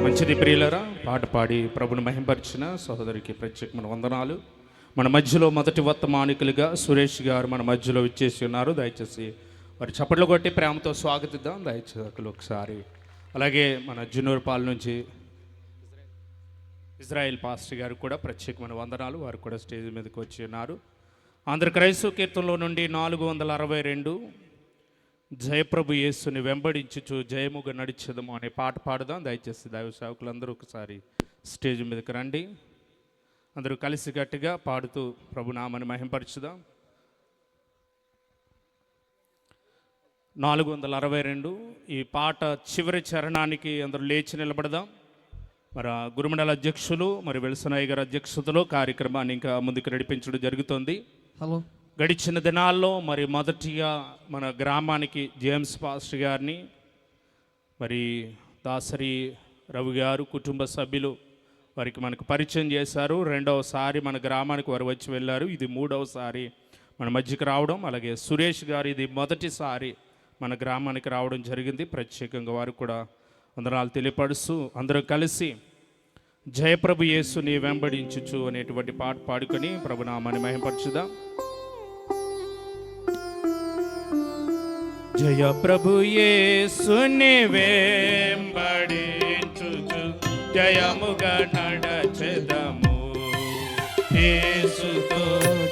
మంచిది ప్రియులరా, పాట పాడి ప్రభుని మహింపరిచిన సహోదరికి ప్రత్యేకమైన వందనాలు. మన మధ్యలో మొదటి వర్తమానికులుగా సురేష్ గారు మన మధ్యలో ఇచ్చేసి ఉన్నారు. దయచేసి వారి చప్పట్లు కొట్టి ప్రేమతో స్వాగతిద్దాం దయచేసి ఒకసారి. అలాగే మన జున్నూరుపాల నుంచి ఇజ్రాయెల్ పాస్టర్ గారు కూడా ప్రత్యేకమైన వందనాలు, వారు కూడా స్టేజ్ మీదకి వచ్చి ఉన్నారు. ఆంధ్ర క్రైస్తవ కీర్తనలో నుండి 462 జయప్రభు యేసుని వెంబడించుచు జయముగా నడిచెదము అనే పాట పాడుదాం. దయచేసి దైవ సేవకులందరూ ఒకసారి స్టేజ్ మీదకి రండి. అందరూ కలిసి గట్టిగా పాడుతూ ప్రభునామని మహింపరచుదాం. 462 ఈ పాట చివరి చరణానికి అందరూ లేచి నిలబడదాం. మరి గురుమండల అధ్యక్షులు మరి వెలసనాయ్ గారి అధ్యక్షతలో కార్యక్రమాన్ని ఇంకా ముందుకు నడిపించడం జరుగుతుంది. గడిచిన దినాల్లో మరి మొదటిగా మన గ్రామానికి జేమ్స్ పాస్టర్ గారిని, మరి దాసరి రవి గారు కుటుంబ సభ్యులు వారికి మనకు పరిచయం చేశారు. రెండవసారి మన గ్రామానికి వారు వచ్చి వెళ్ళారు. ఇది మూడవసారి మన మధ్యకి రావడం. అలాగే సురేష్ గారు ఇది మొదటిసారి మన గ్రామానికి రావడం జరిగింది. ప్రత్యేకంగా వారు కూడా వందనాలు తెలియపరుస్తూ అందరూ కలిసి జయప్రభు యేసు నీ వెంబడించుచు అనేటువంటి పాట పాడుకొని ప్రభునామాన్ని మహిమపరచుదాం. జయ ప్రభు యేసు నీ వెంబడించుచు జయముగా నడచెదము, యేసుతో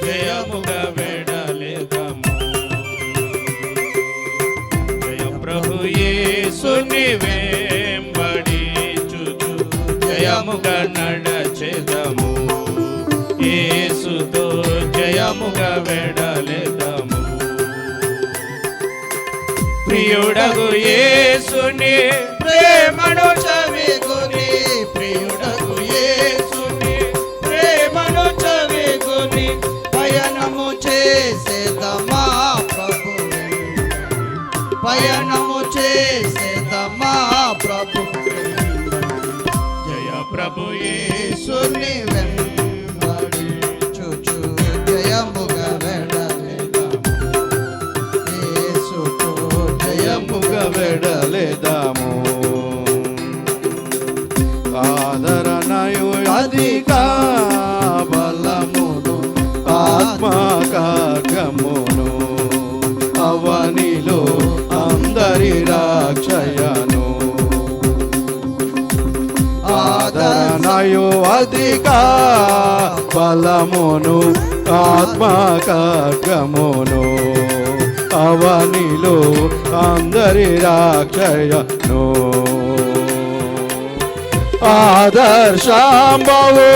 జయముగా వెడలెదము. జయ ప్రభు యేసు నీ వెంబడించుచు జయముగా నడచెదము, యేసుతో జయముగా వెడలెదము. ప్రియుడగు యేసుని ప్రేమను చవిగుని, ప్రియుడగు యేసుని ప్రేమను చవిగుని పయనము చేసేదమా ప్రభు, పయనము చేసేదమా ప్రభు. జయ ప్రభు యేసుని వెంబడించుచు జయముగా వెడలెదము, యేసుతో జయముగా వెడలెదము. ఆదరణయు అధిక బలమును ఆత్మకార్యమును అవనిలో అందరి రక్షయను. ఆదరణయు అధిక బలమును ఆత్మకార్యమును అవనిలో అందరి రక్షయను. ఆదర్శంబవు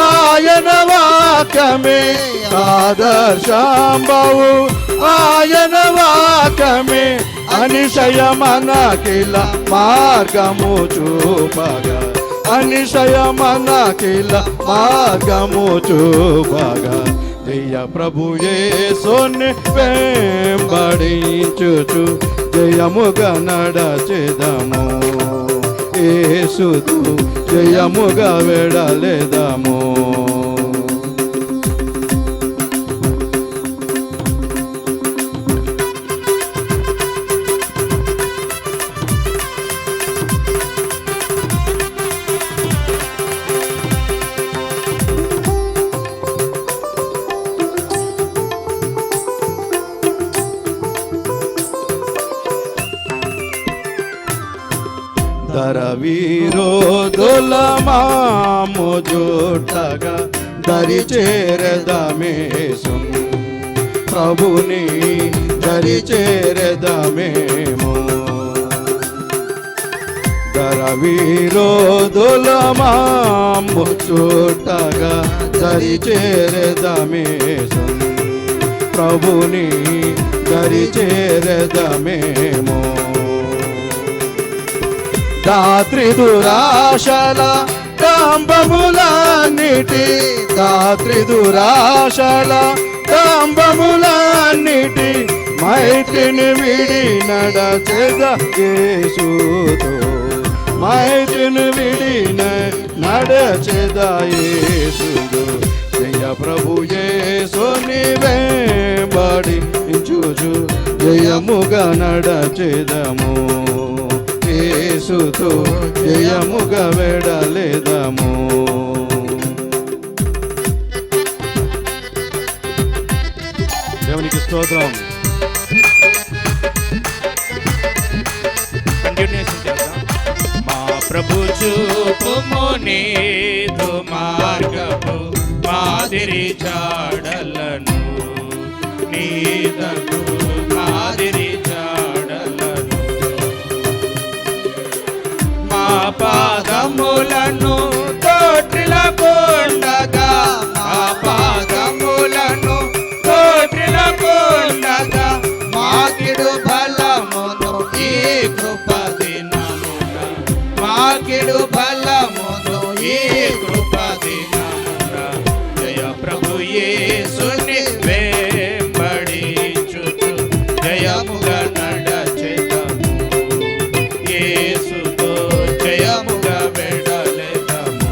ఆయన వాక్యమే, ఆదర్శంబవు ఆయన వాక్యమే అనిశయమనకిల మార్గము చూపగా, అనిశయమనకిల మార్గము చూపగా. జయ ప్రభు యేసుని వెంబడించుచు జయముగా నడచెదము, యేసుతో జయముగా వెడలెదము. దరవీరోధుల మాము జోటగా దరి చేరదమేసు, ప్రభుని దరి చేరదమేమో. దరవీరోధుల మాము జోటగా దరి చేరదమేసు, ప్రభుని దరి చేరదమేమో. దాత్రి దురాశల డంబములన్నిటి, దాత్రి దురాశల డంబములన్నిటి మైత్రిని విడి నడచెద యేసుతో, మైత్రిని విడి నడచెద యేసుతో. జయ ప్రభు యేసుని వెంబడించుచు జయముగా నడచెదము, యేసుతో జయముగా వెడలెదము. దేవునికి స్తోత్రం. కంటిన్యూషన్ చేద్దాం. మా ప్రభు చూపుము నీదు మార్గపు మాదిరి జాడలను, నీదగు మాదిరి జాడలను. మా పాదములను తోట్రిలకుండగా, మా పాదములను తోట్రిలకుండగా మాకిడు బలమును ఈ కృప దినమున, మాకిడు బలమును ఈ కృప దినమున. జయ ప్రభు యేసుని వెంబడించుచు జయముగా నడచెదము, యేసుతో జయముగా వెడలెదము.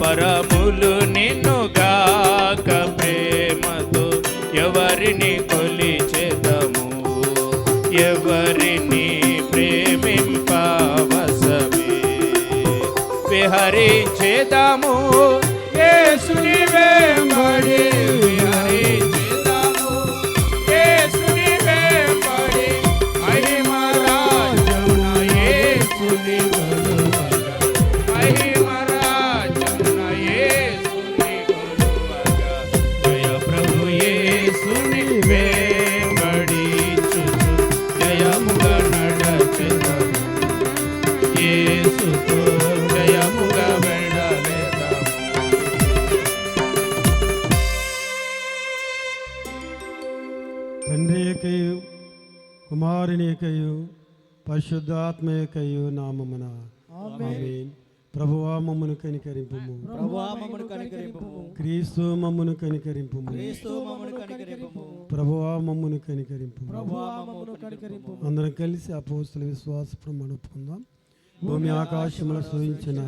పరములు నిన్నుగాక ప్రేమతో ఎవరిని కొలిచెదము, ఎవరిని ప్రేమింపవసమే. విహరించెదము యేసుని వెంబడి, విహరించెదము యేసుని వెంబడి, మహిమ రాజున యేసుని తండ్రియకయు కుమారునికయు పరిశుద్ధాత్మయకయు నామమున ఆమేన్. ప్రభువా మమ్మును కనికరింపుము, క్రీస్తు మమ్మును కనికరింపుము, ప్రభువా మమ్మును కనికరింపుము. అందరం కలిసి అపోస్తల విశ్వాస ప్రమాణం పొందాం. భూమి ఆకాశముల సూచించిన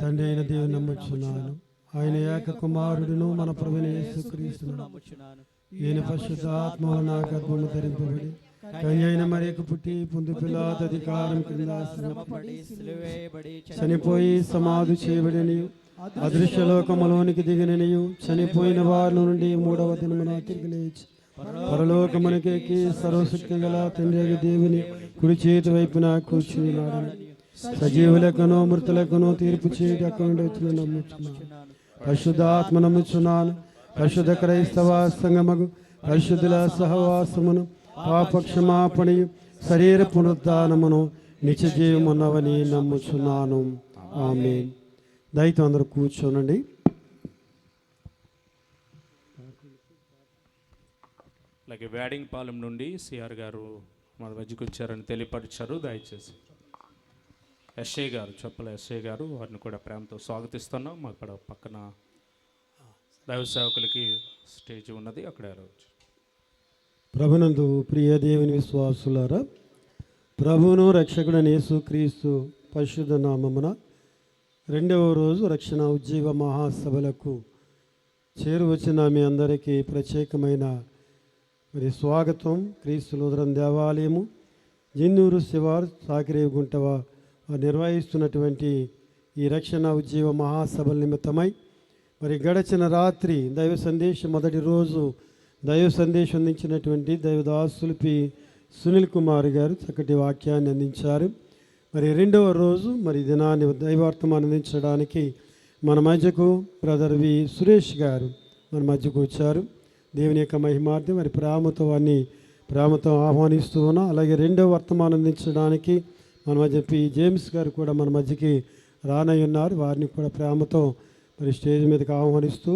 తండ్రి అయిన దేవుని నమ్ముచున్నాను, ఆయన ఏక కుమారుడును మన ప్రభువైన యేసుక్రీస్తును నమ్ముచున్నాను. ఈయన పరిశుద్ధాత్మ నా గర్భమున ధరింపబడి కన్యైన మరియకు పుట్టి పొందు పిలాతు అధికారం క్రింద చనిపోయి సమాధి చేయబడినయు, అదృశ్యలోకములోనికి దిగిననియు, చనిపోయిన వారి నుండి మూడవ దినమున తిరిగి లేచి పరలోకమునకెక్కి సర్వశక్తి గల తండ్రి దేవుని కుడి చేతి వైపున కూర్చున్నాడని, సజీవులకును మృతులకును తీర్పు చేయటి అక్కడి నుండి వచ్చిన నమ్ముచున్నాను. పరిశుద్ధాత్మ నమ్ముచున్నాను. పరిశుద్ధ క్రైస్తవ సంగమగు పరిశుద్ధుల సహవాసమును, పాపక్షమాపణయు, శరీర పునరుద్ధానమును, నిత్య జీవమున్నవని నమ్ముచున్నాను. ఆమేన్. దయతో అందరూ కూర్చోనండి. అలాగే వేడింగ్పాలెం నుండి సిఆర్ గారు మన మధ్యకు వచ్చారని తెలియపరిచారు. దయచేసి ఎస్ఐ గారు, చెప్పల ఎస్ఐ గారు, వారిని కూడా ప్రేమతో స్వాగతిస్తున్నాం. అక్కడ పక్కన దైవ సేవకులకి స్టేజ్ ఉన్నది, అక్కడ ప్రభునందు ప్రియ దేవుని విశ్వాసులారా, ప్రభువును రక్షకుడైన యేసుక్రీస్తు పరిశుద్ధ నామమున రెండవ రోజు రక్షణ ఉజ్జీవ మహాసభలకు చేరువచ్చిన మీ అందరికీ ప్రత్యేకమైన మరి స్వాగతం. క్రీస్తు లూథరన్ దేవాలయము జిన్నూరు శివార్ సాకిరేవు గుంటవ నిర్వహిస్తున్నటువంటి ఈ రక్షణ ఉజ్జీవ మహాసభల నిమిత్తమై మరి గడచిన రాత్రి దైవ సందేశం మొదటి రోజు దైవ సందేశం అందించినటువంటి దైవదాసులు పి సునీల్ కుమార్ గారు చక్కటి వాక్యాన్ని అందించారు. మరి రెండవ రోజు మరి దినాన్ని దైవార్థమాన్ని అందించడానికి మన మధ్యకు బ్రదర్ వి సురేష్ గారు మన మధ్యకు వచ్చారు. దేవుని యొక్క మహిమార్థం మరి ప్రేమతో ఆహ్వానిస్తూ ఉన్నాం. అలాగే రెండవ వర్తమానం అందించడానికి మన మధ్య పి జేమ్స్ గారు కూడా మన మధ్యకి రానై ఉన్నారు. వారిని కూడా ప్రేమతో మరి స్టేజ్ మీదకి ఆహ్వానిస్తూ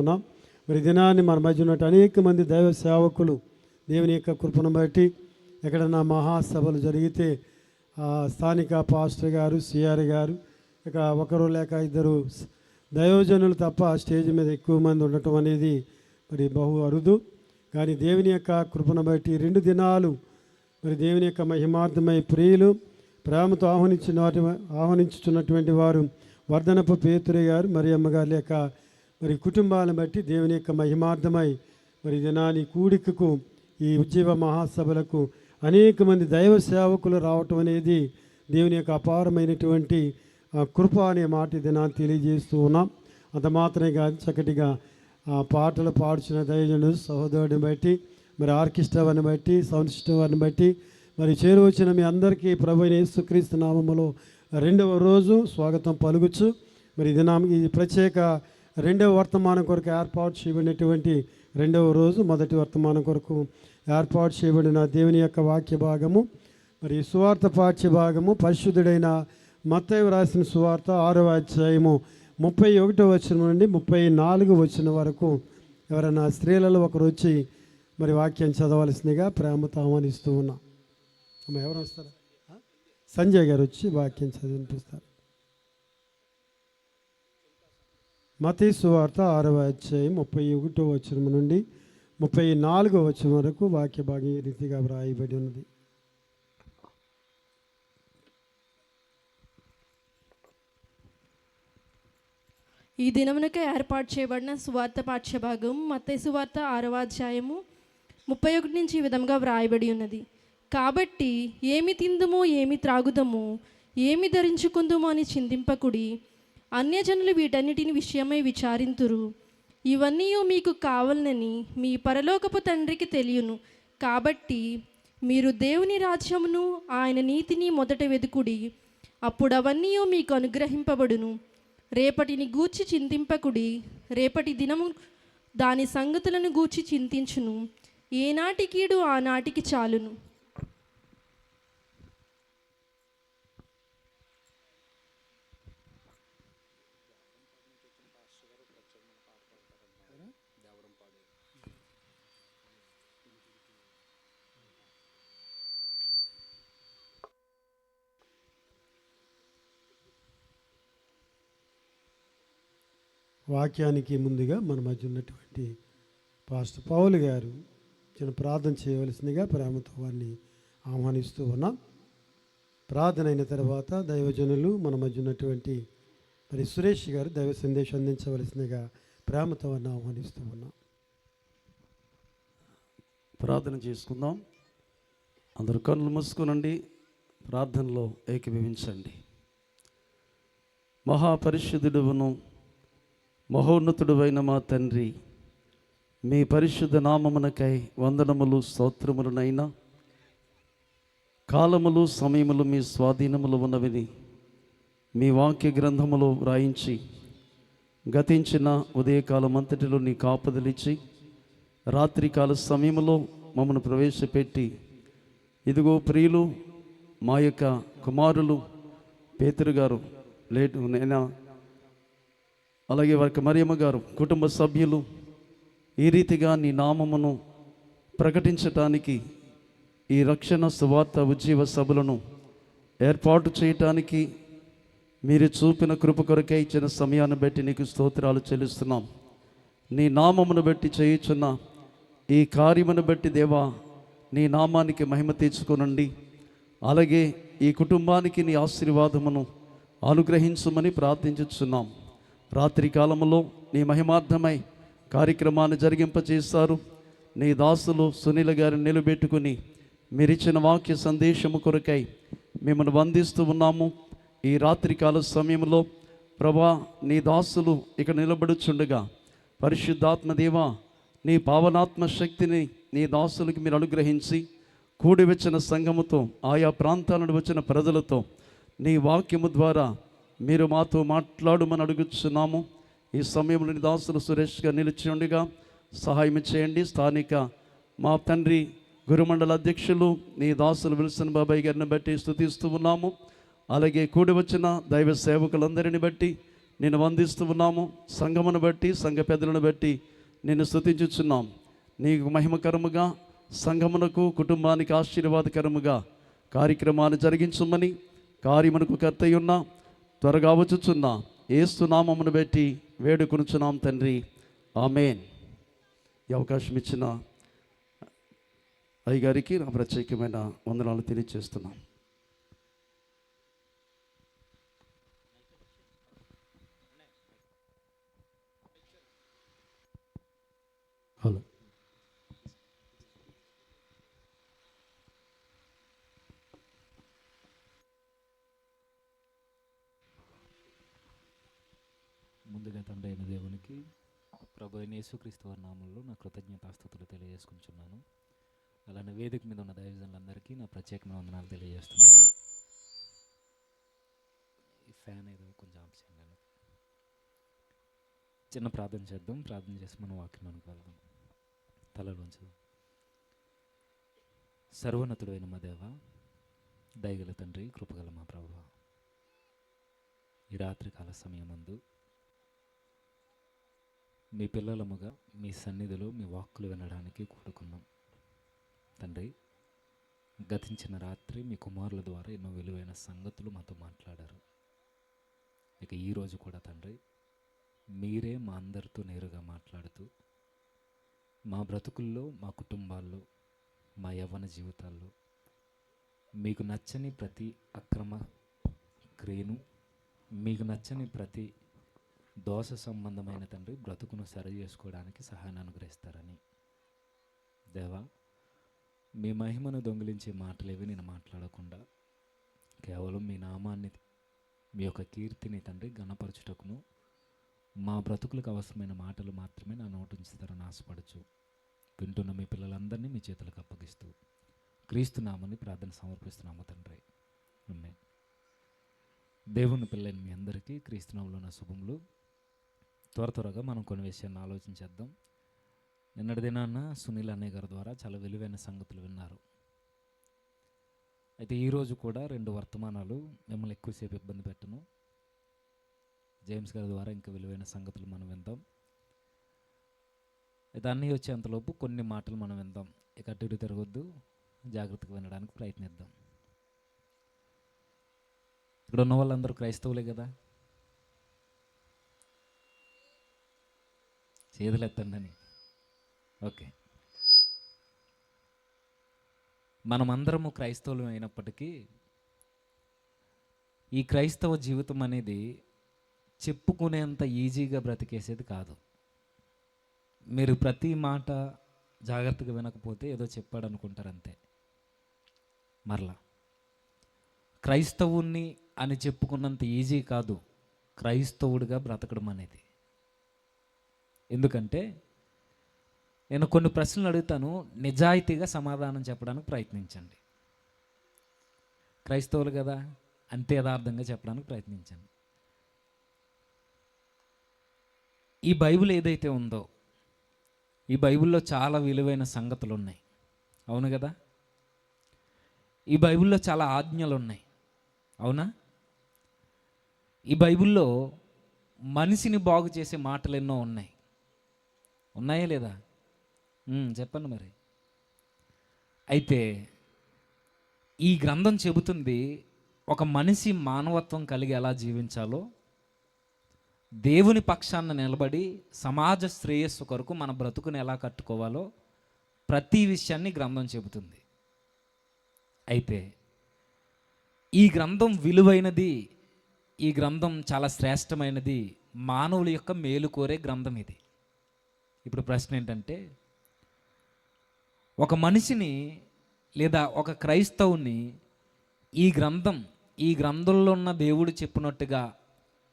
ఉన్నాం. మరి దినాన్ని మన మధ్య ఉన్నట్టు అనేక మంది దైవ సేవకులు దేవుని యొక్క కృపను బట్టి ఎక్కడన్నా మహాసభలు జరిగితే స్థానిక పాస్టర్ గారు, సిఆర్ గారు, ఇక ఒకరు లేక ఇద్దరు దైవజనులు తప్ప స్టేజ్ మీద ఎక్కువ మంది ఉండటం అనేది మరి బహు అరుదు. కానీ దేవుని యొక్క కృపను బట్టి 2 దినాలు మరి దేవుని యొక్క మహిమార్థమై ప్రియులు ప్రేమతో ఆహ్వానించుతున్నటువంటి వారు వర్ధనపు పేతురే గారు, మరి అమ్మగారి యొక్క మరి కుటుంబాలను బట్టి దేవుని యొక్క మహిమార్థమై మరి దినాని కూడికకు ఈ ఉజ్జీవ మహాసభలకు అనేక మంది దైవ సేవకులు రావటం అనేది దేవుని యొక్క అపారమైనటువంటి కృప అనే మాట దినాన్ని తెలియజేస్తూ ఉన్నాం. అంత మాత్రమే కాదు, చక్కటిగా పాటలు పాడుచున్న దైవజనుడు సహోదరుడిని బట్టి మరి ఆర్కెస్ట్రా వారిని బట్టి సౌండ్ సిస్టమ్ వారిని బట్టి మరి చేరువచ్చిన మీ అందరికీ ప్రభువైన యేసుక్రీస్తు నామములో రెండవ రోజు స్వాగతం పలుకుచు మరి ఈ ప్రత్యేక రెండవ వర్తమానం కొరకు ఏర్పాటు చేయబడినటువంటి రెండవ రోజు మొదటి వర్తమానం కొరకు ఏర్పాటు చేయబడిన దేవుని యొక్క వాక్య భాగము మరి సువార్త పాఠ్య భాగము పరిశుద్ధుడైన మత్తయి రాసిన సువార్త 6వ అధ్యాయము 31వ వచనం నుండి 34వ వచనం వరకు ఎవరైనా స్త్రీలలో ఒకరు వచ్చి మరి వాక్యం చదవలసిందిగా ప్రేమతో ఆహ్వానిస్తూ ఉన్నాం. ఎవరు వస్తారా? సంజయ్ గారు వచ్చి వాక్యం చదివినిపిస్తారు. మత్తయి సువార్త 6వ అధ్యాయం 31వ వచనం నుండి 34వ వచనం వరకు వాక్య భాగం ఈ రీతిగా వ్రాయబడి ఉన్నది. ఈ దినమునకే ఏర్పాటు చేయబడిన సువార్త పాఠ్యభాగం మత్తయి సువార్త 6వ అధ్యాయము 31 నుంచి ఈ విధంగా వ్రాయబడి ఉన్నది. కాబట్టి ఏమి తిందుమో ఏమి త్రాగుదమో ఏమి ధరించుకుందుమో అని చింతింపకుడి. అన్యజనులు వీటన్నిటిని విషయమై విచారింతురు. ఇవన్నీ మీకు కావాలనని మీ పరలోకపు తండ్రికి తెలియను. కాబట్టి మీరు దేవుని రాజ్యమును ఆయన నీతిని మొదట వెదుకుడి, అప్పుడు అవన్నీ మీకు అనుగ్రహింపబడును. రేపటిని గూర్చి చింతింపకుడి, రేపటి దినము దాని సంగతులను గూర్చి చింతించును. ఏనాటి కీడు ఆనాటికి చాలును. వాక్యానికి ముందుగా మన మధ్య ఉన్నటువంటి పాస్టర్ పౌలు గారు చిన్న ప్రార్థన చేయవలసిందిగా ప్రేమతో వారిని ఆహ్వానిస్తూ ఉన్నాం. ప్రార్థన అయిన తర్వాత దైవజనులు మన మధ్య ఉన్నటువంటి మరి సురేష్ గారు దైవ సందేశం అందించవలసిందిగా ప్రేమతో వారిని ఆహ్వానిస్తూ ఉన్నాం. ప్రార్థన చేసుకుందాం. అందరూ కన్నులు మూసుకునండి, ప్రార్థనలో ఏకీభవించండి. మహాపరిశుద్ధుడును మహోన్నతుడువైన మా తండ్రి, మీ పరిశుద్ధ నామమునకై వందనములు స్తోత్రములనైనా, కాలములు సమయములు మీ స్వాధీనములు ఉన్నవిని మీ వాక్య గ్రంథములో వ్రాయించి గతించిన ఉదయకాలం అంతటిలో నీ కాపుదలిచ్చి రాత్రికాల సమయంలో మమ్మను ప్రవేశపెట్టి, ఇదిగో ప్రియులు మా యొక్క కుమారులు పేతురు గారు లేటు నైనా, అలాగే వారికి మరియమ్మ గారు కుటుంబ సభ్యులు ఈ రీతిగా నీ నామమును ప్రకటించటానికి ఈ రక్షణ సువార్త ఉజ్జీవ సభలను ఏర్పాటు చేయటానికి మీరు చూపిన కృప కొరకై ఇచ్చిన సమయాన్ని బట్టి నీకు స్తోత్రాలు చెల్లిస్తున్నాం. నీ నామమును బట్టి చేయుచున్న ఈ కార్యమును బట్టి దేవా, నీ నామానికి మహిమ తెచ్చుకొనండి. అలాగే ఈ కుటుంబానికి నీ ఆశీర్వాదమును అనుగ్రహించమని ప్రార్థించుచున్నాం. రాత్రి కాలములో నీ మహిమార్థమై కార్యక్రమాన్ని జరిగింపచేస్తారు. నీ దాసులు సునీల గారిని నిలబెట్టుకుని మీరిచ్చిన వాక్య సందేశము కొరకై మిమ్మల్ని వందిస్తూ ఉన్నాము. ఈ రాత్రికాల సమయంలో ప్రభా, నీ దాసులు ఇక్కడ నిలబడుచుండగా పరిశుద్ధాత్మ దేవా, నీ పావనాత్మ శక్తిని నీ దాసులకు మీరు అనుగ్రహించి కూడి వచ్చిన సంఘముతో, ఆయా ప్రాంతాల నుండి వచ్చిన ప్రజలతో నీ వాక్యము ద్వారా మీరు మాతో మాట్లాడమని అడుగుతున్నాము. ఈ సమయంలో నీ దాసులు సురేష్గా నిలిచి ఉండగా సహాయం చేయండి. స్థానిక మా తండ్రి గురుమండల అధ్యక్షులు నీ దాసులు విల్సన్ బాబాయ్ గారిని బట్టి స్తుతిస్తూ ఉన్నాము. అలాగే కూడి వచ్చిన దైవ సేవకులందరిని బట్టి నేను వందిస్తూ ఉన్నాము. సంఘమును బట్టి, సంఘ పెద్దలను బట్టి నేను స్తుతించుచున్నాం. నీకు మహిమకరముగా, సంఘమునకు కుటుంబానికి ఆశీర్వాదకరముగా కార్యక్రమాన్ని జరిగించమని కార్యమునకు కర్తయున్న త్వరగా వచ్చుచున్న యేసు నామమును బట్టి వేడుకొనుచున్నాం తండ్రి, ఆమేన్. ఈ అవకాశం ఇచ్చిన అయ్యగారికి నా ప్రత్యేకమైన వందనాలు తెలియజేస్తున్నాం. హలో. ముందుగా తండ్రి అయిన దేవునికి, ప్రభు అయిన యేసుక్రీస్తు వారి నామంలో నా కృతజ్ఞతాస్తుతులు తెలియజేసుకుంటున్నాను. అలానే వేదిక మీద ఉన్న దైవజనులందరికీ నా ప్రత్యేకమైన వందనాలు తెలియజేస్తున్నాను. ఈ ఫ్యాన్ ఏదో కొంచెం ఆఫ్ చేయండి. చిన్న ప్రార్థన చేద్దాం. ప్రార్థన చేసి మనం వాక్యంలోనికి వెళ్దాం. తలలోంచి సర్వోన్నతుడైన మా దేవ, దయగల తండ్రి, కృపగల మా ప్రభువా, ఈ రాత్రికాల సమయమందు మీ పిల్లలముగా మీ సన్నిధిలో మీ వాక్కులు వినడానికి కూడుకున్నాం తండ్రి. గతించిన రాత్రి మీ కుమారుల ద్వారా ఎన్నో విలువైన సంగతులు మాతో మాట్లాడారు. ఇక ఈరోజు కూడా తండ్రి, మీరే మా అందరితో నేరుగా మాట్లాడుతూ మా బ్రతుకుల్లో, మా కుటుంబాల్లో, మా యవ్వన జీవితాల్లో మీకు నచ్చని ప్రతి అక్రమ క్రియను, మీకు నచ్చని ప్రతి దోష సంబంధమైన తండ్రి బ్రతుకును సరి చేసుకోవడానికి సహాయాన్ని అనుగ్రహిస్తారని. దేవా, మీ మహిమను దొంగిలించే మాటలేవి నేను మాట్లాడకుండా కేవలం మీ నామాన్ని, మీ యొక్క కీర్తిని తండ్రి ఘనపరచుటకును మా బ్రతుకులకు అవసరమైన మాటలు మాత్రమే నా నోటి ఉంచుతారని ఆశపడచ్చు. వింటున్న మీ పిల్లలందరినీ మీ చేతులకు అప్పగిస్తూ క్రీస్తు నామని ప్రార్థన సమర్పిస్తున్నాము తండ్రి. ఆమేన్. దేవుని పిల్లని మీ అందరికీ క్రీస్తునామంలో నా శుభములు. త్వరగా మనం కొన్ని విషయాన్ని ఆలోచించేద్దాం. నిన్నటి దినాన సునీల్ అన్నయ్య గారి ద్వారా చాలా విలువైన సంగతులు విన్నారు. అయితే ఈరోజు కూడా 2 వర్తమానాలు మిమ్మల్ని ఎక్కువసేపు ఇబ్బంది పెట్టను. జేమ్స్ గారి ద్వారా ఇంకా విలువైన సంగతులు మనం విందాం. అయితే అన్నయ్య వచ్చేంతలోపు కొన్ని మాటలు మనం విందాం. ఇక అటు ఇటు తిరగొద్దు, జాగ్రత్తగా వినడానికి ప్రయత్నిద్దాం. ఇక్కడ ఉన్న వాళ్ళందరూ క్రైస్తవులే కదా? చేతులు ఎత్తండి అని. ఓకే, మనమందరము క్రైస్తవులు అయినప్పటికీ ఈ క్రైస్తవ జీవితం అనేది చెప్పుకునేంత ఈజీగా బ్రతికేసేది కాదు. మీరు ప్రతి మాట జాగ్రత్తగా వినకపోతే ఏదో చెప్పాడు అనుకుంటారు అంతే. మరలా క్రైస్తవుణ్ణి అని చెప్పుకున్నంత ఈజీ కాదు క్రైస్తవుడిగా బ్రతకడం అనేది. ఎందుకంటే నేను కొన్ని ప్రశ్నలు అడుగుతాను, నిజాయితీగా సమాధానం చెప్పడానికి ప్రయత్నించండి. క్రైస్తవులు కదా, అంతే యథార్థంగా చెప్పడానికి ప్రయత్నించండి. ఈ బైబిల్ ఏదైతే ఉందో, ఈ బైబిల్లో చాలా విలువైన సంగతులు ఉన్నాయి, అవును కదా? ఈ బైబిల్లో చాలా ఆజ్ఞలు ఉన్నాయి, అవునా? ఈ బైబిల్లో మనిషిని బాగు చేసే మాటలు ఎన్నో ఉన్నాయి, ఉన్నాయా లేదా? చెప్పండి మరి. అయితే ఈ గ్రంథం చెబుతుంది ఒక మనిషి మానవత్వం కలిగి ఎలా జీవించాలో, దేవుని పక్షాన నిలబడి సమాజ శ్రేయస్సు కొరకు మన బ్రతుకుని ఎలా కట్టుకోవాలో ప్రతి విషయాన్ని గ్రంథం చెబుతుంది. అయితే ఈ గ్రంథం విలువైనది, ఈ గ్రంథం చాలా శ్రేష్టమైనది, మానవుల యొక్క మేలు కోరే గ్రంథం ఇది. ఇప్పుడు ప్రశ్న ఏంటంటే, ఒక మనిషిని లేదా ఒక క్రైస్తవుని ఈ గ్రంథంలో ఉన్న దేవుడు చెప్పినట్టుగా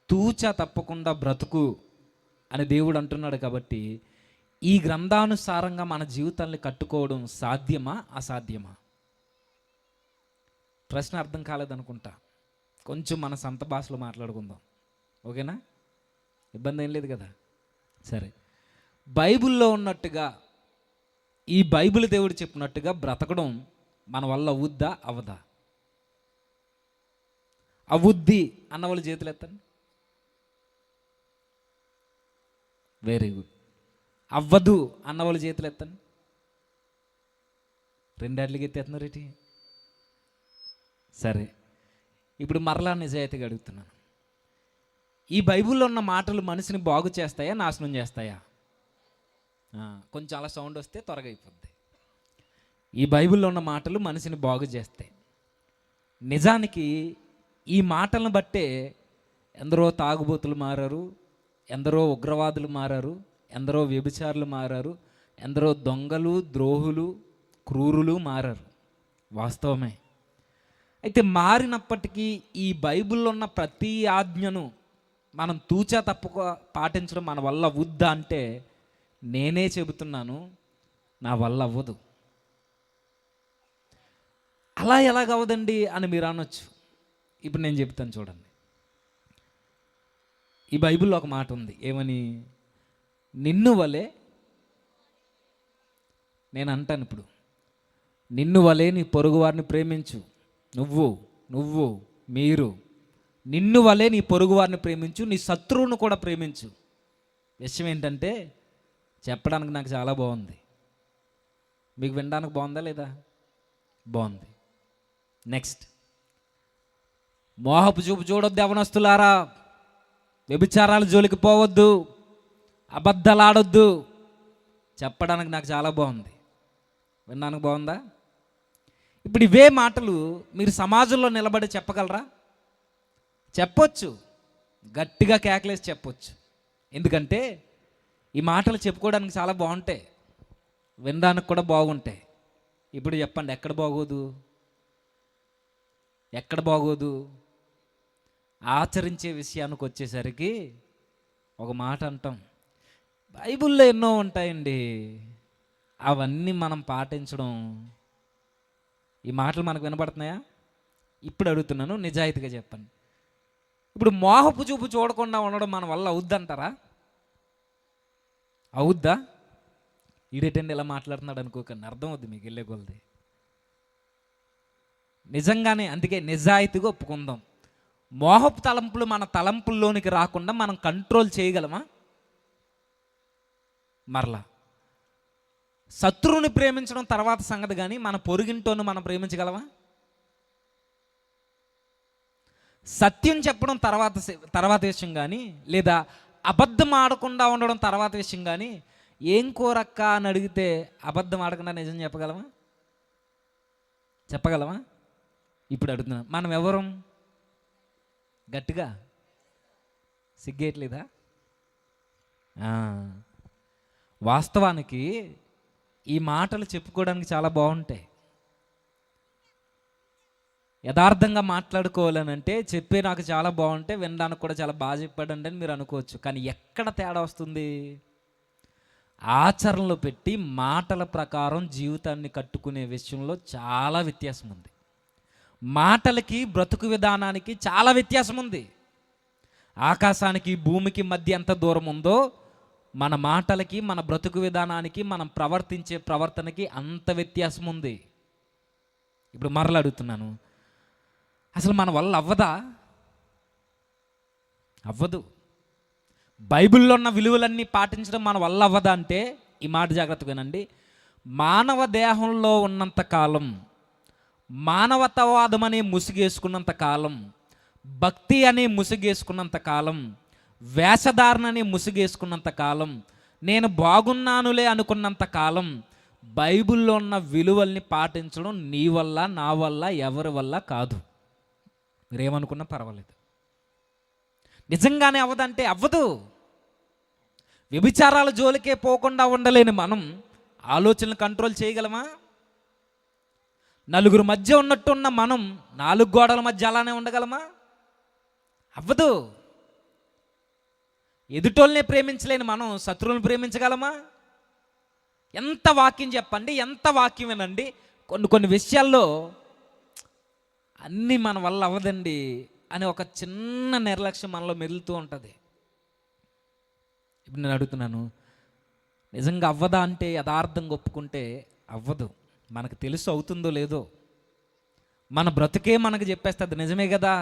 తూచా తప్పకుండా బ్రతుకు అని దేవుడు అంటున్నాడు. కాబట్టి ఈ గ్రంథానుసారంగా మన జీవితాన్ని కట్టుకోవడం సాధ్యమా అసాధ్యమా? ప్రశ్న అర్థం కాలేదనుకుంటా. కొంచెం మన సొంత భాషలో మాట్లాడుకుందాం, ఓకేనా? ఇబ్బంది ఏం లేదు కదా? సరే, బైబిల్లో ఉన్నట్టుగా ఈ బైబిల్ దేవుడు చెప్పినట్టుగా బ్రతకడం మన వల్ల అవుద్దా అవదా? అవుద్ది అన్న వాళ్ళు చేతులు ఎత్తండి. Very good. అవ్వదు అన్న వాళ్ళు చేతులు ఎత్తండి. 2 ఏళ్ళకి ఎత్తేస్తున్నారు ఏంటి? సరే, ఇప్పుడు మరలా నిజాయితీగా అడుగుతున్నాను, ఈ బైబిల్లో ఉన్న మాటలు మనిషిని బాగు చేస్తాయా నాశనం చేస్తాయా? కొంచెం అలా సౌండ్ వస్తే త్వరగా అయిపోద్ది. ఈ బైబిల్లో ఉన్న మాటలు మనిషిని బాగు చేస్తాయి. నిజానికి ఈ మాటలను బట్టే ఎందరో తాగుబోతులు మారారు, ఎందరో ఉగ్రవాదులు మారారు, ఎందరో వ్యభిచారులు మారారు, ఎందరో దొంగలు, ద్రోహులు, క్రూరులు మారారు. వాస్తవమే. అయితే మారినప్పటికీ ఈ బైబిల్లో ఉన్న ప్రతి ఆజ్ఞను మనం తూచా తప్పక పాటించడం మన వల్ల అవుద్దా అంటే, నేనే చెబుతున్నాను, నా వల్ల అవ్వదు. అలా ఎలాగవ్వదండి అని మీరు అనొచ్చు. ఇప్పుడు నేను చెప్తాను చూడండి. ఈ బైబిల్లో ఒక మాట ఉంది, ఏమని? నిన్ను వలే, నేను అంటాను ఇప్పుడు, నిన్ను వలే నీ పొరుగు వారిని ప్రేమించు. నువ్వు మీరు నిన్ను వలే నీ పొరుగు వారిని ప్రేమించు, నీ శత్రువును కూడా ప్రేమించు. విషయం ఏంటంటే, చెప్పడానికి నాకు చాలా బాగుంది, మీకు వినడానికి బాగుందా లేదా? బాగుంది. నెక్స్ట్, మోహపు చూపు చూడొద్దు యవనస్తులారా, వ్యభిచారాల జోలికి పోవద్దు, అబద్ధాలు ఆడొద్దు. చెప్పడానికి నాకు చాలా బాగుంది, వినడానికి బాగుందా? ఇప్పుడు ఇవే మాటలు మీరు సమాజంలో నిలబడి చెప్పగలరా? చెప్పొచ్చు, గట్టిగా కేకలేసి చెప్పొచ్చు. ఎందుకంటే ఈ మాటలు చెప్పుకోవడానికి చాలా బాగుంటాయి, వినడానికి కూడా బాగుంటాయి. ఇప్పుడు చెప్పండి, ఎక్కడ బాగోదు? ఎక్కడ బాగోదు? ఆచరించే విషయానికి వచ్చేసరికి ఒక మాట అంటాం, బైబిల్లో ఎన్నో ఉంటాయండి, అవన్నీ మనం పాటించడం. ఈ మాటలు మనకు వినపడుతున్నాయా? ఇప్పుడు అడుగుతున్నాను, నిజాయితీగా చెప్పండి. ఇప్పుడు మోహపు చూపు చూడకుండా ఉండడం మన వల్ల అవుద్దంటారా? అవుద్దా? ఈడేటండి ఇలా మాట్లాడుతున్నాడు అనుకోకండి, అర్థం అవుద్ది మీకు వెళ్ళే కొలది. నిజంగానే, అందుకే నిజాయితీగా ఒప్పుకుందాం. మోహపు తలంపులు మన తలంపుల్లోనికి రాకుండా మనం కంట్రోల్ చేయగలమా? మరలా శత్రువుని ప్రేమించడం తర్వాత సంగతి, కానీ మన పొరుగింటోను మనం ప్రేమించగలమా? సత్యం చెప్పడం తర్వాత విషయం కానీ, లేదా అబద్ధం ఆడకుండా ఉండడం తర్వాత విషయం కానీ, ఏం కోరక్క అని అడిగితే అబద్ధం ఆడకుండా నిజం చెప్పగలమా? చెప్పగలమా? ఇప్పుడు అడుగుతున్నాం, మనం ఎవరం? గట్టిగా సిగ్గేయట్లేదా? వాస్తవానికి ఈ మాటలు చెప్పుకోవడానికి చాలా బాగుంటాయి. యథార్థంగా మాట్లాడుకోవాలని అంటే చెప్పే నాకు చాలా బాగుంటే వినడానికి కూడా చాలా బాగా చెప్పాడండి అని మీరు అనుకోవచ్చు. కానీ ఎక్కడ తేడా వస్తుంది? ఆచరణలో పెట్టి మాటల ప్రకారం జీవితాన్ని కట్టుకునే విషయంలో చాలా వ్యత్యాసం ఉంది. మాటలకి బ్రతుకు విధానానికి చాలా వ్యత్యాసం ఉంది. ఆకాశానికి భూమికి మధ్య ఎంత దూరం ఉందో మన మాటలకి, మన బ్రతుకు విధానానికి, మనం ప్రవర్తించే ప్రవర్తనకి అంత వ్యత్యాసం ఉంది. ఇప్పుడు మరలా అడుగుతున్నాను, అసలు మన వల్ల అవ్వదా? అవ్వదు. బైబిల్లో ఉన్న విలువలన్నీ పాటించడం మన వల్ల అవ్వదా అంటే ఈ మాట జాగ్రత్తగా వినండి. మానవ దేహంలో ఉన్నంత కాలం, మానవతావాదం అనే ముసుగేసుకున్నంత కాలం, భక్తి అనే ముసుగేసుకున్నంత కాలం, వేషధారణ అనే ముసుగేసుకున్నంత కాలం, నేను బాగున్నానులే అనుకున్నంత కాలం బైబిల్లో ఉన్న విలువల్ని పాటించడం నీ వల్ల, నా వల్ల, ఎవరి వల్ల కాదు. మీరేమనుకున్నా పర్వాలేదు. నిజంగానే అవ్వదంటే అవ్వదు. వ్యభిచారాల జోలికే పోకుండా ఉండలేని మనం ఆలోచనలు కంట్రోల్ చేయగలమా? నలుగురు మధ్య ఉన్నట్టున్న మనం 4 గోడల మధ్య అలానే ఉండగలమా? అవ్వదు. ఎదుటోళ్ళనే ప్రేమించలేని మనం శత్రువులను ప్రేమించగలమా? ఎంత వాక్యం చెప్పండి, ఎంత వాక్యం వినండి, కొన్ని విషయాల్లో అన్నీ మన వల్ల అవ్వదండి అని ఒక చిన్న నిర్లక్ష్యం మనలో మెదులుతూ ఉంటుంది. ఇప్పుడు నేను అడుగుతున్నాను, నిజంగా అవ్వదా అంటే యథార్థంగా ఒప్పుకుంటే అవ్వదు. మనకు తెలుసు అవుతుందో లేదో, మన బ్రతుకే మనకు చెప్పేస్తుంది. నిజమే కదా?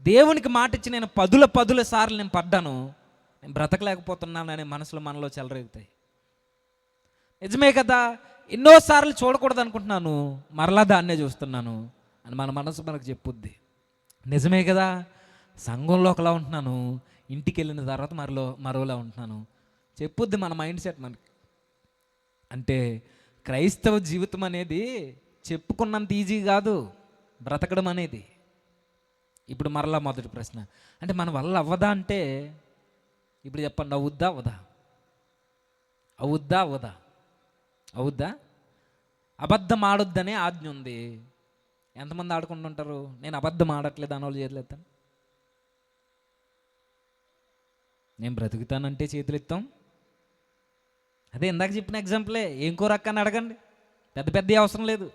దేవునికి మాట ఇచ్చి నేను పదుల సార్లు నేను పడ్డాను, నేను బ్రతకలేకపోతున్నాను అనే మనసులో మనలో చెలరేగుతాయి. నిజమే కదా? ఎన్నోసార్లు చూడకూడదు అనుకుంటున్నాను, మరలా దాన్నే చూస్తున్నాను అని మన మనసు మనకు చెప్పుద్ది. నిజమే కదా? సంఘంలో ఒకలా ఉంటున్నాను, ఇంటికి వెళ్ళిన తర్వాత మరోలా ఉంటున్నాను చెప్పుద్ది మన మైండ్ సెట్ మనకి. అంటే క్రైస్తవ జీవితం అనేది చెప్పుకున్నంత ఈజీ కాదు బ్రతకడం అనేది. ఇప్పుడు మరలా మొదటి ప్రశ్న, అంటే మన వల్ల అవ్వదా అంటే ఇప్పుడు చెప్పండి, అవుద్దా అవదా? అవుద్దా అవదా? అవుద్దా? అబద్ధం ఆడొద్దనే ఆజ్ఞ ఉంది. ఎంతమంది ఆడుకుంటుంటారు? నేను అబద్ధం ఆడట్లేదు అని వాళ్ళు చేతులు ఎత్తాను. నేను బ్రతుకుతానంటే చేతులు ఎత్తాం. అదే ఇందాక చెప్పిన ఎగ్జాంపులే. ఏం కూర అక్క అని అడగండి, పెద్ద అవసరం లేదు.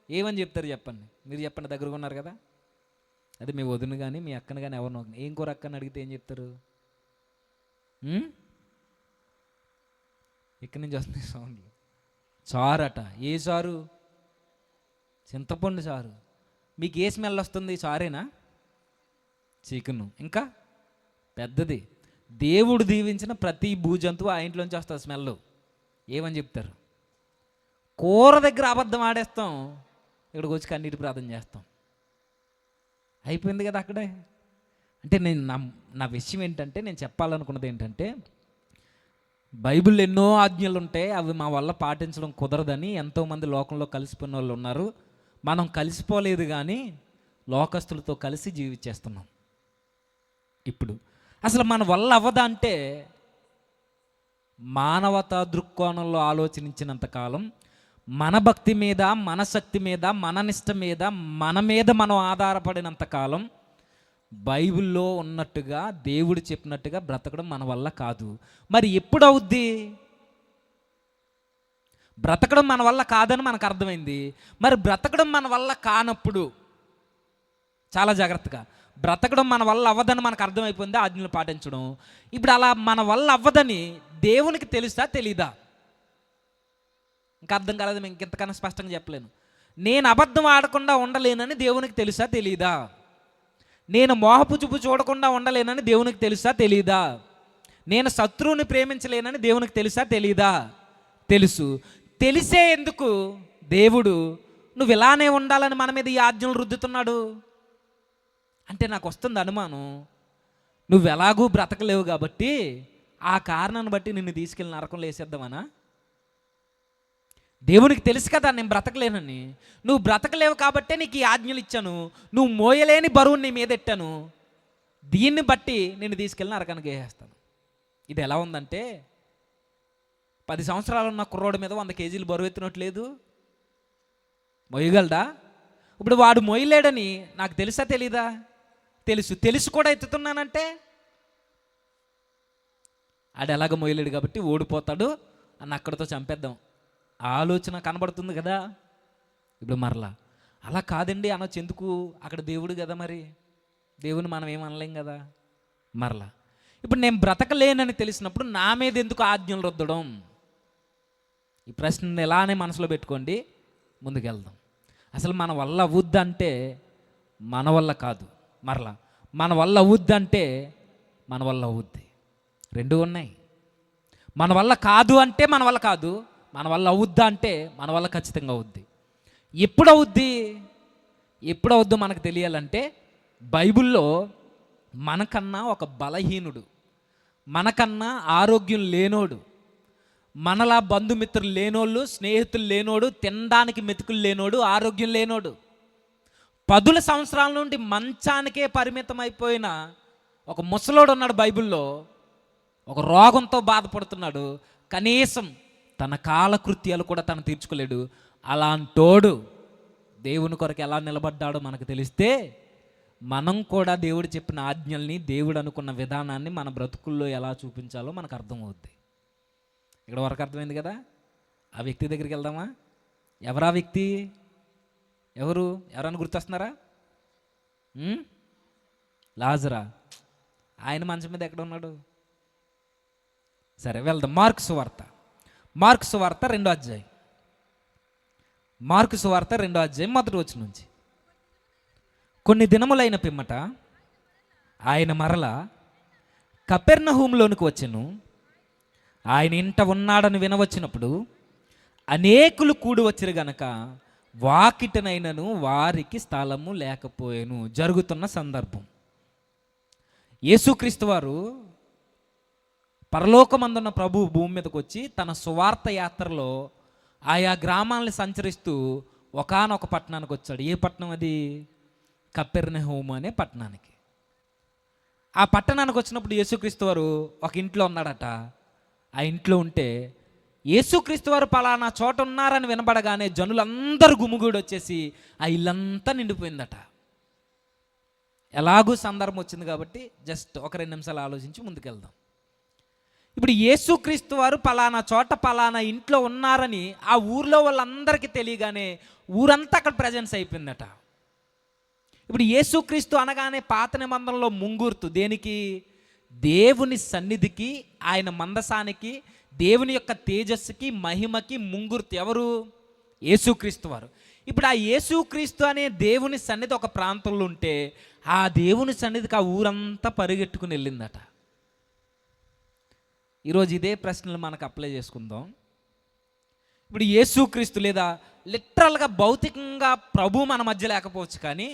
ఏమని చెప్తారు చెప్పండి? మీరు చెప్పండి, దగ్గరగా ఉన్నారు కదా. అదే మీ వదిన కానీ మీ అక్కను కానీ ఎవరినో ఏం కూర అక్క అని అడిగితే ఏం చెప్తారు? ఇక్కడి నుంచి వస్తుంది సౌండ్లు. చారట. ఏ చారు? చింతపండు చారు. మీకు ఏ స్మెల్ వస్తుంది? చారేనా? చికెను. ఇంకా పెద్దది. దేవుడు దీవించిన ప్రతి భూజంతువు ఆ ఇంట్లోంచి వస్తుంది స్మెల్. ఏమని చెప్తారు? కూర దగ్గర అబద్ధం ఆడేస్తాం, ఇక్కడికి వచ్చి కన్నీటి ప్రార్థన చేస్తాం. అయిపోయింది కదా అక్కడే. అంటే నేను నా విషయం ఏంటంటే, నేను చెప్పాలనుకున్నది ఏంటంటే, బైబిల్లో ఎన్నో ఆజ్ఞలు ఉంటాయి, అవి మా వల్ల పాటించడం కుదరదని ఎంతోమంది లోకంలో కలిసిపోయిన వాళ్ళు ఉన్నారు. మనం కలిసిపోలేదు కానీ లోకస్తులతో కలిసి జీవించేస్తున్నాం. ఇప్పుడు అసలు మన వల్ల అవ్వదా అంటే మానవతా దృక్కోణంలో ఆలోచించినంత కాలం మన భక్తి మీద, మన శక్తి మీద, మన నిష్ట మీద, మన మీద మనం ఆధారపడినంత కాలం బైబిల్లో ఉన్నట్టుగా దేవుడు చెప్పినట్టుగా బ్రతకడం మన వల్ల కాదు. మరి ఎప్పుడు అవుద్ది? బ్రతకడం మన వల్ల కాదని మనకు అర్థమైంది. మరి బ్రతకడం మన వల్ల కానప్పుడు చాలా జాగ్రత్తగా, బ్రతకడం మన వల్ల అవ్వదని మనకు అర్థమైపోయింది, ఆజ్ఞలు పాటించడం. ఇప్పుడు అలా మన వల్ల అవ్వదని దేవునికి తెలుసా తెలీదా? ఇంకా అర్థం కాలేదు, మేము ఇంకెంతకన్నా స్పష్టంగా చెప్పలేను. నేను అబద్ధం ఆడకుండా ఉండలేనని దేవునికి తెలుసా తెలీదా? నేను మోహపు చూపు చూడకుండా ఉండలేనని దేవునికి తెలుసా తెలీదా? నేను శత్రువుని ప్రేమించలేనని దేవునికి తెలుసా తెలీదా? తెలుసు. తెలిసే ఎందుకు దేవుడు నువ్వు ఇలానే ఉండాలని మన మీద ఈ ఆజ్ఞలు రుద్దుతున్నాడు అంటే నాకు వస్తుంది అనుమానం, నువ్వు ఎలాగూ బ్రతకలేవు కాబట్టి ఆ కారణాన్ని బట్టి నిన్ను తీసుకెళ్ళి నరకంలో వేసేద్దామనా? దేవునికి తెలుసు కదా నేను బ్రతకలేనని. నువ్వు బ్రతకలేవు కాబట్టే నీకు ఈ ఆజ్ఞలు ఇచ్చాను, నువ్వు మోయలేని బరువుని నీ మీద ఎట్టాను, దీన్ని బట్టి నిన్ను తీసుకెళ్ళి నరకానికి వేసేస్తాను. ఇది ఎలా ఉందంటే 10 సంవత్సరాలు ఉన్న కుర్రోడి మీద 100 కేజీలు బరువు ఎత్తినట్లేదు, మోయగలడా? ఇప్పుడు వాడు మోయలేడని నాకు తెలుసా తెలీదా? తెలుసు. తెలుసు కూడా ఎత్తుతున్నానంటే ఆడు ఎలాగ మోయలేడు కాబట్టి ఓడిపోతాడు అని అక్కడితో చంపేద్దాం ఆలోచన కనబడుతుంది కదా. ఇప్పుడు మరలా అలా కాదండి అనొచ్చు, ఎందుకు? అక్కడ దేవుడు కదా, మరి దేవుని మనం ఏమనలేం కదా. మరలా ఇప్పుడు నేను బ్రతకలేనని తెలిసినప్పుడు నా మీద ఎందుకు ఆజ్ఞలు రుద్దడం? ఈ ప్రశ్న ఎలానే మనసులో పెట్టుకోండి, ముందుకెళ్దాం. అసలు మన వల్ల అవుద్దంటే మన వల్ల కాదు, మరలా మన వల్ల అవుద్దంటే మన వల్ల అవుద్ది. రెండు ఉన్నాయి. మన వల్ల కాదు అంటే మన వల్ల కాదు, మన వల్ల అవుద్దా అంటే మన వల్ల ఖచ్చితంగా అవుద్ది. ఎప్పుడు అవుద్ది? ఎప్పుడు అవుద్దో మనకు తెలియాలంటే బైబిల్లో మనకన్నా ఒక బలహీనుడు, మనకన్నా ఆరోగ్యం లేనోడు, మనలా బంధుమిత్రులు లేనోళ్ళు, స్నేహితులు లేనోడు, తినడానికి మెతుకులు లేనోడు, ఆరోగ్యం లేనోడు, 10 సంవత్సరాల నుండి మంచానికే పరిమితం అయిపోయిన ఒక ముసలోడు ఉన్నాడు బైబిల్లో. ఒక రోగంతో బాధపడుతున్నాడు, కనీసం తన కాలకృత్యాలు కూడా తను తీర్చుకోలేడు. అలాంటోడు దేవుని కొరకు ఎలా నిలబడ్డాడో మనకు తెలిస్తే మనం కూడా దేవుడు చెప్పిన ఆజ్ఞల్ని, దేవుడు అనుకున్న విధానాన్ని మన బ్రతుకుల్లో ఎలా చూపించాలో మనకు అర్థమవుద్ది. ఇక్కడ వరకు అర్థమైంది కదా. ఆ వ్యక్తి దగ్గరికి వెళ్దామా? ఎవరా వ్యక్తి? ఎవరైనా గుర్తొస్తున్నారా? లాజరా. ఆయన మంచం మీద ఎక్కడ ఉన్నాడు? సరే వెళ్దాం. మార్కు సువార్త 2వ అధ్యాయం. మార్కు సువార్త 2వ అధ్యాయం 1వ వచనం నుంచి. కొన్ని దినములైన పిమ్మట ఆయన మరల కపెర్నహూములోనికి వచ్చెను. ఆయన ఇంట ఉన్నాడని వినవచ్చినప్పుడు అనేకులు కూడి వచ్చిరు గనక వాకిటనైనను వారికి స్థలము లేకపోయాను. జరుగుతున్న సందర్భం, యేసుక్రీస్తు వారు పరలోకమందున్న ప్రభు భూమి మీదకి వచ్చి తన సువార్త యాత్రలో ఆయా గ్రామాలను సంచరిస్తూ ఒకానొక పట్టణానికి వచ్చాడు. ఏ పట్టణం అది? కపెర్నహూము అనే పట్టణానికి. ఆ పట్టణానికి వచ్చినప్పుడు యేసుక్రీస్తు వారు ఒక ఇంట్లో ఉన్నాడట. ఆ ఇంట్లో ఉంటే యేసుక్రీస్తు వారు పలానా చోట ఉన్నారని వినబడగానే జనులందరూ గుమిగూడి వచ్చేసి ఆ ఇల్లంతా నిండిపోయిందట. ఎలాగూ సందర్భం వచ్చింది కాబట్టి జస్ట్ ఒక 2 నిమిషాలు ఆలోచించి ముందుకెళ్దాం. ఇప్పుడు యేసుక్రీస్తు వారు పలానా చోట పలానా ఇంట్లో ఉన్నారని ఆ ఊర్లో వాళ్ళందరికీ తెలియగానే ఊరంతా అక్కడ ప్రజెన్స్ అయిపోయిందట. ఇప్పుడు యేసుక్రీస్తు అనగానే పాత నిబంధనలో ముంగుర్తు దేనికి? దేవుని సన్నిధికి, ఆయన మందసానికి, దేవుని యొక్క తేజస్సుకి, మహిమకి ముంగుర్తు ఎవరు? యేసుక్రీస్తు వారు. ఇప్పుడు ఆ యేసుక్రీస్తు అనే దేవుని సన్నిధి ఒక ప్రాంతంలో ఉంటే ఆ దేవుని సన్నిధికి ఆ ఊరంతా పరిగెట్టుకుని వెళ్ళిందట. ఈరోజు ఇదే ప్రశ్నలు మనకు అప్లై చేసుకుందాం. ఇప్పుడు యేసుక్రీస్తు లేదా లిటరల్గా భౌతికంగా ప్రభు మన మధ్య లేకపోవచ్చు, కానీ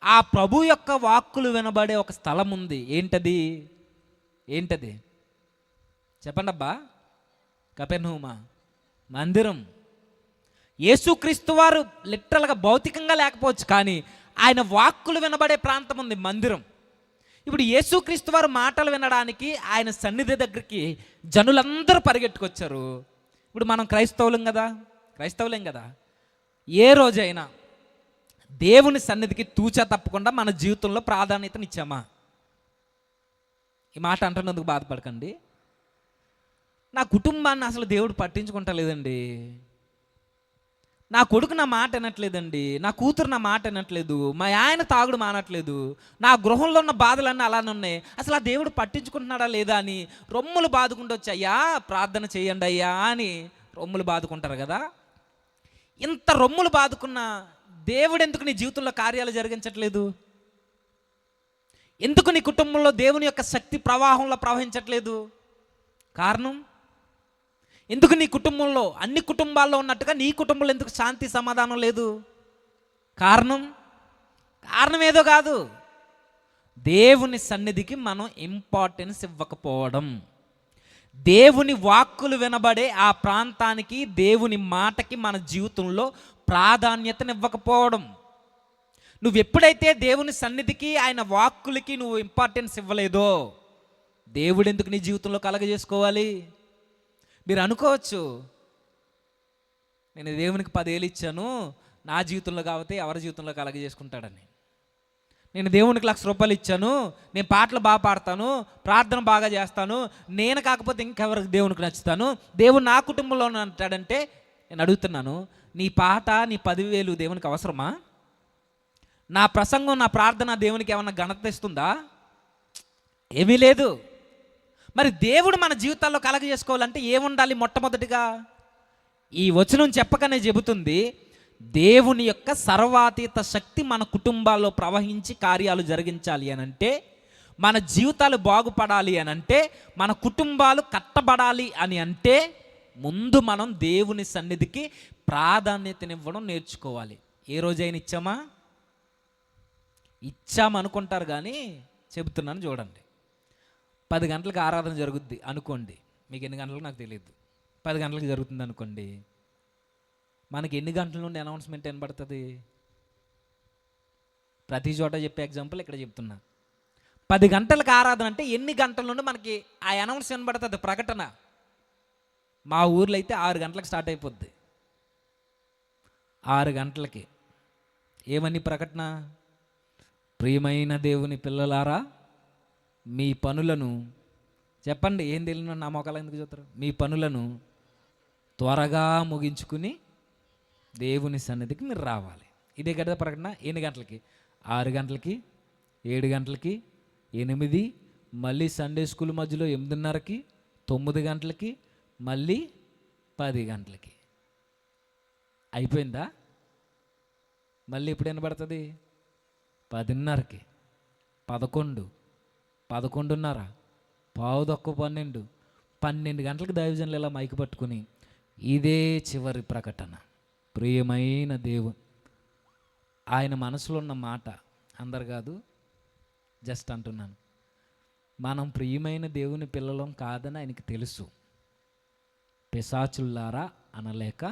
ఆ ప్రభు యొక్క వాక్కులు వినబడే ఒక స్థలం ఉంది. ఏంటది? చెప్పండి అబ్బా. కపెర్నహూమా, మందిరం. యేసుక్రీస్తు వారు లిటరల్గా భౌతికంగా లేకపోవచ్చు, కానీ ఆయన వాక్కులు వినబడే ప్రాంతం ఉంది, మందిరం. ఇప్పుడు యేసుక్రీస్తు వారు మాటలు వినడానికి ఆయన సన్నిధి దగ్గరికి జనులందరూ పరిగెట్టుకొచ్చారు. ఇప్పుడు మనం క్రైస్తవులేం కదా, ఏ రోజైనా దేవుని సన్నిధికి తూచా తప్పకుండా మన జీవితంలో ప్రాధాన్యతనిచ్చామా? ఈ మాట అంటున్నందుకు బాధపడకండి. నా కుటుంబాన్ని అసలు దేవుడు పట్టించుకుంటలేదండి, నా కొడుకు నా మాట వినట్లేదండి, నా కూతురు నా మాట వినట్లేదు, మా ఆయన తాగుడు మానట్లేదు, నా గృహంలో ఉన్న బాధలన్నీ అలానే ఉన్నాయి, అసలు ఆ దేవుడు పట్టించుకుంటున్నాడా లేదా అని రొమ్ములు బాదుకుంటూ వచ్చి అయ్యా ప్రార్థన చేయండి అయ్యా అని రొమ్ములు బాదుకుంటారు కదా. ఇంత రొమ్ములు బాదుకున్న దేవుడు ఎందుకు నీ జీవితంలో కార్యాలు జరిగించట్లేదు? ఎందుకు నీ కుటుంబంలో దేవుని యొక్క శక్తి ప్రవాహంలో ప్రవహించట్లేదు? కారణం ఎందుకు? నీ కుటుంబంలో అన్ని కుటుంబాల్లో ఉన్నట్టుగా నీ కుటుంబంలో ఎందుకు శాంతి సమాధానం లేదు? కారణం ఏదో కాదు, దేవుని సన్నిధికి మనం ఇంపార్టెన్స్ ఇవ్వకపోవడం, దేవుని వాక్కులు వినబడే ఆ ప్రాంతానికి, దేవుని మాటకి మన జీవితంలో ప్రాధాన్యతనివ్వకపోవడం. నువ్వు ఎప్పుడైతే దేవుని సన్నిధికి, ఆయన వాక్కులకి నువ్వు ఇంపార్టెన్స్ ఇవ్వలేదో, దేవుడు ఎందుకు నీ జీవితంలో కలగజేసుకోవాలి? మీరు అనుకోవచ్చు, నేను దేవునికి 10 ఏళ్ళు ఇచ్చాను, నా జీవితంలో కాబట్టి ఎవరి జీవితంలో కలగజేసుకుంటాడని. నేను దేవునికి 1,00,000 రూపాయలు ఇచ్చాను, నేను పాటలు బాగా పాడతాను, ప్రార్థన బాగా చేస్తాను, నేను కాకపోతే ఇంకెవరికి దేవునికి నచ్చుతాను, దేవుడు నా కుటుంబంలో అంటాడంటే నేను అడుగుతున్నాను, నీ పాట, నీ 10,000 దేవునికి అవసరమా? నా ప్రసంగం, నా ప్రార్థన దేవునికి ఏమన్నా ఘనత ఇస్తుందా? ఏమీ లేదు. మరి దేవుడు మన జీవితాల్లో కలగజేసుకోవాలంటే ఏముండాలి? మొట్టమొదటిగా ఈ వచనం చెప్పకనే చెబుతుంది, దేవుని యొక్క సర్వాతీత శక్తి మన కుటుంబాల్లో ప్రవహించి కార్యాలు జరిగించాలి అని అంటే, మన జీవితాలు బాగుపడాలి అని అంటే, మన కుటుంబాలు కట్టబడాలి అని అంటే, ముందు మనం దేవుని సన్నిధికి ప్రాధాన్యతనివ్వడం నేర్చుకోవాలి. ఏ రోజైనా ఇచ్చామనుకుంటారు కానీ చెబుతున్నాను చూడండి. 10 గంటలకు ఆరాధన జరుగుద్ది అనుకోండి, మీకు ఎన్ని గంటలకు నాకు తెలియదు, 10 గంటలకు జరుగుతుంది అనుకోండి, మనకి ఎన్ని గంటల నుండి అనౌన్స్మెంట్ వినబడుతుంది? ప్రతి చోట చెప్పే ఎగ్జాంపుల్ ఇక్కడ చెప్తున్నా. 10 గంటలకు ఆరాధన అంటే ఎన్ని గంటల నుండి మనకి ఆ అనౌన్స్ వినబడుతుంది, ప్రకటన? మా ఊర్లో అయితే 6 గంటలకు స్టార్ట్ అయిపోద్ది. 6 గంటలకి ఏమని ప్రకటన? ప్రియమైన దేవుని పిల్లలారా, మీ పనులను, చెప్పండి, ఏం తెలియను నా మొక్కలు ఎందుకు చూస్తారు, మీ పనులను త్వరగా ముగించుకుని దేవుని సన్నిధికి మీరు రావాలి. ఇదే కదా ప్రకటన. ఎన్ని గంటలకి? 6 గంటలకి, 7 గంటలకి, 8, మళ్ళీ సండే స్కూల్ మధ్యలో 8:30కి, 9 గంటలకి, మళ్ళీ 10 గంటలకి. అయిపోయిందా? మళ్ళీ ఎప్పుడు వినబడుతుంది? 10:30కి, 11, 11:30, 11:15, 12 గంటలకు దైవజనులు ఇలా మైకు పట్టుకుని ఇదే చివరి ప్రకటన. ప్రియమైన దేవుడు, ఆయన మనసులో ఉన్న మాట, అందరు కాదు, జస్ట్ అంటున్నాను, మనం ప్రియమైన దేవుని పిల్లలం కాదని ఆయనకి తెలుసు. పిశాచుల్లారా అనలేక,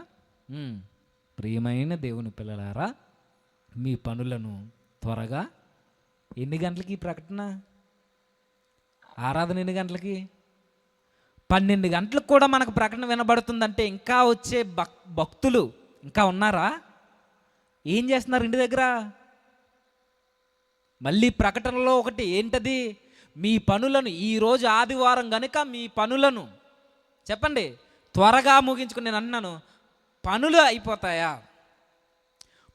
ప్రియమైన దేవుని పిల్లలారా, మీ పనులను త్వరగా. ఎన్ని గంటలకి ప్రకటన? ఆరాధన ఎన్ని గంటలకి? 12 గంటలకు కూడా మనకు ప్రకటన వినబడుతుందంటే ఇంకా వచ్చే భక్తులు ఇంకా ఉన్నారా? ఏం చేస్తున్నారు ఇంటి దగ్గర? మళ్ళీ ప్రకటనలో ఒకటి ఏంటది? మీ పనులను, ఈరోజు ఆదివారం కనుక మీ పనులను, చెప్పండి, త్వరగా ముగించుకుని. నేను అన్నాను, పనులు అయిపోతాయా?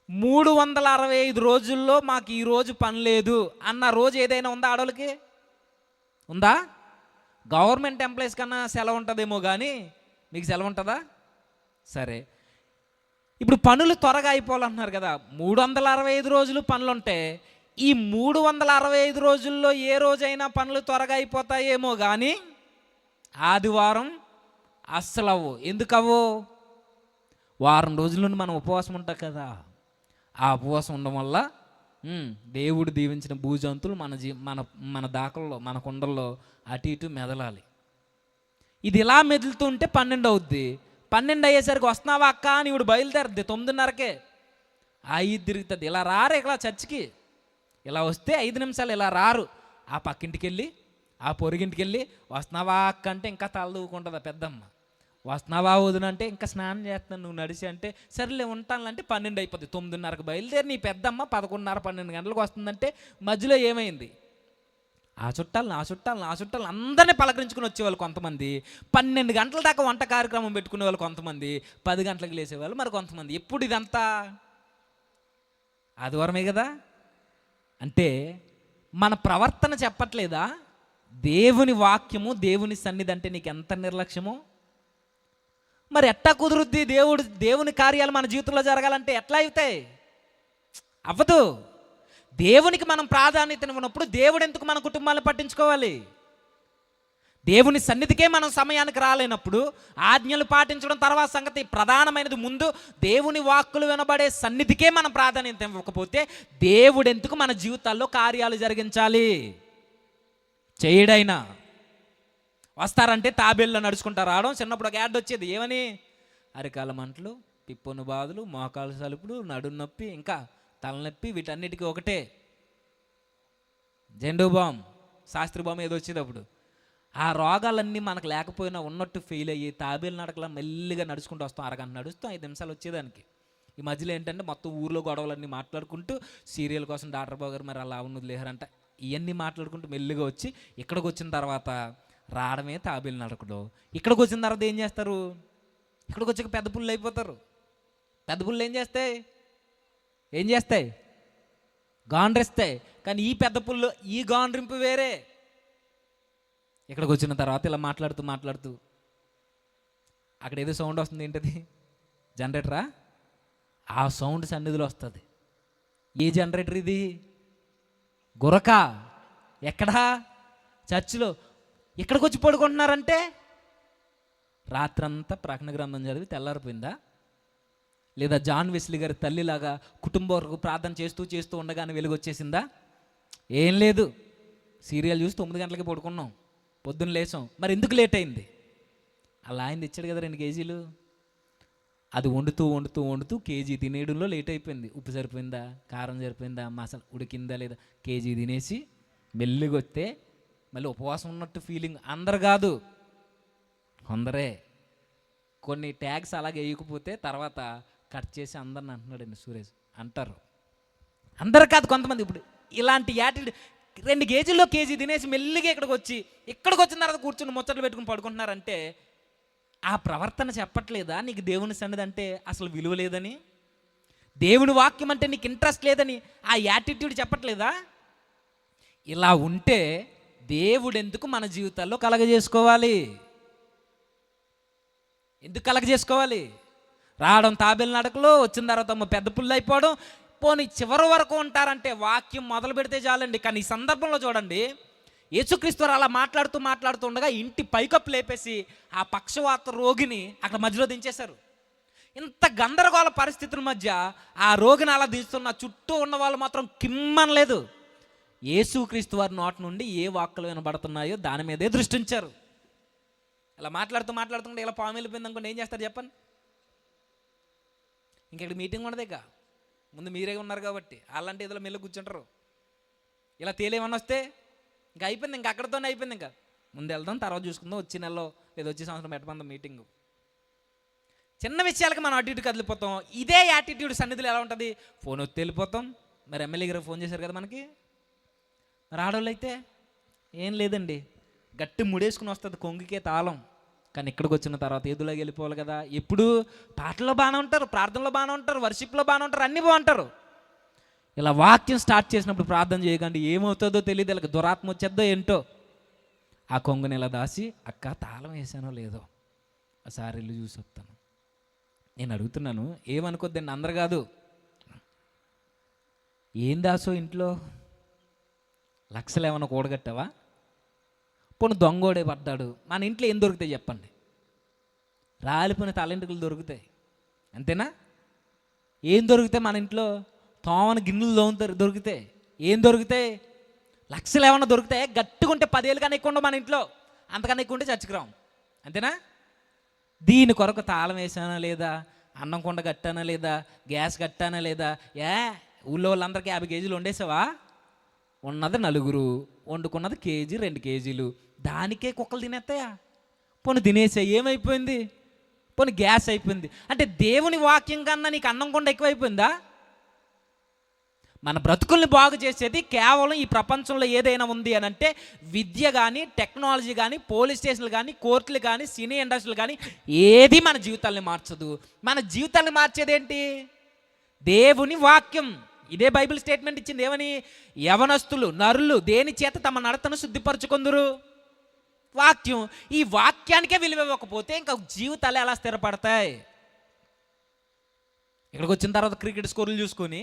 365 రోజుల్లో మాకు ఈరోజు పని లేదు అన్న రోజు ఏదైనా ఉందా? ఆడవాళ్ళకి ఉందా? గవర్నమెంట్ ఎంప్లాయీస్ కన్నా సెలవు ఉంటుందేమో కానీ మీకు సెలవు ఉంటుందా? సరే, ఇప్పుడు పనులు త్వరగా అయిపోవాలంటున్నారు కదా. 365 రోజులు పనులు ఉంటే ఈ 365 రోజుల్లో ఏ రోజైనా పనులు త్వరగా అయిపోతాయేమో కానీ ఆదివారం అస్సలు అవ్వు. ఎందుకవ్వు? వారం రోజుల నుండి మనం ఉపవాసం ఉంటాం కదా. ఆ ఉపవాసం ఉండడం వల్ల దేవుడు దీవించిన భూజంతువులు మన దాకల్లో, మన కుండల్లో అటు ఇటు మెదలాలి. ఇది ఇలా మెదులుతూ ఉంటే 12 అవుద్ది. 12 అయ్యేసరికి వస్తున్నావా అక్క అని ఇప్పుడు బయలుదేరుద్ది 9:30కే. 5 తిరుగుతుంది. ఇలా రారు ఇక్కడ చర్చికి. ఇలా వస్తే 5 నిమిషాలు, ఇలా రారు. ఆ పక్కింటికి వెళ్ళి ఆ పొరుగింటికి వెళ్ళి వస్తున్నావా అక్క అంటే ఇంకా తల దూకుంటుంది ఆ పెద్దమ్మ. వస్తున్నావా వదినంటే ఇంకా స్నానం చేస్తున్నాను నువ్వు నడిచి అంటే సరేలే ఉంటాను అంటే 12 అయిపోద్ది. 9:30కి బయలుదేరి నీ పెద్దమ్మ 11:30 12 గంటలకు వస్తుందంటే మధ్యలో ఏమైంది? ఆ చుట్టాలు అందరినీ పలకరించుకుని వచ్చేవాళ్ళు కొంతమంది, 12 గంటల దాకా వంట కార్యక్రమం పెట్టుకునే వాళ్ళు కొంతమంది, 10 గంటలకు లేసేవాళ్ళు మరి కొంతమంది. ఎప్పుడు ఇదంతా ఆదివారమే కదా. అంటే మన ప్రవర్తన చెప్పట్లేదా దేవుని వాక్యము దేవుని సన్నిధి అంటే నీకు ఎంత నిర్లక్ష్యమో? మరి ఎట్టా కుదురుద్ది? దేవుని కార్యాలు మన జీవితంలో జరగాలంటే ఎట్లా అవుతాయి? అవ్వదు. దేవునికి మనం ప్రాధాన్యతనివ్వనప్పుడు దేవుడు ఎందుకు మన కుటుంబాలను పట్టించుకోవాలి? దేవుని సన్నిధికే మనం సమయానికి రాలేనప్పుడు ఆజ్ఞలు పాటించడం తర్వాత సంగతి, ప్రధానమైనది ముందు దేవుని వాక్కులు వినబడే సన్నిధికే మనం ప్రాధాన్యత ఇవ్వకపోతే దేవుడు ఎందుకు మన జీవితాల్లో కార్యాలు జరిగించాలి? చేయడైనా వస్తారంటే తాబేల్లో నడుచుకుంటా రావడం. చిన్నప్పుడు ఒక యాడ్ వచ్చేది, ఏమని? అరికాల మంటలు, పిప్పొను బాధలు, మోకాలు సలుపులు, నడుము నొప్పి, ఇంకా తలనొప్పి, వీటన్నిటికీ ఒకటే జెండూ బామ్, శాస్త్రి బామ్ ఏదో వచ్చేది అప్పుడు. ఆ రోగాలన్నీ మనకు లేకపోయినా ఉన్నట్టు ఫెయిల్ అయ్యి తాబేలు నడకలా మెల్లిగా నడుచుకుంటూ వస్తాం. అరగంట నడుస్తాం, 5 నిమిషాలు వచ్చేదానికి. ఈ మధ్యలో ఏంటంటే మొత్తం ఊర్లో గొడవలన్నీ మాట్లాడుకుంటూ సీరియల్ కోసం డాక్టర్ బాబు గారు మరి అలా ఉన్నది లేరంట, ఇవన్నీ మాట్లాడుకుంటూ మెల్లిగా వచ్చి ఇక్కడికి వచ్చిన తర్వాత రావడమే తాబేలు నడకడు. ఇక్కడికి వచ్చిన తర్వాత ఏం చేస్తారు? ఇక్కడికి వచ్చాక పెద్ద పుల్లు అయిపోతారు. పెద్ద పుల్లు ఏం చేస్తాయి? గాండ్రిస్తాయి. కానీ ఈ పెద్ద పుల్లు ఈ గాండ్రింపు వేరే. ఇక్కడికి వచ్చిన తర్వాత ఇలా మాట్లాడుతూ అక్కడ ఏదో సౌండ్ వస్తుంది, ఏంటది? జనరేటరా? ఆ సౌండ్ సన్నిధిలో వస్తుంది. ఏ జనరేటర్ ఇది? గురక. ఎక్కడా? చర్చిలో. ఇక్కడికి వచ్చి పడుకుంటున్నారంటే రాత్రంతా ప్రకటన గ్రంథం చదివి తెల్లారిపోయిందా? లేదా జాన్ వెస్లీ గారి తల్లిలాగా కుటుంబం వరకు ప్రార్థన చేస్తూ ఉండగానే వెలుగు వచ్చేసిందా? ఏం లేదు. సీరియల్ చూసి 9 గంటలకి పడుకున్నాం, పొద్దున్న లేచాం. మరి ఎందుకు లేట్ అయింది? అలా ఆయన తెచ్చాడు కదా 2 కేజీలు. అది వండుతూ కేజీ తినేయడంలో లేట్ అయిపోయింది. ఉప్పు సరిపోయిందా, కారం సరిపోయిందా, మసాలా ఉడికిందా లేదా, కేజీ తినేసి మెల్లిగా వస్తే మళ్ళీ ఉపవాసం ఉన్నట్టు ఫీలింగ్. అందరు కాదు, కొందరే. కొన్ని ట్యాగ్స్ అలాగే వేయకపోతే తర్వాత కట్ చేసి అందరిని అంటున్నాడండి సురేష్ అంటారు. అందరు కాదు, కొంతమంది. ఇప్పుడు ఇలాంటి యాటిట్యూడ్ 2 కేజీల్లో కేజీ తినేసి మెల్లిగా ఇక్కడికి వచ్చిన తర్వాత కూర్చుని ముచ్చట్లు పెట్టుకుని పడుకుంటున్నారంటే ఆ ప్రవర్తన చెప్పట్లేదా నీకు దేవుని సన్నిధి అంటే అసలు విలువ లేదని? దేవుని వాక్యం అంటే నీకు ఇంట్రెస్ట్ లేదని ఆ యాటిట్యూడ్ చెప్పట్లేదా? ఇలా ఉంటే దేవుడు ఎందుకు మన జీవితాల్లో కలగజేసుకోవాలి? ఎందుకు కలగజేసుకోవాలి? రావడం తాబేలు నడకలో, వచ్చిన తర్వాత పెద్ద పుల్లు అయిపోవడం, పోనీ చివరి వరకు ఉంటారంటే వాక్యం మొదలు పెడితే చాలండి. కానీ ఈ సందర్భంలో చూడండి, యేసుక్రీస్తు అలా మాట్లాడుతూ ఉండగా ఇంటి పైకప్పు లేపేసి ఆ పక్షవాత రోగిని అక్కడ మధ్యలో దించేశారు. ఇంత గందరగోళ పరిస్థితుల మధ్య ఆ రోగిని అలా దించుతున్న చుట్టూ ఉన్న వాళ్ళు మాత్రం కిమ్మనలేదు. యేసుక్రీస్తు వారి నోటి నుండి ఏ వాక్కులు వినబడుతున్నాయో దాని మీదే దృష్టి ఉంచారు. ఇలా మాట్లాడుతుంటే ఇలా పాము వెళ్ళిపోయింది అనుకోండి, ఏం చేస్తారు చెప్పండి? ఇంకెక్కడ మీటింగ్ ఉండదేగా, ముందు మీరే ఉన్నారు కాబట్టి అలాంటి ఏదో మెల్లు కూర్చుంటారు. ఇలా తేలేమన్నా వస్తే ఇంకా అయిపోయింది, ఇంకా అక్కడితోనే అయిపోయింది. ఇంకా ముందు వెళ్దాం, తర్వాత చూసుకుందాం, వచ్చే నెలలో లేదా వచ్చే సంవత్సరం పెట్టమందాం మీటింగ్. చిన్న విషయాలకి మనం అటు ఇటు కదిలిపోతాం. ఇదే యాటిట్యూడ్ సన్నిధిలో ఎలా ఉంటుంది? ఫోన్ వచ్చి వెళ్ళిపోతాం. మరి ఎమ్మెల్యే గారు ఫోన్ చేశారు కదా మనకి. మరి ఆడవాళ్ళు అయితే ఏం లేదండి, గట్టి ముడేసుకుని వస్తుంది కొంగికే తాళం. కానీ ఇక్కడికి వచ్చిన తర్వాత ఏదులాగా వెళ్ళిపోవాలి కదా. ఎప్పుడు పాటల్లో బాగానే ఉంటారు, ప్రార్థనలో బాగానే ఉంటారు, వర్షిప్లో బాగానే ఉంటారు, అన్నీ బాగుంటారు. ఇలా వాక్యం స్టార్ట్ చేసినప్పుడు ప్రార్థన చేయకండి, ఏమవుతుందో తెలియదు, ఇలా దురాత్మ వచ్చేద్దో ఏంటో. ఆ కొంగుని ఇలా దాసి, అక్క తాళం వేసానో లేదో ఒకసారి ఇల్లు చూసి వస్తాను. నేను అడుగుతున్నాను, ఏమనుకోద్దండి, అందరు కాదు. ఏం దాసో ఇంట్లో? లక్షలు ఏమైనా కూడగట్టావా? పోను దొంగోడే పడ్డాడు, మన ఇంట్లో ఏం దొరుకుతాయి చెప్పండి? రాలిపోయిన తలంటికలు దొరుకుతాయి, అంతేనా? ఏం దొరుకుతాయి మన ఇంట్లో? తోమన గిన్నెలు దొరుకుతాయి. ఏం దొరుకుతాయి? లక్షలు ఏమన్నా దొరుకుతాయి? గట్టిగా ఉంటే 10 ఏళ్ళు కన్నా ఎక్కువ ఉండవు మన ఇంట్లో, అంతకన్నా ఎక్కువ ఉంటే చచ్చికిరాం, అంతేనా? దీని కొరకు తాళం వేసానా లేదా, అన్నం కొండ కట్టానా లేదా, గ్యాస్ కట్టానా లేదా? ఊళ్ళో వాళ్ళందరికీ 50 కేజీలు వండేసావా? ఉన్నది 4, వండుకున్నది కేజీ 2 కేజీలు, దానికే కుక్కలు తినేస్తాయా? పోనీ తినేసా, ఏమైపోయింది? పోనీ గ్యాస్ అయిపోయింది. అంటే దేవుని వాక్యం కన్నా నీకు అన్నం కొండ ఎక్కువైపోయిందా? మన బ్రతుకుల్ని బాగు చేసేది కేవలం ఈ ప్రపంచంలో ఏదైనా ఉంది అని అంటే విద్య కానీ, టెక్నాలజీ కానీ, పోలీస్ స్టేషన్లు కానీ, కోర్టులు కానీ, సినీ ఇండస్ట్రీలు కానీ ఏది మన జీవితాల్ని మార్చదు. మన జీవితాల్ని మార్చేది ఏంటి? దేవుని వాక్యం. ఇదే బైబిల్ స్టేట్మెంట్ ఇచ్చింది. ఏమని? యవనస్తులు నరులు దేని చేత తమ నడతను శుద్ధిపరచుకొందురు? వాక్యం. ఈ వాక్యానికే విలువ ఇవ్వకపోతే ఇంకా జీవితాలు ఎలా స్థిరపడతాయి? ఇక్కడికి వచ్చిన తర్వాత క్రికెట్ స్కోర్లు చూసుకొని,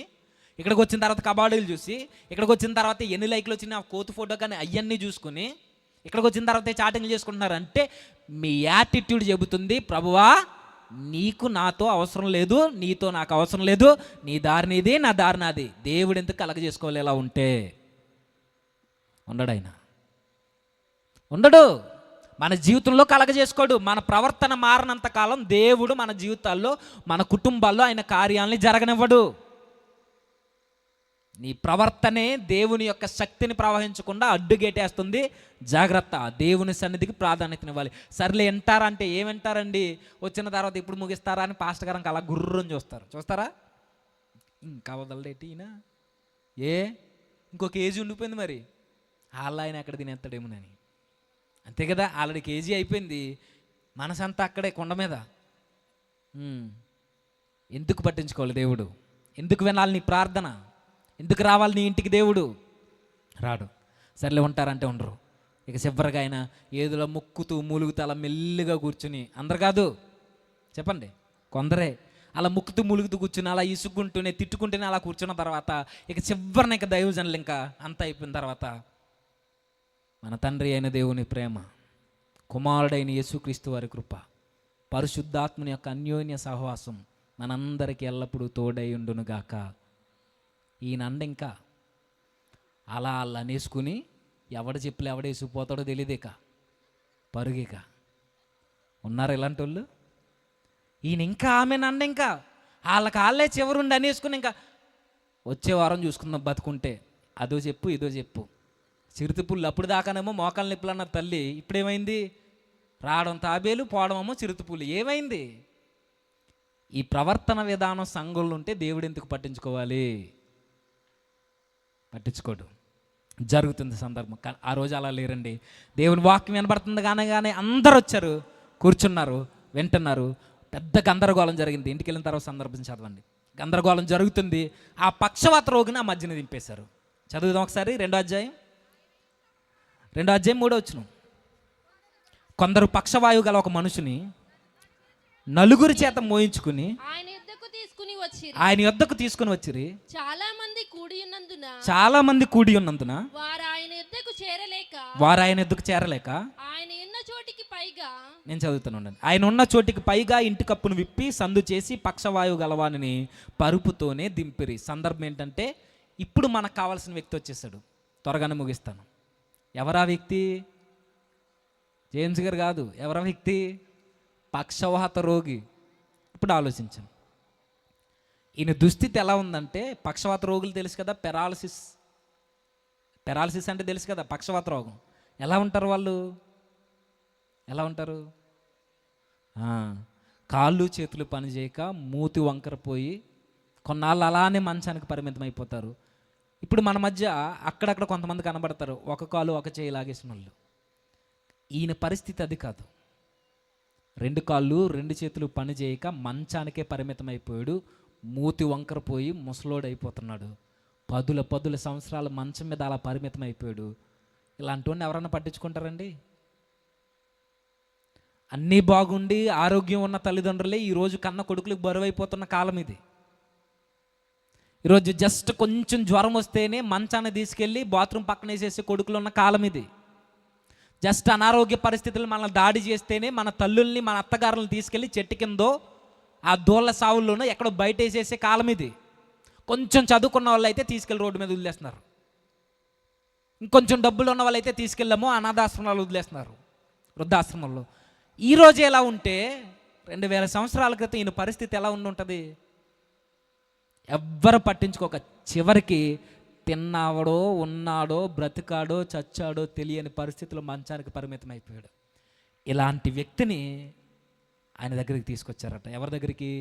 ఇక్కడికి వచ్చిన తర్వాత కబాడీలు చూసి, ఇక్కడికి వచ్చిన తర్వాత ఎన్ని లైక్లు వచ్చినా కోతి ఫోటో కానీ అవన్నీ చూసుకుని, ఇక్కడికి వచ్చిన తర్వాత చాటింగ్లు చేసుకుంటున్నారు అంటే మీ యాటిట్యూడ్ చెబుతుంది, ప్రభువా నీకు నాతో అవసరం లేదు, నీతో నాకు అవసరం లేదు, నీ దారి నీది, నా దారి నాది. దేవుడు ఎందుకు కలగ చేసుకోవాలి? ఎలా ఉంటే ఉండడు. ఆయన ఉండడు. మన జీవితంలో కలగ చేసుకోడు. మన ప్రవర్తన మారినంత కాలం దేవుడు మన జీవితాల్లో, మన కుటుంబాల్లో ఆయన కార్యాలని జరగనివ్వడు. నీ ప్రవర్తనే దేవుని యొక్క శక్తిని ప్రవహించకుండా అడ్డుగేటేస్తుంది. జాగ్రత్త. దేవుని సన్నిధికి ప్రాధాన్యతనివ్వాలి. సర్లే వింటారా అంటే ఏం వింటారండి? వచ్చిన తర్వాత ఇప్పుడు ముగిస్తారా అని పాస్టర్ గారికి అలా గుర్రని చూస్తారా? ఇంకా వదలడేటి ఈయన, ఇంకో కేజీ ఉండిపోయింది, మరి ఆయన ఎక్కడ తినేస్తాడేమోనని. అంతే కదా, ఆల్రెడీ కేజీ అయిపోయింది, మనసంతా అక్కడే కొండ మీద. ఎందుకు పట్టించుకోవాలి దేవుడు? ఎందుకు వినాలి నీ ప్రార్థన? ఎందుకు రావాలి నీ ఇంటికి దేవుడు? రాడు. సర్లే ఉంటారంటే ఉండరు. ఇక చివరిగా ఆయన ఏదో ముక్కుతూ మూలుగుతూ అలా మెల్లిగా కూర్చుని, అందరు కాదు చెప్పండి, కొందరే అలా ముక్కుతూ మూలుగుతూ కూర్చుని అలా ఇసుక్కుంటూనే తిట్టుకుంటూనే అలా కూర్చున్న తర్వాత ఇక చివరిన ఇక దైవజనులు ఇంకా అంత అయిపోయిన తర్వాత మన తండ్రి అయిన దేవుని ప్రేమ, కుమారుడైన యేసుక్రీస్తు వారి కృప, పరిశుద్ధాత్మని యొక్క అన్యోన్య సహవాసం మనందరికీ ఎల్లప్పుడూ తోడై ఉండునుగాక. ఈయనండ ఇంకా అలా అనేసుకుని ఎవడ చెప్పులు ఎవడేసుకుపోతాడో తెలియదేక పరుగిక ఉన్నారు ఇలాంటి వాళ్ళు. ఈయన ఇంకా ఆమెనండ ఇంకా వాళ్ళకి వాళ్ళే చివరుండి అనేసుకుని ఇంకా వచ్చే వారం చూసుకుందాం బతుకుంటే, అదో చెప్పు ఇదో చెప్పు. చిరుతిపుల్లు అప్పుడు దాకానేమో మోకాలు నిప్పులు అన్న తల్లి, ఇప్పుడేమైంది? రావడం తాబేలు, పోవడమేమో చిరుతిపుల్లు. ఏమైంది? ఈ ప్రవర్తన విధానం సంఘంలో ఉంటే దేవుడు ఎందుకు పట్టించుకోవాలి? పట్టించుకోడు. జరుగుతుంది సందర్భం. ఆ రోజు అలా లేరండి. దేవుని వాక్యం వినబడుతుంది కానీ అందరు వచ్చారు, కూర్చున్నారు, వింటున్నారు. పెద్ద గందరగోళం జరిగింది. ఇంటికి వెళ్ళిన తర్వాత సందర్భం చదవండి. గందరగోళం జరుగుతుంది. ఆ పక్షవాత రోగిని ఆ మధ్యన దింపేశారు. చదువుదాం ఒకసారి. 2వ అధ్యాయం 3వ వచనం. కొందరు పక్షవాయువు గల ఒక మనుషుని నలుగురి చేత మోయించుకుని ఆయన యొద్దకు తీసుకుని వచ్చిరి. చాలా మంది కూడి ఉన్నందున వారు ఆయన యొద్దకు చేరలేక నేను చదువుతాను ఉండండి. ఆయన ఉన్న చోటికి పైగా ఇంటి కప్పును విప్పి సందు చేసి పక్షవాయువు గలవానిని పరుపుతోనే దింపిరి. సందర్భం ఏంటంటే ఇప్పుడు మనకు కావాల్సిన వ్యక్తి వచ్చేసాడు. త్వరగానే ముగిస్తాను. ఎవరా వ్యక్తి? జేమ్స్ గారు కాదు. ఎవరా వ్యక్తి? పక్షవాత రోగి. ఇప్పుడు ఆలోచించండి. ఈయన దుస్థితి ఎలా ఉందంటే, పక్షవాత రోగులు తెలుసు కదా, పెరాలసిస్ అంటే తెలుసు కదా, పక్షవాత రోగం. ఎలా ఉంటారు వాళ్ళు? ఎలా ఉంటారు? కాళ్ళు చేతులు పనిచేయక మూతి వంకరపోయి కొన్నాళ్ళు అలానే మంచానికి పరిమితం అయిపోతారు. ఇప్పుడు మన మధ్య అక్కడక్కడ కొంతమంది కనబడతారు, ఒక కాలు ఒక చేయి లాగేసిన వాళ్ళు. ఈయన పరిస్థితి అది కాదు. 2 కాళ్ళు 2 చేతులు పని చేయక మంచానికే పరిమితం అయిపోయాడు. మూతి వంకరపోయి ముసలోడైపోతున్నాడు. 10 సంవత్సరాల మంచం మీద అలా పరిమితం అయిపోయాడు. ఇలాంటి వాడిని ఎవరన్నా పట్టించుకుంటారండి? అన్నీ బాగుండి ఆరోగ్యం ఉన్న తల్లిదండ్రులే ఈరోజు కన్న కొడుకులకు బరువైపోతున్న కాలం ఇది. ఈరోజు జస్ట్ కొంచెం జ్వరం వస్తేనే మంచాన్ని తీసుకెళ్ళి బాత్రూమ్ పక్కన వేసేసే కొడుకులు ఉన్న కాలం ఇది. జస్ట్ అనారోగ్య పరిస్థితులు మనల్ని దాడి చేస్తేనే మన తల్లుల్ని, మన అత్తగారులను తీసుకెళ్ళి చెట్టు కిందో ఆ దోళ్ళ సావుల్లోనో ఎక్కడో బయట వేసేసే కాలం ఇది. కొంచెం చదువుకున్న వాళ్ళు అయితే తీసుకెళ్ళి రోడ్డు మీద వదిలేస్తున్నారు. ఇంకొంచెం డబ్బులు ఉన్న వాళ్ళు అయితే తీసుకెళ్ళామో అనాథాశ్రమాలు వదిలేస్తున్నారు, వృద్ధాశ్రమంలో. ఈరోజు ఎలా ఉంటే 2000 సంవత్సరాల క్రితం ఈయన పరిస్థితి ఎలా ఉండి ఉంటుంది? ఎవ్వరు పట్టించుకోక చివరికి తిన్నాడో ఉన్నాడో బ్రతికాడో చచ్చాడో తెలియని పరిస్థితిలో మంచానికి పరిమితం అయిపోయాడు. ఇలాంటి వ్యక్తిని ఆయన దగ్గరికి తీసుకొచ్చారట. ఎవరి దగ్గరికి?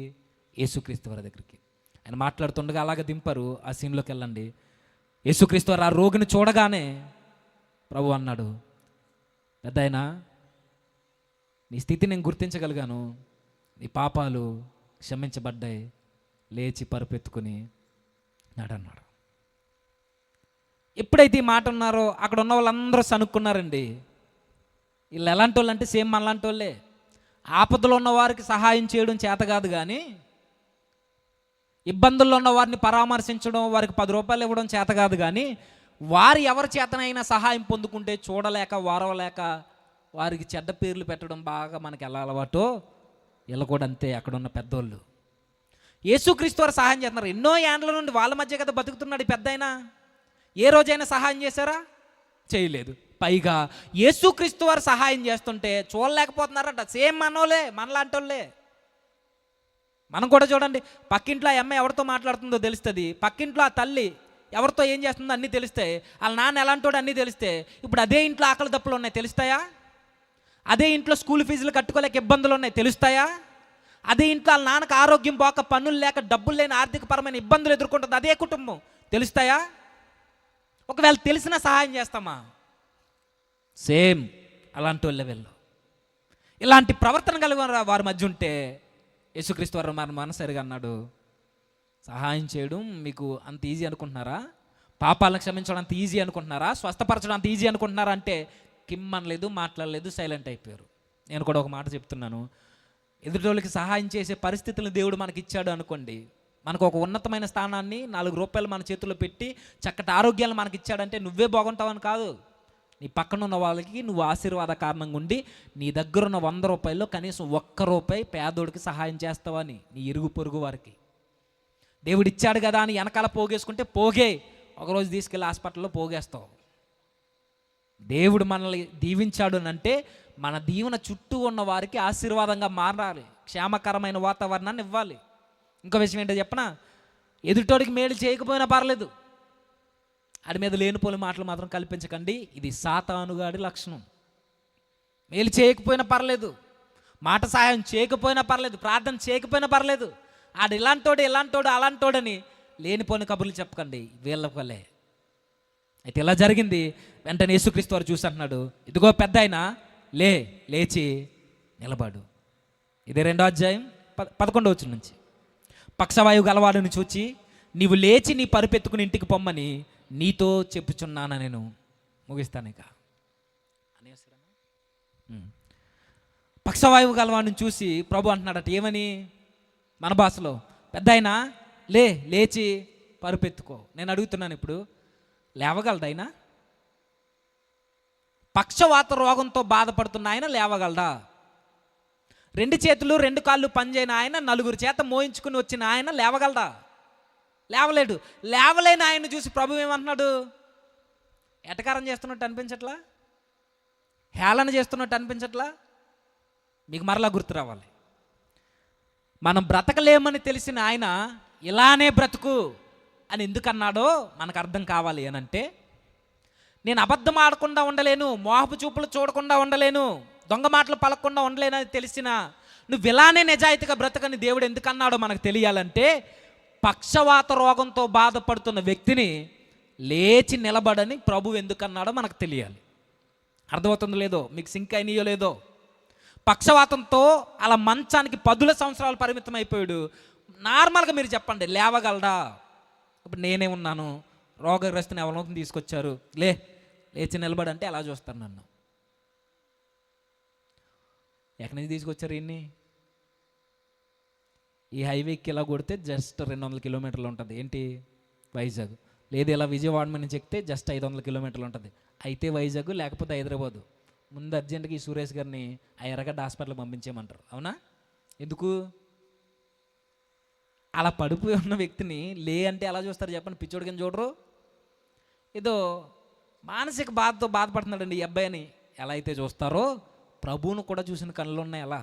యేసుక్రీస్తు వారి దగ్గరికి. ఆయన మాట్లాడుతుండగా అలాగే దింపారు. ఆ సీన్లోకి వెళ్ళండి. యేసుక్రీస్తు వారు ఆ రోగిని చూడగానే ప్రభు అన్నాడు, పెద్దాయనా, నీ స్థితి నేను గుర్తించగలిగాను, నీ పాపాలు క్షమించబడ్డాయి, లేచి పరుపెత్తుకుని నడన్నాడు. ఎప్పుడైతే ఈ మాట ఉన్నారో అక్కడ ఉన్న వాళ్ళందరూ సనుక్కున్నారండి. వీళ్ళు ఎలాంటి వాళ్ళు అంటే సేమ్ మనలాంటి వాళ్ళే. ఆపదలో ఉన్న వారికి సహాయం చేయడం చేత కాదు, కానీ ఇబ్బందుల్లో ఉన్న వారిని పరామర్శించడం, వారికి 10 రూపాయలు ఇవ్వడం చేత కాదు, కానీ వారు ఎవరి చేతనైనా సహాయం పొందుకుంటే చూడలేక వారవలేక వారికి చెడ్డ పేర్లు పెట్టడం బాగా మనకి ఎలా అలవాటో వీళ్ళు కూడా అంతే. అక్కడ ఉన్న పెద్దోళ్ళు యేసుక్రీస్తు వారు సహాయం చేస్తున్నారు. ఎన్నో ఏండ్ల నుండి వాళ్ళ మధ్య కదా బతుకుతున్నాడు ఈ పెద్దాయన. ఏ రోజైనా సహాయం చేశారా? చేయలేదు. పైగా యేసుక్రీస్తు వారు సహాయం చేస్తుంటే చూడలేకపోతున్నారట. సేమ్ మనోలే, మనలాంటి వాళ్ళే. మనం కూడా చూడండి, పక్కింట్లో ఆ అమ్మాయి ఎవరితో మాట్లాడుతుందో తెలుస్తుంది, పక్కింట్లో ఆ తల్లి ఎవరితో ఏం చేస్తుందో అన్నీ తెలుస్తాయి, వాళ్ళ నాన్న ఎలాంటోడు అన్నీ తెలిస్తే ఇప్పుడు అదే ఇంట్లో ఆకలి దప్పులు ఉన్నాయి తెలుస్తాయా? అదే ఇంట్లో స్కూల్ ఫీజులు కట్టుకోలేక ఇబ్బందులు ఉన్నాయి తెలుస్తాయా? అదే ఇంట్లో వాళ్ళ నాన్నకు ఆరోగ్యం పోక, పనులు లేక, డబ్బులు లేని ఆర్థికపరమైన ఇబ్బందులు ఎదుర్కొంటుంది అదే కుటుంబం తెలుస్తాయా? ఒకవేళ తెలిసినా సహాయం చేస్తామా? సేమ్ అలాంటి వాళ్ళే వీళ్ళు. ఇలాంటి ప్రవర్తన కలిగిన వారి మధ్య ఉంటే యేసుక్రీస్తు వారు మన మనసరిగా అన్నాడు, సహాయం చేయడం మీకు అంత ఈజీ అనుకుంటున్నారా? పాపాలను క్షమించడం అంత ఈజీ అనుకుంటున్నారా? స్వస్థపరచడం అంత ఈజీ అనుకుంటున్నారా? అంటే కిమ్మనలేదు, మాట్లాడలేదు, సైలెంట్ అయిపోయారు. నేను కూడా ఒక మాట చెప్తున్నాను, ఎదుటోళ్ళకి సహాయం చేసే పరిస్థితులను దేవుడు మనకి ఇచ్చాడు అనుకోండి, మనకు ఒక ఉన్నతమైన స్థానాన్ని 4 రూపాయలు మన చేతుల్లో పెట్టి చక్కటి ఆరోగ్యాలు మనకి ఇచ్చాడంటే నువ్వే బాగుంటావని కాదు, నీ పక్కన ఉన్న వాళ్ళకి నువ్వు ఆశీర్వాద కారణంగా ఉండి నీ దగ్గర ఉన్న 100 రూపాయల్లో కనీసం 1 రూపాయి పేదోడికి సహాయం చేస్తావని, నీ ఇరుగు పొరుగు వారికి. దేవుడు ఇచ్చాడు కదా అని వెనకాల పోగేసుకుంటే పోగే, ఒకరోజు తీసుకెళ్ళి హాస్పిటల్లో పోగేస్తావు. దేవుడు మనల్ని దీవించాడు అంటే మన దీవెన చుట్టూ ఉన్న వారికి ఆశీర్వాదంగా మారాలి, క్షేమకరమైన వాతావరణాన్ని ఇవ్వాలి. ఇంకో విషయం ఏంటో చెప్పనా, ఎదుటోడికి మేలు చేయకపోయినా పర్లేదు, ఆడి మీద లేనిపోని మాటలు మాత్రం కల్పించకండి. ఇది సాతానుగాడి లక్షణం. మేలు చేయకపోయినా పర్లేదు, మాట సహాయం చేయకపోయినా పర్లేదు, ప్రార్థన చేయకపోయినా పర్లేదు, ఆడు ఇలాంటోడు అలాంటోడని లేనిపోని కబుర్లు చెప్పకండి, వీళ్ళ వల్లే. అయితే ఇలా జరిగింది. వెంటనే యేసుక్రీస్తు వారు చూసి అంటున్నాడు, ఇదిగో పెద్దాయన, లేచి నిలబడు. ఇది 2వ అధ్యాయం 11వ వచనం నుంచి. పక్షవాయువు గలవాడుని చూచి నీవు లేచి నీ పరుపెత్తుకుని ఇంటికి పొమ్మని నీతో చెప్పుచున్నాను. నేను ముగిస్తాను ఇక. పక్షవాయువు గలవాడిని చూసి ప్రభు అంటున్నాడట, ఏమని? మన భాషలో, పెద్దాయనా లేచి పరుపెత్తుకో. నేను అడుగుతున్నాను ఇప్పుడు, లేవగలడా? పక్షవాత రోగంతో బాధపడుతున్న ఆయన లేవగలడా? 2 చేతులు 2 కాళ్ళు పనిచేయని ఆయన, 4 చేత మోయించుకుని వచ్చిన ఆయన లేవగలడా? లేవలేడు. లేవలేని ఆయన చూసి ప్రభు ఏమంటున్నాడు? ఎటకారం చేస్తున్నట్టు అనిపించట్లా? హేళన చేస్తున్నట్టు అనిపించట్లా? మీకు మరలా గుర్తు రావాలి, మనం బ్రతకలేమని తెలిసిన ఆయన ఇలానే బ్రతుకు అని ఎందుకన్నాడో మనకు అర్థం కావాలి. అని అంటే, నేను అబద్ధం ఆడకుండా ఉండలేను, మోహపు చూపులు చూడకుండా ఉండలేను, దొంగ మాటలు పలకకుండా ఉండలేనని తెలిసిన నువ్వు ఇలానే నిజాయితీగా బ్రతకని దేవుడు ఎందుకన్నాడో మనకు తెలియాలంటే, పక్షవాత రోగంతో బాధపడుతున్న వ్యక్తిని లేచి నిలబడని ప్రభు ఎందుకన్నాడో మనకు తెలియాలి. అర్థమవుతుందో లేదో, మీకు సింక్ అయినాయో లేదో. పక్షవాతంతో అలా మంచానికి 10 సంవత్సరాలు పరిమితం అయిపోయాడు. నార్మల్గా మీరు చెప్పండి, లేవగలడా? ఇప్పుడు నేనే ఉన్నాను, రోగగ్రస్తుని ఎవరినో తీసుకొచ్చారు, లేచి నిలబడంటే ఎలా చూస్తాను నన్ను? ఎక్కడి నుంచి తీసుకొచ్చారు ఈయన్ని? ఈ హైవేకి ఇలా కొడితే జస్ట్ 200 కిలోమీటర్లు ఉంటుంది. ఏంటి? వైజాగ్. లేదు ఇలా విజయవాడ నుంచి ఎక్కితే జస్ట్ 500 కిలోమీటర్లు ఉంటుంది. అయితే వైజాగ్, లేకపోతే హైదరాబాదు. ముందు అర్జెంట్గా ఈ సురేష్ గారిని ఆ ఎర్రగడ్డ హాస్పిటల్కి పంపించేయమంటారు. అవునా? ఎందుకు? అలా పడిపోయి ఉన్న వ్యక్తిని అంటే ఎలా చూస్తారు చెప్పండి? పిచ్చోడి కింద చూడరు. ఏదో మానసిక బాధతో బాధపడుతున్నాడండి ఈ అబ్బాయి అని ఎలా అయితే చూస్తారో, ప్రభువును కూడా చూసిన కళ్ళు ఉన్నాయి. ఎలా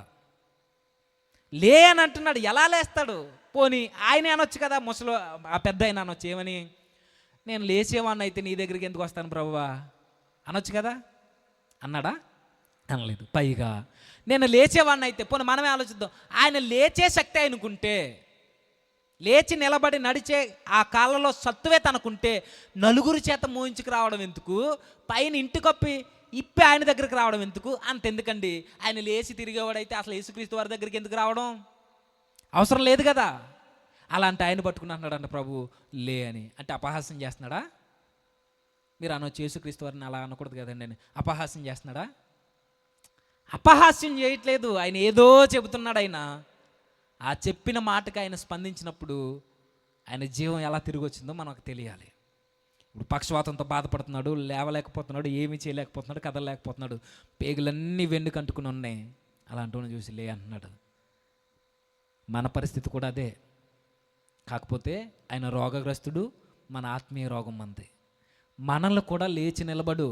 అని అంటున్నాడు, ఎలా లేస్తాడు? పోనీ ఆయన అనొచ్చు కదా, ముసలు ఆ పెద్ద ఆయన అనొచ్చు, ఏమని? నేను లేచేవాడిని అయితే నీ దగ్గరికి ఎందుకు వస్తాను ప్రభువా అనొచ్చు కదా, అన్నాడా? అనలేదు. పైగా నేను లేచేవాడిని అయితే, పోనీ మనమే ఆలోచిద్దాం, ఆయన లేచే శక్తి ఆయనకుంటే, లేచి నిలబడి నడిచే ఆ కాళ్ళలో సత్తువే తనకుంటే నలుగురు చేత మోయించుకు రావడం ఎందుకు, పైన ఇంటి కప్పి ఇప్పి ఆయన దగ్గరికి రావడం ఎందుకు? అంతెందుకండి, ఆయన లేచి తిరిగేవాడైతే అసలు యేసుక్రీస్తు వారి దగ్గరికి ఎందుకు రావడం? అవసరం లేదు కదా. అలాంటి ఆయన పట్టుకుని అంటున్నాడంట ప్రభు లే అని. అంటే అపహాస్యం చేస్తున్నాడా? మీరు అనొచ్చు యేసుక్రీస్తు వారిని అలా అనకూడదు కదండి అని. అపహాస్యం చేస్తున్నాడా? అపహాస్యం చేయట్లేదు. ఆయన ఏదో చెబుతున్నాడు. ఆయన ఆ చెప్పిన మాటకి ఆయన స్పందించినప్పుడు ఆయన జీవం ఎలా తిరిగి వచ్చిందో మనకు తెలియాలి. ఇప్పుడు పక్షవాతంతో బాధపడుతున్నాడు, లేవలేకపోతున్నాడు, ఏమీ చేయలేకపోతున్నాడు, కదలలేకపోతున్నాడు, పేగులన్నీ వెన్ను కంటుకుని ఉన్నాయి. అలాంటి చూసి లే అంటున్నాడు. మన పరిస్థితి కూడా అదే. కాకపోతే ఆయన రోగగ్రస్తుడు, మన ఆత్మీయ రోగం మంది. మనల్ని కూడా లేచి నిలబడు,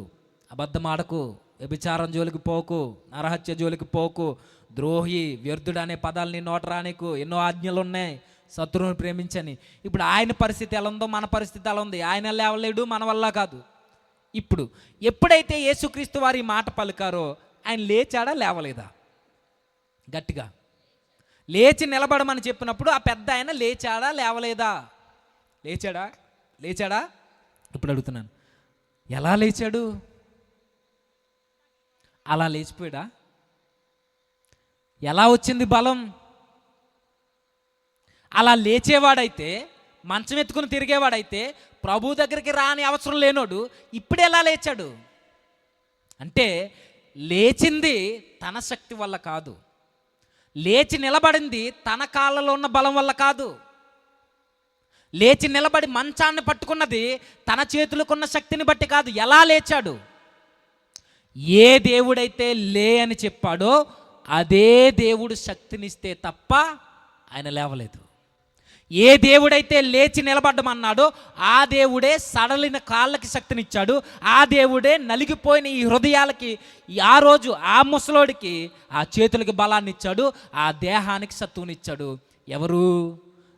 అబద్ధం ఆడకు, వ్యభిచారం జోలికి పోకు, నరహత్య జోలికి పోకు, ద్రోహి, వ్యర్థుడు అనే పదాలు నీ నోట రానికు, ఎన్నో ఆజ్ఞలు ఉన్నాయి, శత్రువుని ప్రేమించని. ఇప్పుడు ఆయన పరిస్థితి ఎలా ఉందో మన పరిస్థితి ఎలా ఉంది. ఆయన లేవలేడు, మన వల్ల కాదు. ఇప్పుడు ఎప్పుడైతే యేసుక్రీస్తు వారి మాట పలికారో ఆయన లేచాడా లేవలేదా? గట్టిగా లేచి నిలబడమని చెప్పినప్పుడు ఆ పెద్ద ఆయన లేచాడా లేవలేదా? లేచాడా? ఇప్పుడు అడుగుతున్నాను, ఎలా లేచాడు? అలా లేచిపోయాడా? ఎలా వచ్చింది బలం? అలా లేచేవాడైతే, మంచం ఎత్తుకుని తిరిగేవాడైతే, ప్రభు దగ్గరికి రాని అవసరం లేనోడు ఇప్పుడు ఎలా లేచాడు? అంటే లేచింది తన శక్తి వల్ల కాదు, లేచి నిలబడింది తన కాళ్ళలో ఉన్న బలం వల్ల కాదు, లేచి నిలబడి మంచాన్ని పట్టుకున్నది తన చేతులకున్న శక్తిని బట్టి కాదు. ఎలా లేచాడు? ఏ దేవుడైతే లే అని చెప్పాడో అదే దేవుడు శక్తినిస్తే తప్ప ఆయన లేవలేదు. ఏ దేవుడైతే లేచి నిలబడ్డమన్నాడో ఆ దేవుడే సడలిన కాళ్ళకి శక్తినిచ్చాడు. ఆ దేవుడే నలిగిపోయిన ఈ హృదయాలకి ఆ రోజు ఆ ముసలోడికి ఆ చేతులకి బలాన్ని ఇచ్చాడు, ఆ దేహానికి సత్తువునిచ్చాడు. ఎవరు?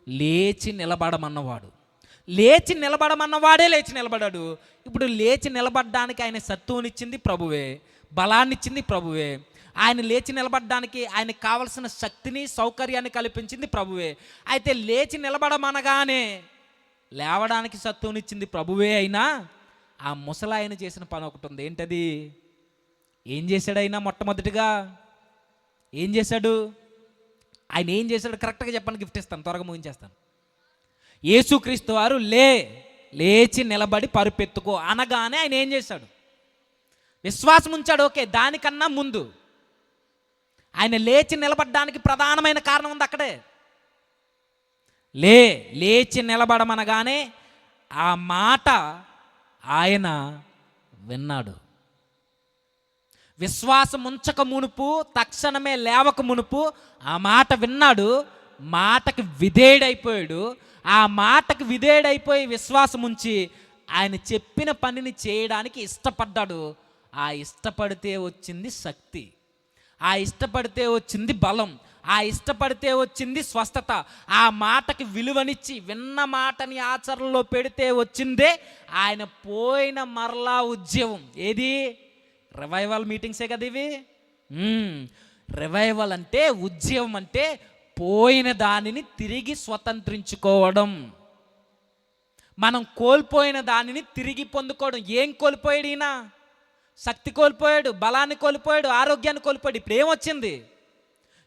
లేచి నిలబడమన్నవాడు. లేచి నిలబడమన్నవాడే లేచి నిలబడాడు. ఇప్పుడు లేచి నిలబడడానికి ఆయన సత్తువునిచ్చింది ప్రభువే, బలాన్నిచ్చింది ప్రభువే. ఆయన లేచి నిలబడడానికి ఆయనకు కావలసిన శక్తిని, సౌకర్యాన్ని కల్పించింది ప్రభువే. అయితే లేచి నిలబడమనగానే లేవడానికి సత్తువునిచ్చింది ప్రభువే. అయినా ఆ ముసలాయన చేసిన పని ఒకటి ఉంది. ఏంటది? ఏం చేశాడు ఆయన? మొట్టమొదటిగా ఏం చేశాడు ఆయన? ఏం చేశాడు కరెక్ట్గా చెప్పండి, గిఫ్ట్ ఇస్తాను, త్వరగా ముగించేస్తాను. యేసుక్రీస్తు వారు లేచి నిలబడి పరుపెత్తుకో అనగానే ఆయన ఏం చేశాడు? విశ్వాసం ఉంచాడు. ఓకే, దానికన్నా ముందు ఆయన లేచి నిలబడడానికి ప్రధానమైన కారణం ఉంది అక్కడే. లేచి నిలబడమనగానే ఆ మాట ఆయన విన్నాడు. విశ్వాసం ఉంచక మునుపు, తక్షణమే లేవక మునుపు ఆ మాట విన్నాడు, మాటకి విధేయుడైపోయాడు. ఆ మాటకి విధేయుడైపోయి విశ్వాసం ఉంచి ఆయన చెప్పిన పనిని చేయడానికి ఇష్టపడ్డాడు. ఆ ఇష్టపడితే వచ్చింది శక్తి, ఆ ఇష్టపడితే వచ్చింది బలం, ఆ ఇష్టపడితే వచ్చింది స్వస్థత. ఆ మాటకి విలువనిచ్చి విన్న మాటని ఆచరణలో పెడితే వచ్చిందే ఆయన పోయిన మరలా ఉద్యమం. ఏది? రివైవల్ మీటింగ్సే కదా ఇవి. రివైవల్ అంటే, ఉద్యమం అంటే పోయిన దానిని తిరిగి స్వతంత్రించుకోవడం, మనం కోల్పోయిన దానిని తిరిగి పొందుకోవడం. ఏం కోల్పోయాడు ఈయన? శక్తి కోల్పోయాడు, బలాన్ని కోల్పోయాడు, ఆరోగ్యాన్ని కోల్పోయాడు. ఇప్పుడు ఏమొచ్చింది?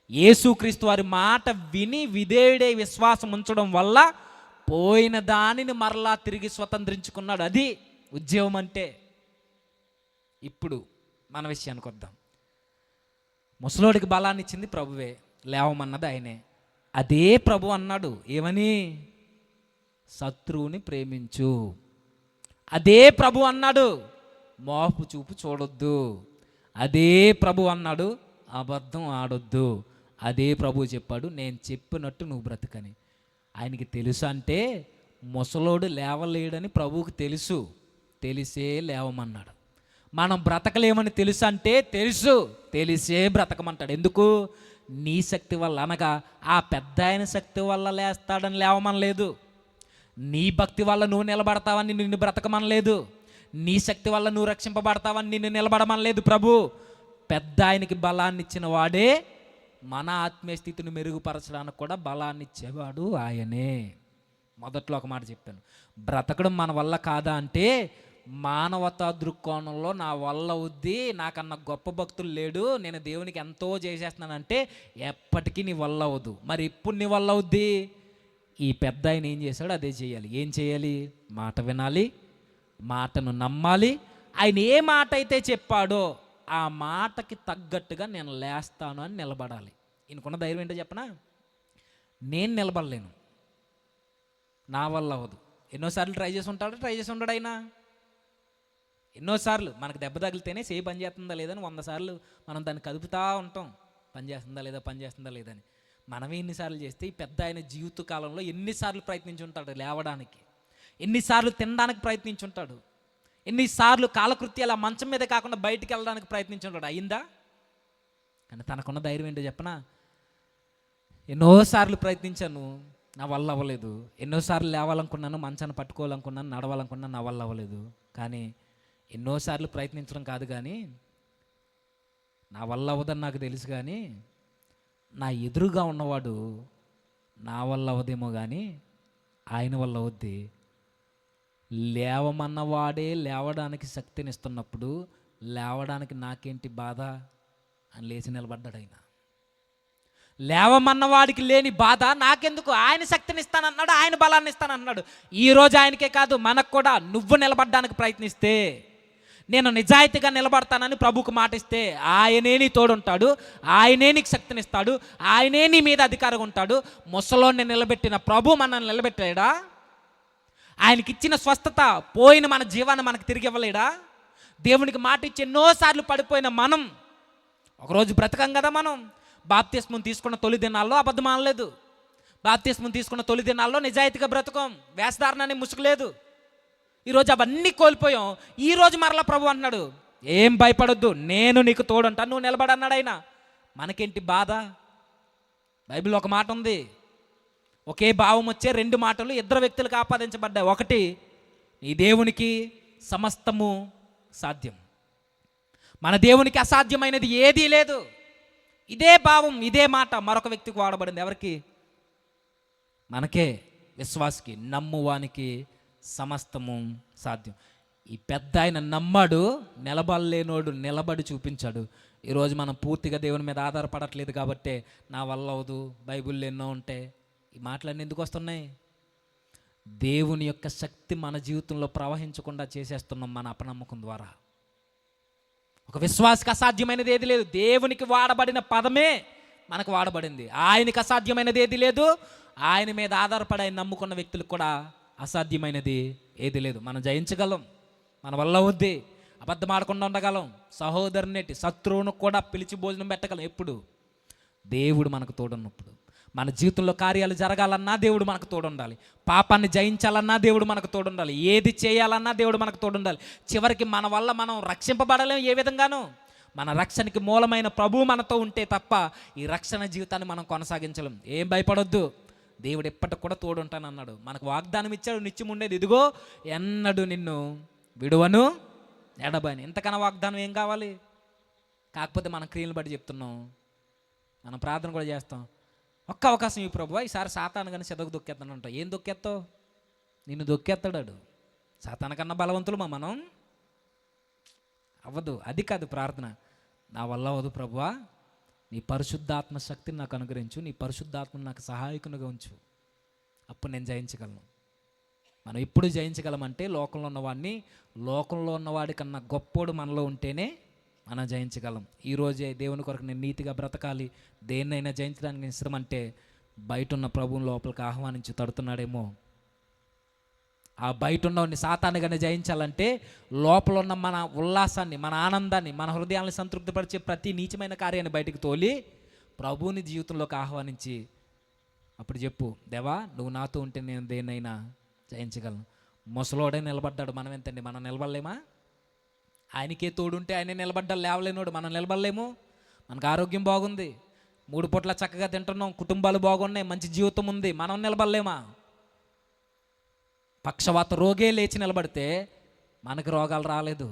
యేసుక్రీస్తు వారి మాట విని విధేయుడే విశ్వాసం ఉంచడం వల్ల పోయిన దానిని మరలా తిరిగి స్వతంత్రించుకున్నాడు. అది ఉద్యమం అంటే. ఇప్పుడు మన విషయానికి వద్దాం. ముసలోడికి బలాన్ని ఇచ్చింది ప్రభువే, లేవమన్నది ఆయనే. అదే ప్రభు అన్నాడు ఏమని? శత్రువుని ప్రేమించు. అదే ప్రభు అన్నాడు మోహపు చూపు చూడొద్దు. అదే ప్రభు అన్నాడు అబద్ధం ఆడొద్దు. అదే ప్రభు చెప్పాడు నేను చెప్పినట్టు నువ్వు బ్రతకని. ఆయనకి తెలుసు అంటే ముసలోడు లేవలేడని ప్రభువుకి తెలుసు, తెలిసే లేవమన్నాడు. మనం బ్రతకలేమని తెలుసు అంటే తెలిసే బ్రతకమంటాడు. ఎందుకు? నీ శక్తి వల్ల అనగా ఆ పెద్ద ఆయన శక్తి వల్ల లేస్తాడని లేవమనలేదు, నీ భక్తి వల్ల నువ్వు నిలబడతావని నిన్ను బ్రతకమనలేదు. నీ శక్తి వల్ల నువ్వు రక్షింపబడతావని నిన్ను నిలబడమనలేదు ప్రభు. పెద్ద ఆయనకి బలాన్ని ఇచ్చిన వాడే మన ఆత్మీయ స్థితిని మెరుగుపరచడానికి కూడా బలాన్ని ఇచ్చేవాడు ఆయనే. మొదట్లో ఒక మాట చెప్పాను, బ్రతకడం మన వల్ల కాదా అంటే, మానవతా దృక్కోణంలో నా వల్ల అవుద్ది, నాకన్నా గొప్ప భక్తులు లేడు, నేను దేవునికి ఎంతో చేసేస్తున్నానంటే ఎప్పటికీ నీ వల్ల అవ్వదు. మరి ఇప్పుడు నీ వల్ల అవుద్ది? ఈ పెద్ద ఆయన ఏం చేశాడు అదే చేయాలి. ఏం చేయాలి? మాట వినాలి, మాటను నమ్మాలి. ఆయన ఏ మాట అయితే చెప్పాడో ఆ మాటకి తగ్గట్టుగా నేను లేస్తాను అని నిలబడాలి. ఈయనకున్న ధైర్యం ఏంటో చెప్పనా? నేను నిలబడలేను, నా వల్ల అవ్వదు. ఎన్నోసార్లు ట్రై చేసి ఉంటాడు ఆయన. ఎన్నోసార్లు మనకు దెబ్బ తగిలితేనే సేపు పని చేస్తుందా లేదని 100 సార్లు మనం దాన్ని కదుపుతూ ఉంటాం, పని చేస్తుందా లేదని. మనమే ఎన్నిసార్లు చేస్తే ఈ పెద్ద ఆయన జీవిత కాలంలో ఎన్నిసార్లు ప్రయత్నించి ఉంటాడు లేవడానికి, ఎన్నిసార్లు తినడానికి ప్రయత్నించి ఉంటాడు, ఎన్నిసార్లు కాలకృత్యాలు ఆ మంచం మీద కాకుండా బయటికి వెళ్ళడానికి ప్రయత్నించి ఉంటాడు. అయిందా? కానీ తనకున్న ధైర్యం ఏంటో చెప్పనా? ఎన్నోసార్లు ప్రయత్నించాను, నా వల్ల అవ్వలేదు. ఎన్నోసార్లు లేవాలనుకున్నాను, మంచాన్ని పట్టుకోవాలనుకున్నాను, నడవాలనుకున్నాను, నా వల్ల అవ్వలేదు. కానీ ఎన్నోసార్లు ప్రయత్నించడం కాదు, కానీ నా వల్ల అవ్వదని నాకు తెలుసు. కానీ నా ఎదురుగా ఉన్నవాడు నా వల్ల అవ్వదేమో కానీ ఆయన వల్ల అవుద్ది. లేవమన్నవాడే లేవడానికి శక్తినిస్తున్నప్పుడు లేవడానికి నాకేంటి బాధ అని లేచి నిలబడ్డాడు ఆయన. లేవమన్నవాడికి లేని బాధ నాకెందుకు, ఆయన శక్తిని ఇస్తానన్నాడు, ఆయన బలాన్ని ఇస్తానన్నాడు. ఈరోజు ఆయనకే కాదు మనకు కూడా, నువ్వు నిలబడడానికి ప్రయత్నిస్తే, నేను నిజాయితీగా నిలబడతానని ప్రభుకు మాటిస్తే ఆయనే నీ తోడుంటాడు, ఆయనే నీకు శక్తినిస్తాడు, ఆయనే నీ మీద అధికారం ఉంటాడు. ముసలోని నిలబెట్టిన ప్రభు మనల్ని నిలబెట్టాడా? ఆయనకిచ్చిన స్వస్థత పోయిన మన జీవాన్ని మనకు తిరిగి ఇవ్వలేడా? దేవునికి మాట ఇచ్చి ఎన్నోసార్లు పడిపోయిన మనం ఒకరోజు బ్రతకం కదా. మనం బాప్తిస్మం తీసుకున్న తొలి దినాల్లో అబద్ధం ఆడలేదు, బాప్తిస్మం తీసుకున్న తొలి దినాల్లో నిజాయితీగా బ్రతకం, వేషధారణని ముసుగులేదు. ఈరోజు అవన్నీ కోల్పోయాం. ఈరోజు మరలా ప్రభు అంటున్నాడు, ఏం భయపడొద్దు, నేను నీకు తోడుంటాను, నువ్వు నిలబడన్నాడు ఆయన. మనకేంటి బాధ? బైబిల్లో ఒక మాట ఉంది, ఒకే భావం వచ్చే 2 మాటలు 2 వ్యక్తులకు ఆపాదించబడ్డాయి. ఒకటి, నీ దేవునికి సమస్తము సాధ్యం. మన దేవునికి అసాధ్యమైనది ఏదీ లేదు. ఇదే భావం, ఇదే మాట మరొక వ్యక్తికి వాడబడింది. ఎవరికి? మనకే, విశ్వాసికి, నమ్మువానికి సమస్తము సాధ్యం. ఈ పెద్ద ఆయన నమ్మాడు, నిలబడలేనోడు నిలబడి చూపించాడు. ఈరోజు మనం పూర్తిగా దేవుని మీద ఆధారపడట్లేదు కాబట్టే నా వల్ల అవదు, బైబిల్లో ఎన్నో ఉంటే ఈ మాటలన్నీ ఎందుకు వస్తున్నాయి? దేవుని యొక్క శక్తి మన జీవితంలో ప్రవహించకుండా చేసేస్తున్నాం మన అపనమ్మకం ద్వారా. ఒక విశ్వాసకి అసాధ్యమైనది ఏది లేదు. దేవునికి వాడబడిన పదమే మనకు వాడబడింది. ఆయనకి అసాధ్యమైనది ఏది లేదు. ఆయన మీద ఆధారపడి ఆయన నమ్ముకున్న వ్యక్తులకు కూడా అసాధ్యమైనది ఏది లేదు. మనం జయించగలం, మన వల్ల అవుద్ది, అబద్ధం ఆడకుండా ఉండగలం, సహోదరునేటి శత్రువును కూడా పిలిచి భోజనం పెట్టగలం. ఎప్పుడు? దేవుడు మనకు తోడున్నప్పుడు. మన జీవితంలో కార్యాలు జరగాలన్నా దేవుడు మనకు తోడుండాలి, పాపాన్ని జయించాలన్నా దేవుడు మనకు తోడుండాలి, ఏది చేయాలన్నా దేవుడు మనకు తోడుండాలి. చివరికి మన వల్ల మనం రక్షింపబడలేం ఏ విధంగానూ. మన రక్షణకి మూలమైన ప్రభువు మనతో ఉంటే తప్ప ఈ రక్షణ జీవితాన్ని మనం కొనసాగించలేం. ఏం భయపడొద్దు, దేవుడు ఎప్పటికి కూడా తోడుంటానన్నాడు. మనకు వాగ్దానం ఇచ్చాడు, నిత్యం ఉండేది. ఇదిగో ఎన్నడూ నిన్ను విడువను ఎడబాయను. ఇంతకన్నా వాగ్దానం ఏం కావాలి? కాకపోతే మన క్రియలు బట్టి చెప్తున్నాం, మనం ప్రార్థన కూడా చేస్తాం. ఒక్క అవకాశం ఈ ప్రభువా, ఈసారి సాతాను కానీ చెదకు దొక్కేస్తాను అంటాం. ఏం దొక్కేస్తావు? నిన్ను దొక్కేస్తాడు. సాతాను కన్నా బలవంతులు మనం అవ్వదు. అది కాదు ప్రార్థన. నా వల్ల అవ్వదు ప్రభువా, నీ పరిశుద్ధాత్మ శక్తిని నాకు అనుగ్రహించు, నీ పరిశుద్ధాత్మను నాకు సహాయకునిగా ఉంచు, అప్పుడు నేను జయించగలను. మనం ఎప్పుడు జయించగలమంటే లోకంలో ఉన్నవాడి కన్నా గొప్పోడు మనలో ఉంటేనే మనం జయించగలం. ఈరోజే దేవుని కొరకు నేను నీతిగా బ్రతకాలి, దేన్నైనా జయించడానికి నేను ఇష్టమంటే బయట ఉన్న ప్రభువుని లోపలికి ఆహ్వానించి తడుతున్నాడేమో. ఆ బయట ఉన్నవాడిని సాతానుగానే జయించాలంటే లోపల ఉన్న మన ఉల్లాసాన్ని, మన ఆనందాన్ని, మన హృదయాన్ని సంతృప్తిపరిచే ప్రతి నీచమైన కార్యాన్ని బయటికి తోలి ప్రభువుని జీవితంలోకి ఆహ్వానించి అప్పుడు చెప్పు, దేవా నువ్వు నాతో ఉంటే నేను దేన్నైనా జయించగలను. ముసలోడే నిలబడ్డాడు, మనం ఎంతండి? మనం నిలబడలేమా? ఆయనకే తోడుంటే ఆయనే నిలబడ్డా, లేవలేనోడు మనం నిలబడలేము. మనకు ఆరోగ్యం బాగుంది, 3 పూట్ల చక్కగా తింటున్నాం, కుటుంబాలు బాగున్నాయి, మంచి జీవితం ఉంది, మనం నిలబడలేమా? పక్షవాత రోగే లేచి నిలబడితే మనకి రోగాలు రాలేదు,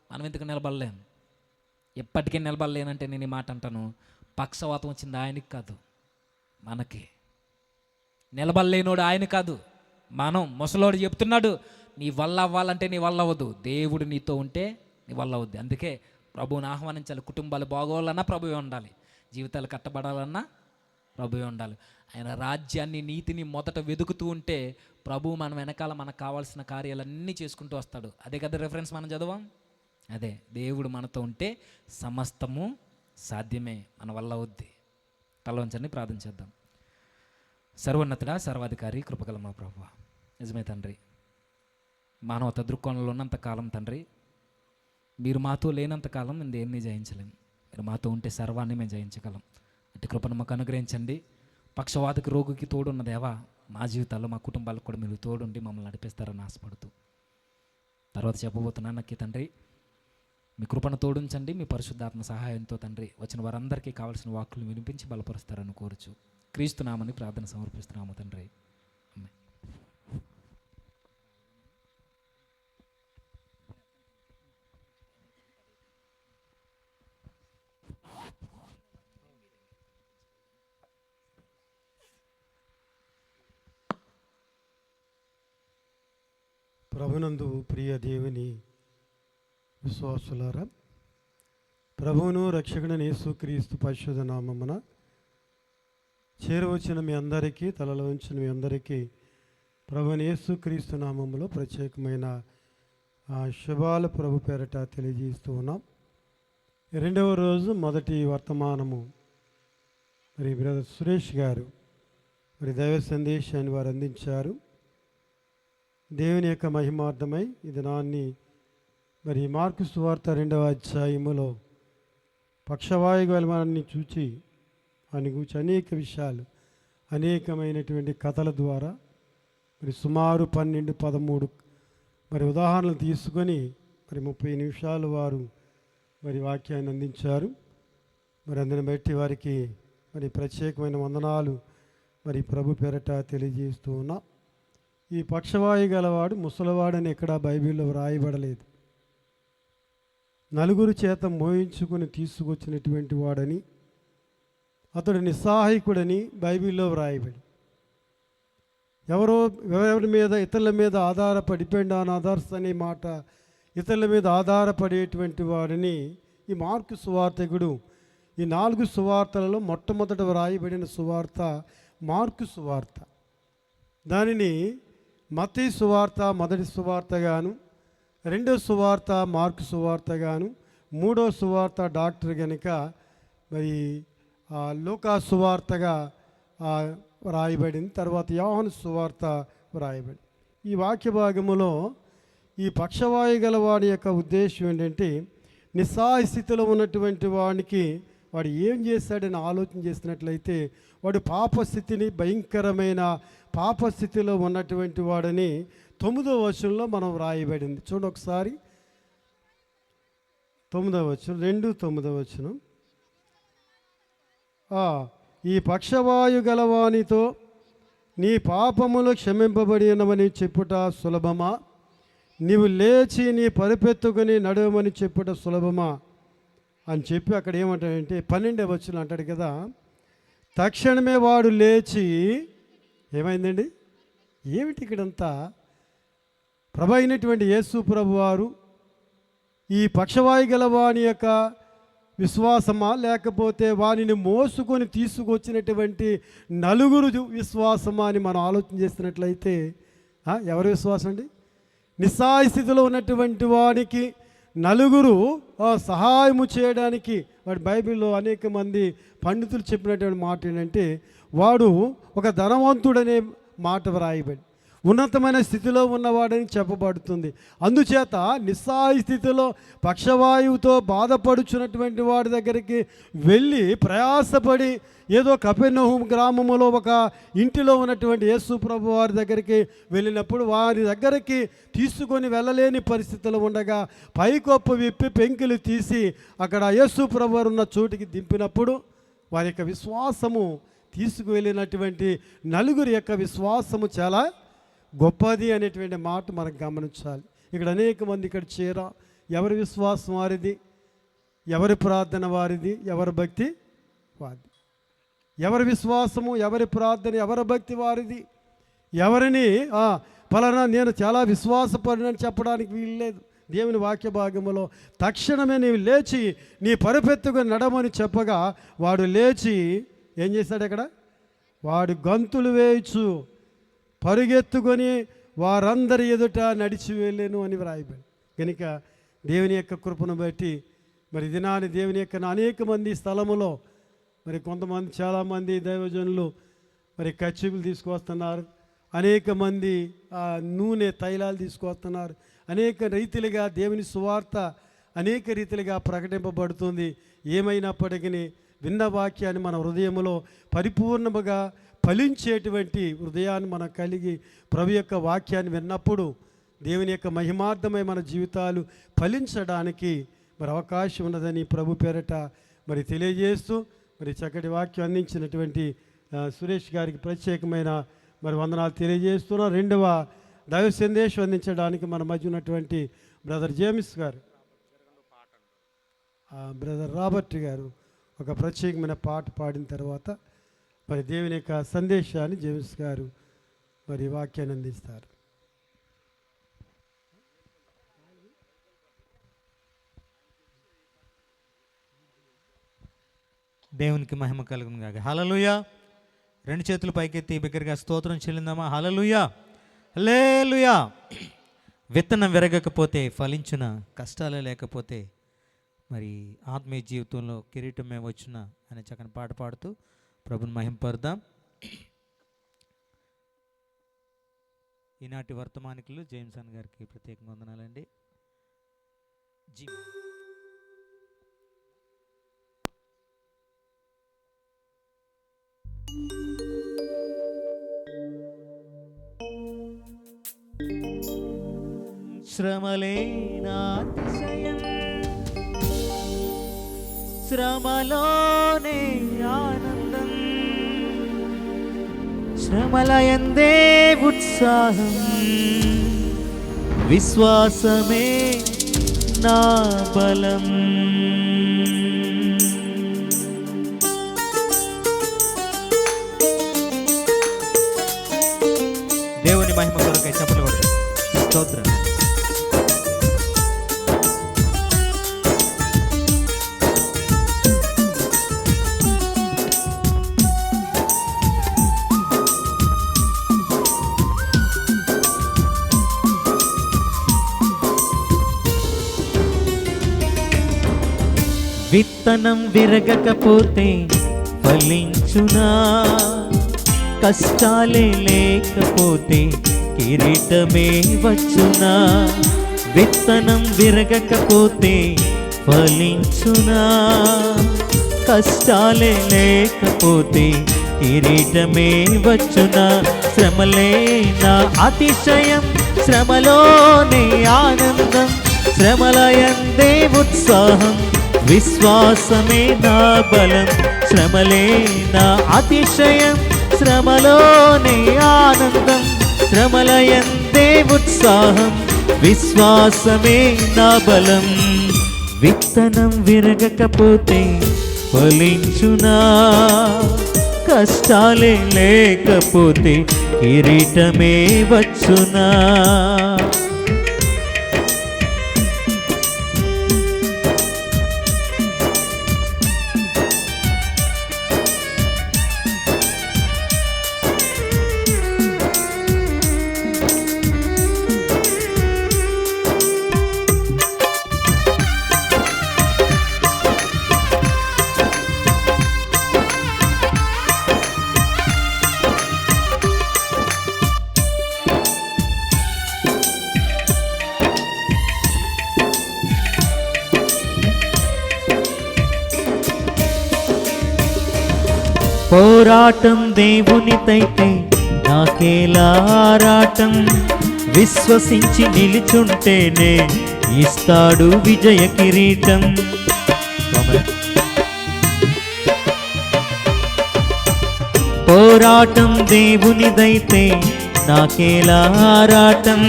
మనం ఎందుకు నిలబడలేం? ఎప్పటికీ నిలబడలేనంటే నేను ఈ మాట అంటాను, పక్షవాతం వచ్చింది ఆయనకి కాదు, మనకి. నిలబడలేనోడు ఆయన కాదు, మనం. ముసలోడు చెప్తున్నాడు, నీ వల్ల అవ్వాలంటే నీ వల్ల అవ్వదు, దేవుడు నీతో ఉంటే నీ వల్ల అవుద్ది. అందుకే ప్రభువుని ఆహ్వానించాలి. కుటుంబాలు బాగోవాలన్నా ప్రభువే ఉండాలి, జీవితాలు కట్టబడాలన్నా ప్రభువే ఉండాలి. ఆయన రాజ్యాన్ని, నీతిని మొదట వెతుకుతూ ఉంటే ప్రభువు మన వెనకాల మనకు కావాల్సిన కార్యాలన్నీ చేసుకుంటూ వస్తాడు. అదే కదా రెఫరెన్స్ మనం చదవం. అదే, దేవుడు మనతో ఉంటే సమస్తము సాధ్యమే, మన వల్ల అవుద్ది. తలవంచండి, ప్రార్థన చేద్దాం. సర్వోన్నతుడా, సర్వాధికారి, కృపగల మా ప్రభువా, నిజమే తండ్రి, మానవత దృక్కోణంలో ఉన్నంత కాలం తండ్రి, మీరు మాతో లేనంత కాలం మేము దేన్ని జయించలేం. మీరు మాతో ఉంటే సర్వాన్ని మేము జయించగలం. అంటే కృపను మాకు అనుగ్రహించండి. పక్షవాతకి, రోగికి తోడున్న దేవా, మా జీవితాల్లో, మా కుటుంబాలకు కూడా మీరు తోడుండి మమ్మల్ని నడిపిస్తారని ఆశపడుతూ తర్వాత చెప్పబోతున్నాను. నాకు తండ్రి మీ కృపను తోడించండి, మీ పరిశుద్ధాత్మ సహాయంతో తండ్రి వచ్చిన వారందరికీ కావాల్సిన వాక్కులు వినిపించి బలపరుస్తారని కోరుచు క్రీస్తునామని ప్రార్థన సమర్పిస్తున్నాము తండ్రి. ఆమేన్. ప్రభునందు ప్రియ దేవుని విశ్వాసులారా, ప్రభువును రక్షకుడైన యేసుక్రీస్తు పరిశుద్ధ నామమున చేరవచ్చిన మీ అందరికీ, తలలో ఉంచిన మీ అందరికీ ప్రభువైన యేసుక్రీస్తు నామములో ప్రత్యేకమైన శుభాలు ప్రభు పేరట తెలియజేస్తూ ఉన్నాం. రెండవ రోజు మొదటి వర్తమానము మరి బ్రదర్ సురేష్ గారు మరి దైవ సందేశాన్ని వారు అందించారు. దేవుని యొక్క మహిమార్థమై ఈ దినాన్ని మరి మార్కు సువార్త 2వ అధ్యాయములో పక్షవాయు గలవాన్ని చూచి అని గురించి అనేక విషయాలు, అనేకమైనటువంటి కథల ద్వారా మరి సుమారు 12-13 మరి ఉదాహరణలు తీసుకొని మరి 30 నిమిషాలు వారు మరి వాక్యాన్ని అందించారు. మరి అందుని బట్టి వారికి మరి ప్రత్యేకమైన వందనాలు మరి ప్రభు పేరట తెలియజేస్తూ ఉన్నా. ఈ పక్షవాయు గలవాడు ముసలివాడని ఎక్కడా బైబిల్లో వ్రాయబడలేదు. నలుగురు చేత మోయించుకుని తీసుకొచ్చినటువంటి వాడని, అతడు నిస్సహాయకుడని బైబిల్లో వ్రాయబడి, ఎవరెవరి మీద, ఇతరుల మీద ఆధారపడి, డిపెండ్ ఆన్ అదర్స్ అనే మాట, ఇతరుల మీద ఆధారపడేటువంటి వాడిని ఈ మార్కు సువార్తకుడు ఈ 4 సువార్తలలో మొట్టమొదట వ్రాయబడిన సువార్త మార్కు సువార్త. దానిని మత్తయి సువార్త మొదటి సువార్తగాను, 2వ సువార్త మార్కు సువార్తగాను, 3వ సువార్త డాక్టర్ గనుక మరి లూకా సువార్తగా వ్రాయబడింది. తర్వాత యోహాను సువార్త వ్రాయబడింది. ఈ వాక్య భాగములో ఈ పక్షవాయు గలవాడి యొక్క ఉద్దేశం ఏంటంటే, నిస్సహాయ స్థితిలో ఉన్నటువంటి వాడికి వాడు ఏం చేశాడని ఆలోచన చేసినట్లయితే, వాడు పాపస్థితిని, భయంకరమైన పాపస్థితిలో ఉన్నటువంటి వాడని 9వ వచనంలో మనం వ్రాయబడింది. చూడండి ఒకసారి, 9వ వచనం, 2:9 వచనం. ఈ పక్షవాయు గలవానితో నీ పాపములు క్షమింపబడి ఉన్నవని చెప్పుట సులభమా, నీవు లేచి నీ పరిపెత్తుకొని నడవమని చెప్పుట సులభమా అని చెప్పి అక్కడ ఏమంటాడంటే 12వ వచనం అంటాడు కదా, తక్షణమే వాడు లేచి, ఏమైందండి, ఏమిటి ఇక్కడంతా? ప్రభు అయినటువంటి యేసు ప్రభు వారు ఈ పక్షవాయు గల వాని యొక్క విశ్వాసమా, లేకపోతే వానిని మోసుకొని తీసుకొచ్చినటువంటి నలుగురు విశ్వాసమా అని మనం ఆలోచన చేస్తున్నట్లయితే ఎవరి విశ్వాసం అండి? నిస్సహాయ స్థితిలో ఉన్నటువంటి వానికి నలుగురు సహాయము చేయడానికి, వాడు బైబిల్లో అనేక మంది పండితులు చెప్పినటువంటి మాట ఏంటంటే, వాడు ఒక ధనవంతుడనే మాట వ్రాయబడి ఉన్నతమైన స్థితిలో ఉన్నవాడని చెప్పబడుతుంది. అందుచేత నిస్సహాయ స్థితిలో పక్షవాయువుతో బాధపడుచున్నటువంటి వాడి దగ్గరికి వెళ్ళి ప్రయాసపడి, ఏదో కపెర్నహూం గ్రామములో ఒక ఇంటిలో ఉన్నటువంటి యేసు ప్రభు వారి దగ్గరికి వెళ్ళినప్పుడు వారి దగ్గరికి తీసుకొని వెళ్ళలేని పరిస్థితులు ఉండగా పైకొప్పు విప్పి పెంకులు తీసి అక్కడ యేసు ప్రభు వారు ఉన్న చోటికి దింపినప్పుడు వారి యొక్క విశ్వాసము, తీసుకువెళ్ళినటువంటి నలుగురి యొక్క విశ్వాసము చాలా గొప్పది అనేటువంటి మాట మనం గమనించాలి. ఇక్కడ అనేక మంది ఇక్కడ ఎవరి విశ్వాసం వారిది, ఎవరి ప్రార్థన వారిది, ఎవరి భక్తి వారిది. ఎవరి విశ్వాసము, ఎవరి ప్రార్థన, ఎవరి భక్తి వారిది. ఎవరిని ఫలానా నేను చాలా విశ్వాసపడినని చెప్పడానికి వీల్లేదు. దేవుని వాక్య భాగములో తక్షణమే నీవు లేచి నీ పరుపెత్తుగా నడమని చెప్పగా వాడు లేచి ఏం చేశాడు? అక్కడ వాడు గంతులు వేయచ్చు, పరుగెత్తుకొని వారందరి ఎదుట నడిచి వెళ్ళాను అని వ్రాయబడి. కనుక దేవుని యొక్క కృపను బట్టి మరి దినాన్ని దేవుని యొక్క అనేక మంది స్థలములో మరి కొంతమంది చాలామంది దైవజనులు మరి కచ్చిపులు తీసుకొస్తున్నారు, అనేక మంది నూనె తైలాలు తీసుకొస్తున్నారు, అనేక రీతిలుగా దేవుని సువార్త అనేక రీతిలుగా ప్రకటింపబడుతుంది. ఏమైనప్పటికీ విన్న వాక్యాన్ని మన హృదయంలో పరిపూర్ణముగా ఫలించేటువంటి హృదయాన్ని మనం కలిగి ప్రభు యొక్క వాక్యాన్ని విన్నప్పుడు దేవుని యొక్క మహిమార్థమై మన జీవితాలు ఫలించడానికి మరి అవకాశం ఉన్నదని ప్రభు పేరట మరి తెలియజేస్తూ మరి చక్కటి వాక్యం అందించినటువంటి సురేష్ గారికి ప్రత్యేకమైన మరి వందనాలు తెలియజేస్తున్నాం. రెండవ దైవ సందేశం అందించడానికి మన మధ్య ఉన్నటువంటి బ్రదర్ జేమ్స్ గారు, బ్రదర్ రాబర్ట్ గారు ఒక ప్రత్యేకమైన పాట పాడిన తర్వాత మరి దేవుని యొక్క సందేశాన్ని జేమ్స్ గారు మరి వాక్యాన్ని అందిస్తారు. దేవునికి మహిమ కలుగును గాక. హల్లెలూయా. రెండు చేతులు పైకెత్తి బిగ్గరగా స్తోత్రం చెల్లిందామా? హల్లెలూయా, హల్లెలూయా. విత్తనం విరగకపోతే ఫలించున, కష్టాలే లేకపోతే మరి ఆత్మీయ జీవితంలో కిరీటమే వచ్చున అనే చక్కని పాట పాడుతూ ప్రభుని మహింపరుద్దాం. ఈనాటి వర్తమానికులు జేమ్స్ అన్న గారికి ప్రత్యేకంగా వందనాలండి. శ్రమలే నా అతిశయం, శ్రమలోనే ఆనందం, శ్రమలయందే ఉత్సాహం, విశ్వాసమే నా బలం. దేవుని మహిమ కొరకై చప్పట్లు కొడతాం. స్తోత్రం. విత్తనం విరగకపోతే ఫలించునా, కష్టాలే లేకపోతే కిరీటమే వచ్చునా. విత్తనం విరగకపోతే ఫలించునా, కష్టాలే లేకపోతే కిరీటమే వచ్చునా. శ్రమలే నా అతిశయం, శ్రమలోనే ఆనందం, శ్రమలయందే ఉత్సాహం, విశ్వాసమే నా బలం. శ్రమలే నా అతిశయం, శ్రమలోనే ఆనందం, శ్రమలయందే ఉత్సాహం, విశ్వాసమే నా బలం. విత్తనం విరగకపోతే ఫలించునా, కష్టాలే లేకపోతే కిరీటమే వచ్చునా. పోరాటం దేవునితైతే నాకేలా ఆరాటం, విశ్వసించి నిలుచుంటేనే ఇస్తాడు విజయ కిరీటం. పోరాటం దేవునిదైతే నాకేలా ఆరాటం,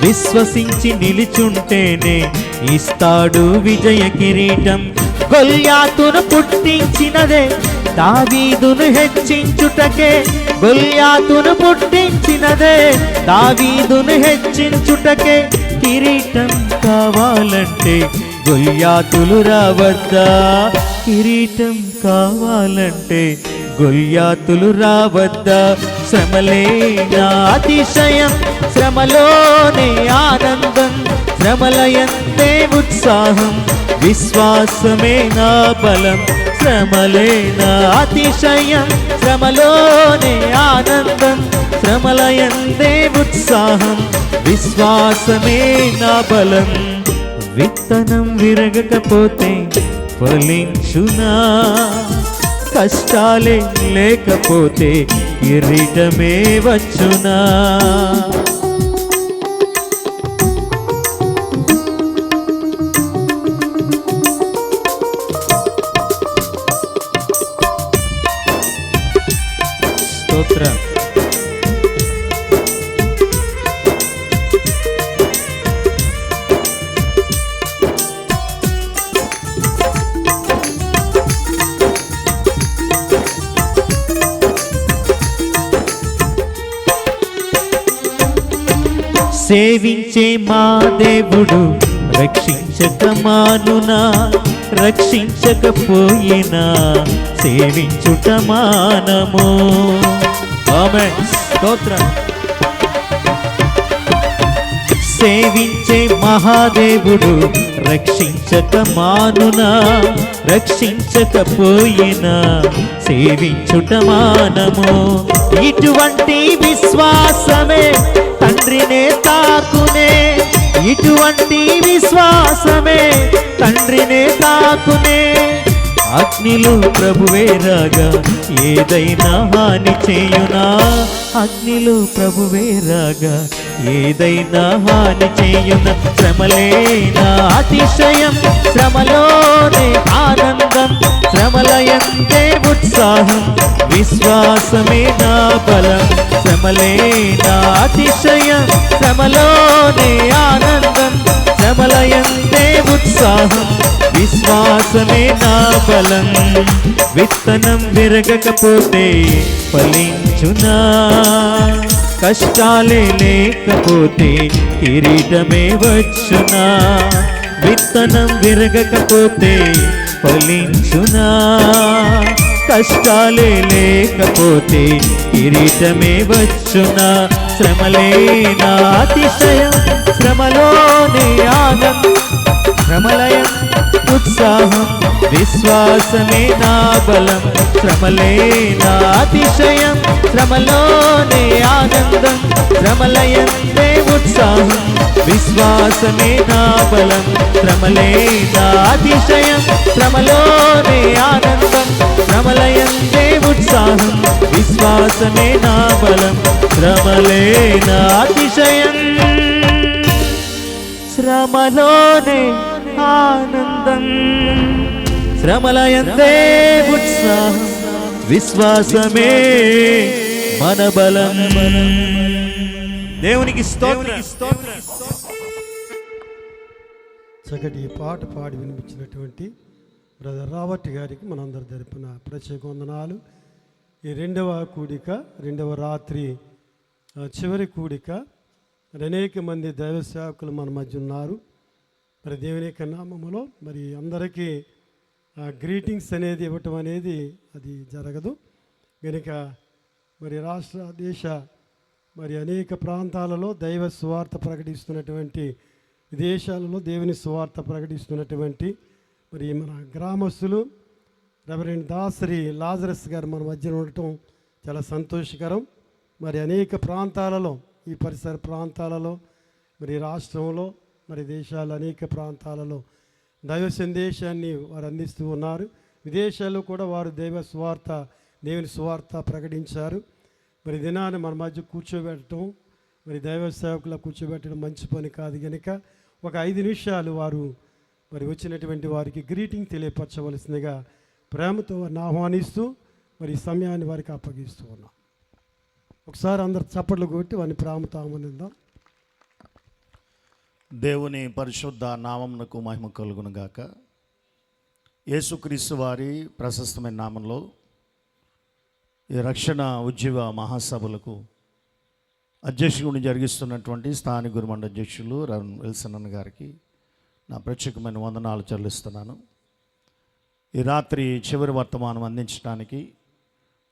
విశ్వసించి నిలుచుంటేనే ఇస్తాడు విజయ కిరీటం. గొల్యాతును పుట్టించినదే దావీదును హెచ్చించుటకే, గొల్యాతును పుట్టించినదే దావీదును హెచ్చించుటకే. కిరీటం కావాలంటే గొల్యాతులు రావద్దా, కిరీటం కావాలంటే గొల్యాతులు రావద్దా. శ్రమలే నా అతిశయం, శ్రమలోనే ఆనందం, శ్రమలయందే ఉత్సాహం, విశ్వాసమే నా బలం. శ్రమలే నా అతిశయం, శ్రమలోనే ఆనందం, శ్రమలయందే ఉత్సాహం, విశ్వాసమే నా బలం. విత్తనం విరగకపోతే ఫలించునా, కష్టాలే లేకపోతే కిరీటమే వచ్చునా. స్తోత్రం. సేవించే మా దేవుడు రక్షించక మానునా, రక్షించకపోయినా సేవించుట మానము. ఆమేన్. స్తోత్రం. సేవించే మహాదేవుడు రక్షించక మానునా, రక్షించకపోయినా సేవించుట మానము. ఇటువంటి విశ్వాసమే తండ్రినే తాకునే, ఇటువంటి విశ్వాసమే తండ్రినే తాకునే. అగ్నిలో ప్రభువే రాగా ఏదైనా హాని చేయునా, అగ్నిలో ప్రభువే రాగా ఏదైనా హాని చేయునా. శ్రమలే నా అతిశయం, శ్రమలోనే ఆనందం, శ్రమలయందే ఉత్సాహం, విశ్వాసమే నా బలం. శ్రమలే నా అతిశయం, శ్రమలోనే ఆనందం, శ్రమలయందే ఉత్సాహం, విశ్వాసమే నా బలం. విత్తనం విరగకపోతే ఫలించునా, కష్టాలే లేకపోతే కిరీటమే వచ్చునా. విత్తనం విరగకపోతే ఫలించునా, కష్టాలే లేకపోతే కిరీటమే వచ్చునా. శ్రమలే నా అతిశయం, శ్రమలోనే ఆనందం, శ్రమలయం ఉత్సాహం, విశ్వాసమే నా బలం. శ్రమలే నా అతిశయం, శ్రమలోనే ఆనందం, శ్రమలయందే ఉత్సాహం, విశ్వాసమే నా బలం. శ్రమలే నా అతిశయం, శ్రమలోనే ఆనందం, శ్రమలయందే ఉత్సాహం, విశ్వాసమే నా బలం. శ్రమలే నా అతిశయం, శ్రమలోనే ఆనందం, శ్రమలయందే ఉత్సాహం, విశ్వాసమే మన బలం. దేవునికి స్తోత్రం. చక్కటి ఈ పాట పాడి వినిపించినటువంటి బ్రదర్ రాబర్ట్ గారికి మనందరి తరపున ప్రత్యేక వందనాలు. ఈ రెండవ కూడిక, రెండవ రాత్రి చివరి కూడిక. అనేక మంది దైవ సేవకులు మన మధ్య ఉన్నారు. మరి దేవుని యొక్క నామములో మరి అందరికీ గ్రీటింగ్స్ అనేది ఇవ్వటం అనేది అది జరగదు కనుక మరి రాష్ట్ర దేశ మరి అనేక ప్రాంతాలలో దైవ సువార్త ప్రకటిస్తున్నటువంటి, విదేశాలలో దేవుని సువార్త ప్రకటిస్తున్నటువంటి మరి మన గ్రామస్తులు రెవరెండ్ దాసరి లాజరస్ గారు మన మధ్య ఉండటం చాలా సంతోషకరం. మరి అనేక ప్రాంతాలలో, ఈ పరిసర ప్రాంతాలలో, మరి రాష్ట్రంలో, మరి దేశాల అనేక ప్రాంతాలలో దైవ సందేశాన్ని వారు అందిస్తూ ఉన్నారు. విదేశాల్లో కూడా వారు దైవ సువార్త, దేవుని సువార్త ప్రకటించారు. మరి దినాన్ని మన మధ్య కూర్చోబెట్టడం, మరి దైవ సేవకుల కూర్చోబెట్టడం మంచి పని కాదు కనుక ఒక 5 నిమిషాలు వారు మరి వచ్చినటువంటి వారికి గ్రీటింగ్ తెలియపరచవలసిందిగా ప్రేమతో వారిని ఆహ్వానిస్తూ మరి ఈ సమయాన్ని వారికి అప్పగిస్తూ ఉన్నాం. ఒకసారి అందరు చప్పట్లు కొట్టి వాని ప్రాముత ఆమనిందాం. దేవుని పరిశుద్ధ నామమునకు మహిమ కలుగును గాక. యేసుక్రీస్తు వారి ప్రశస్తమైన నామంలో ఈ రక్షణ ఉజ్జీవ మహాసభలకు అధ్యక్షుడిని జరిగిస్తున్నటువంటి స్థానిక గురుమండ అధ్యక్షులు రన్ విల్సన్ అన్న గారికి నా ప్రత్యేకమైన వందనాలు చెల్లిస్తున్నాను. ఈ రాత్రి చివరి వర్తమానం అందించడానికి